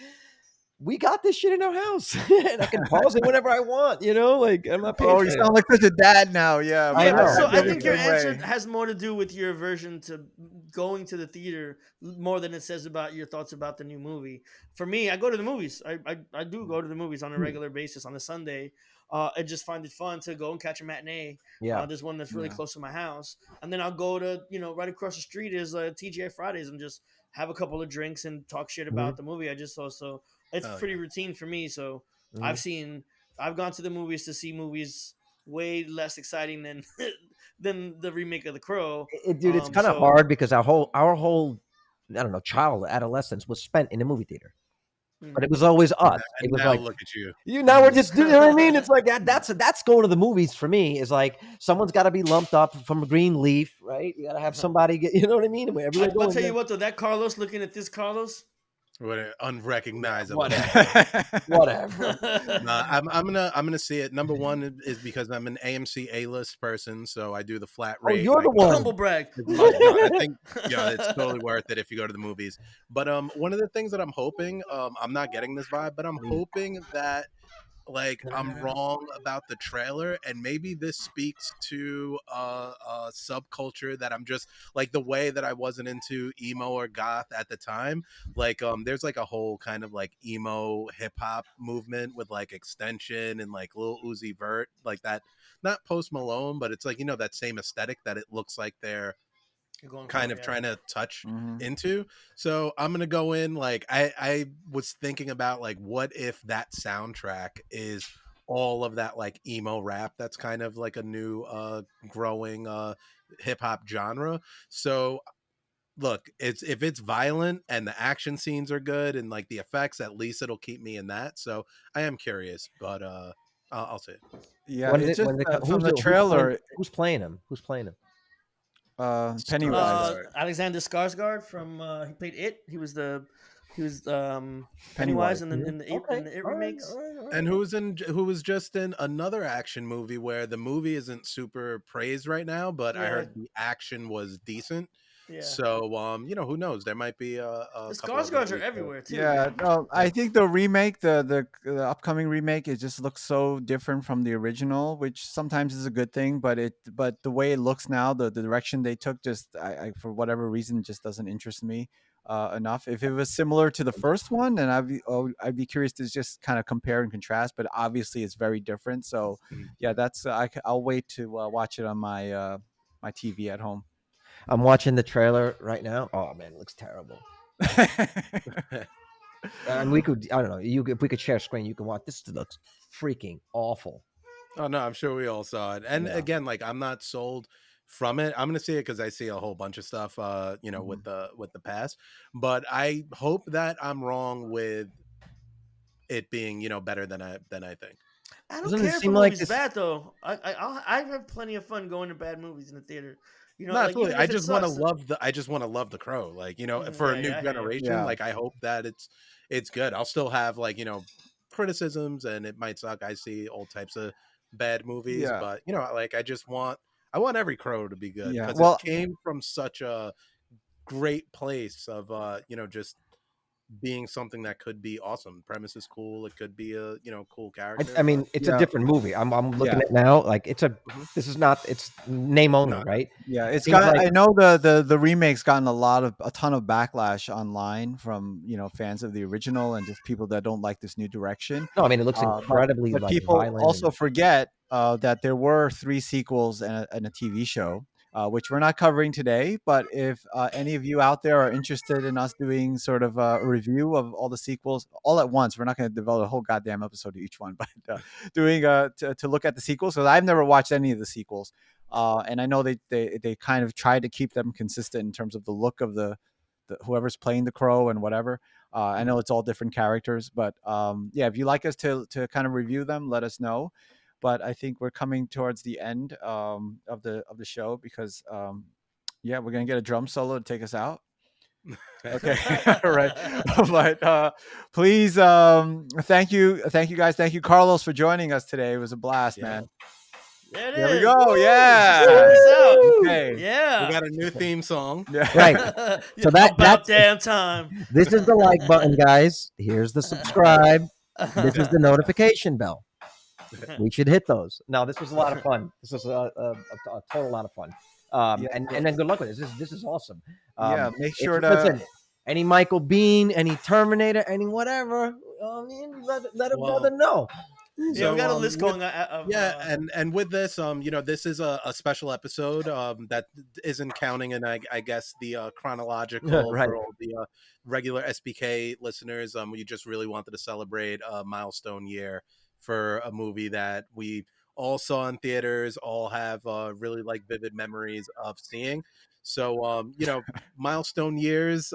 we got this shit in our house, and I can pause it whenever I want. Like I'm not paying. Oh, you sound like such a dad now. Yeah, I Yeah, know. so feel I the think your same answer way. has more to do with your aversion to going to the theater more than it says about your thoughts about the new movie. For me, I go to the movies. I do go to the movies on a regular basis on a Sunday. I just find it fun to go and catch a matinee. Yeah. There's one that's really Yeah. close to my house, and then I'll go to right across the street is TGI Fridays and just have a couple of drinks and talk shit about the movie I just saw. So it's Oh, pretty routine for me. So Mhm. I've gone to the movies to see movies way less exciting than than the remake of The Crow. Dude, it's kind of hard because our whole I don't know child adolescence was spent in a movie theater, but it was always us. It And was now like look at you. now we're just, you know what I mean? It's like that's going to the movies for me is like someone's got to be lumped up from a green leaf, right? You got to have somebody get, you know what I mean? Where everybody I'll goes, tell you what though, that Carlos looking at this Carlos. What unrecognizable. whatever. I'm gonna see it. Number one is because I'm an AMC A-list person, so I do the flat Oh, rate. you're the like, one. Humble brag. No, I think it's totally worth it if you go to the movies. But one of the things that I'm hoping, I'm not getting this vibe, but I'm hoping that like I'm wrong about the trailer, and maybe this speaks to a subculture that I'm just like the way that I wasn't into emo or goth at the time. Like there's like a whole kind of like emo hip hop movement with like Extension and like Lil Uzi Vert, like that. Not Post Malone, but it's like that same aesthetic that it looks like they're kind of trying to touch into. So I'm gonna go in like I was thinking about like what if that soundtrack is all of that like emo rap that's kind of like a new growing hip hop genre. So look, if it's violent and the action scenes are good and like the effects, at least it'll keep me in that. So I am curious, but I'll say it. Yeah, it's just from the who's trailer. Who's playing him? Pennywise. Alexander Skarsgård from he played It. He was Pennywise Pennywise. in the It remakes. And who was just in another action movie where the movie isn't super praised right now, but I heard the action was decent. Yeah. So who knows? There might be a The couple of Skarsgårds are movies. everywhere too. Yeah, Man. no, I think the remake, the upcoming remake, it just looks so different from the original, which sometimes is a good thing. But the way it looks now, the direction they took, just I for whatever reason, just doesn't interest me enough. If it was similar to the first one, then I'd be curious to just kind of compare and contrast. But obviously, it's very different. So Mhm. yeah, that's I'll wait to watch it on my my TV at home. I'm watching the trailer right now. Oh man, it looks terrible. And we could, I don't know, if we could share screen, you can watch. This looks freaking awful. Oh no, I'm sure we all saw it. And Yeah. again, like I'm not sold from it. I'm gonna see it because I see a whole bunch of stuff with the past. But I hope that I'm wrong with it being, better than I think. I don't Doesn't it care if a seem like movie's this? bad though. I have plenty of fun going to bad movies in the theater. No, Like absolutely. even I if it just want to sucks. love the Crow. Like, for a Yeah, new yeah, I hear you. generation, Yeah. like I hope that it's good. I'll still have like, criticisms and it might suck. I see all types of bad movies, Yeah. but like I want every Crow to be good Yeah. because it Well, came from such a great place of just being something that could be awesome. Premise is cool. It could be a, cool character, I but mean, it's a yeah. different movie. I'm looking Yeah. at it now. Like Mhm. this is not. It's name only, No, right? Yeah, it's Seems got. like I know the remake's gotten a ton of backlash online from fans of the original and just people that don't like this new direction. no. I mean, it looks But incredibly like people violent also and forget that there were 3 sequels and a TV show, which we're not covering today. But if any of you out there are interested in us doing sort of a review of all the sequels all at once, we're not going to devote a whole goddamn episode to each one, but doing to look at the sequels because I've never watched any of the sequels. And I know they kind of tried to keep them consistent in terms of the look of the whoever's playing the Crow and whatever. I know it's all different characters, but yeah, if you like us to kind of review them, let us know. But I think we're coming towards the end of the show because yeah, we're gonna get a drum solo to take us out. Okay, all right. But please, thank you guys, thank you Carlos for joining us today. It was a blast, yeah. man. There it There we is. go. Woo! Yeah. Check this out. Okay. We Yeah. got a new theme song. Yeah. right. So About that's damn time. this is the like button, guys. Here's the subscribe. This is the notification bell. We should hit those. No, this was a lot of fun. This was a total lot of fun. Yeah, And then good luck with this. This is awesome. Yeah, make sure to listen. Any Michael Bean, any Terminator, any whatever. Let a Well, brother know. Yeah, we got a list with- going of and with this, this is a special episode that isn't counting in, I guess, the chronological Right. for all the regular SBK listeners. We just really wanted to celebrate a milestone year for a movie that we all saw in theaters, all have really like vivid memories of seeing. So milestone years.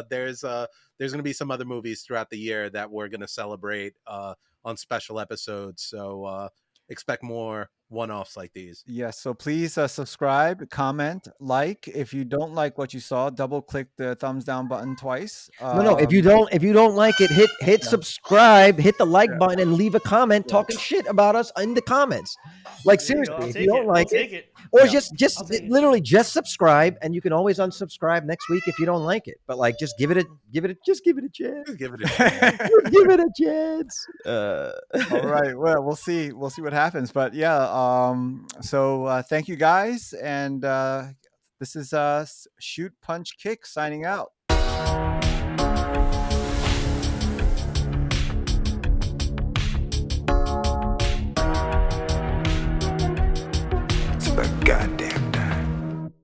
There's going to be some other movies throughout the year that we're going to celebrate on special episodes. So expect more one-offs like these. Yes, so please subscribe, comment, like. If you don't like what you saw, double click the thumbs down button twice. No. If you don't like it, hit Yeah. subscribe, hit the like Yeah. button, and leave a comment Yeah. talking shit about us in the comments. Like There you go. seriously, I'll if take you don't it. like I'll it, take it. or Yeah. just I'll take it. literally just subscribe, and you can always unsubscribe next week if you don't like it. But like, just give it a chance. Just give it a chance. Just give it a chance. All right. Well, we'll see. We'll see what happens. But yeah. So thank you guys, and this is Shoot Punch Kick signing out.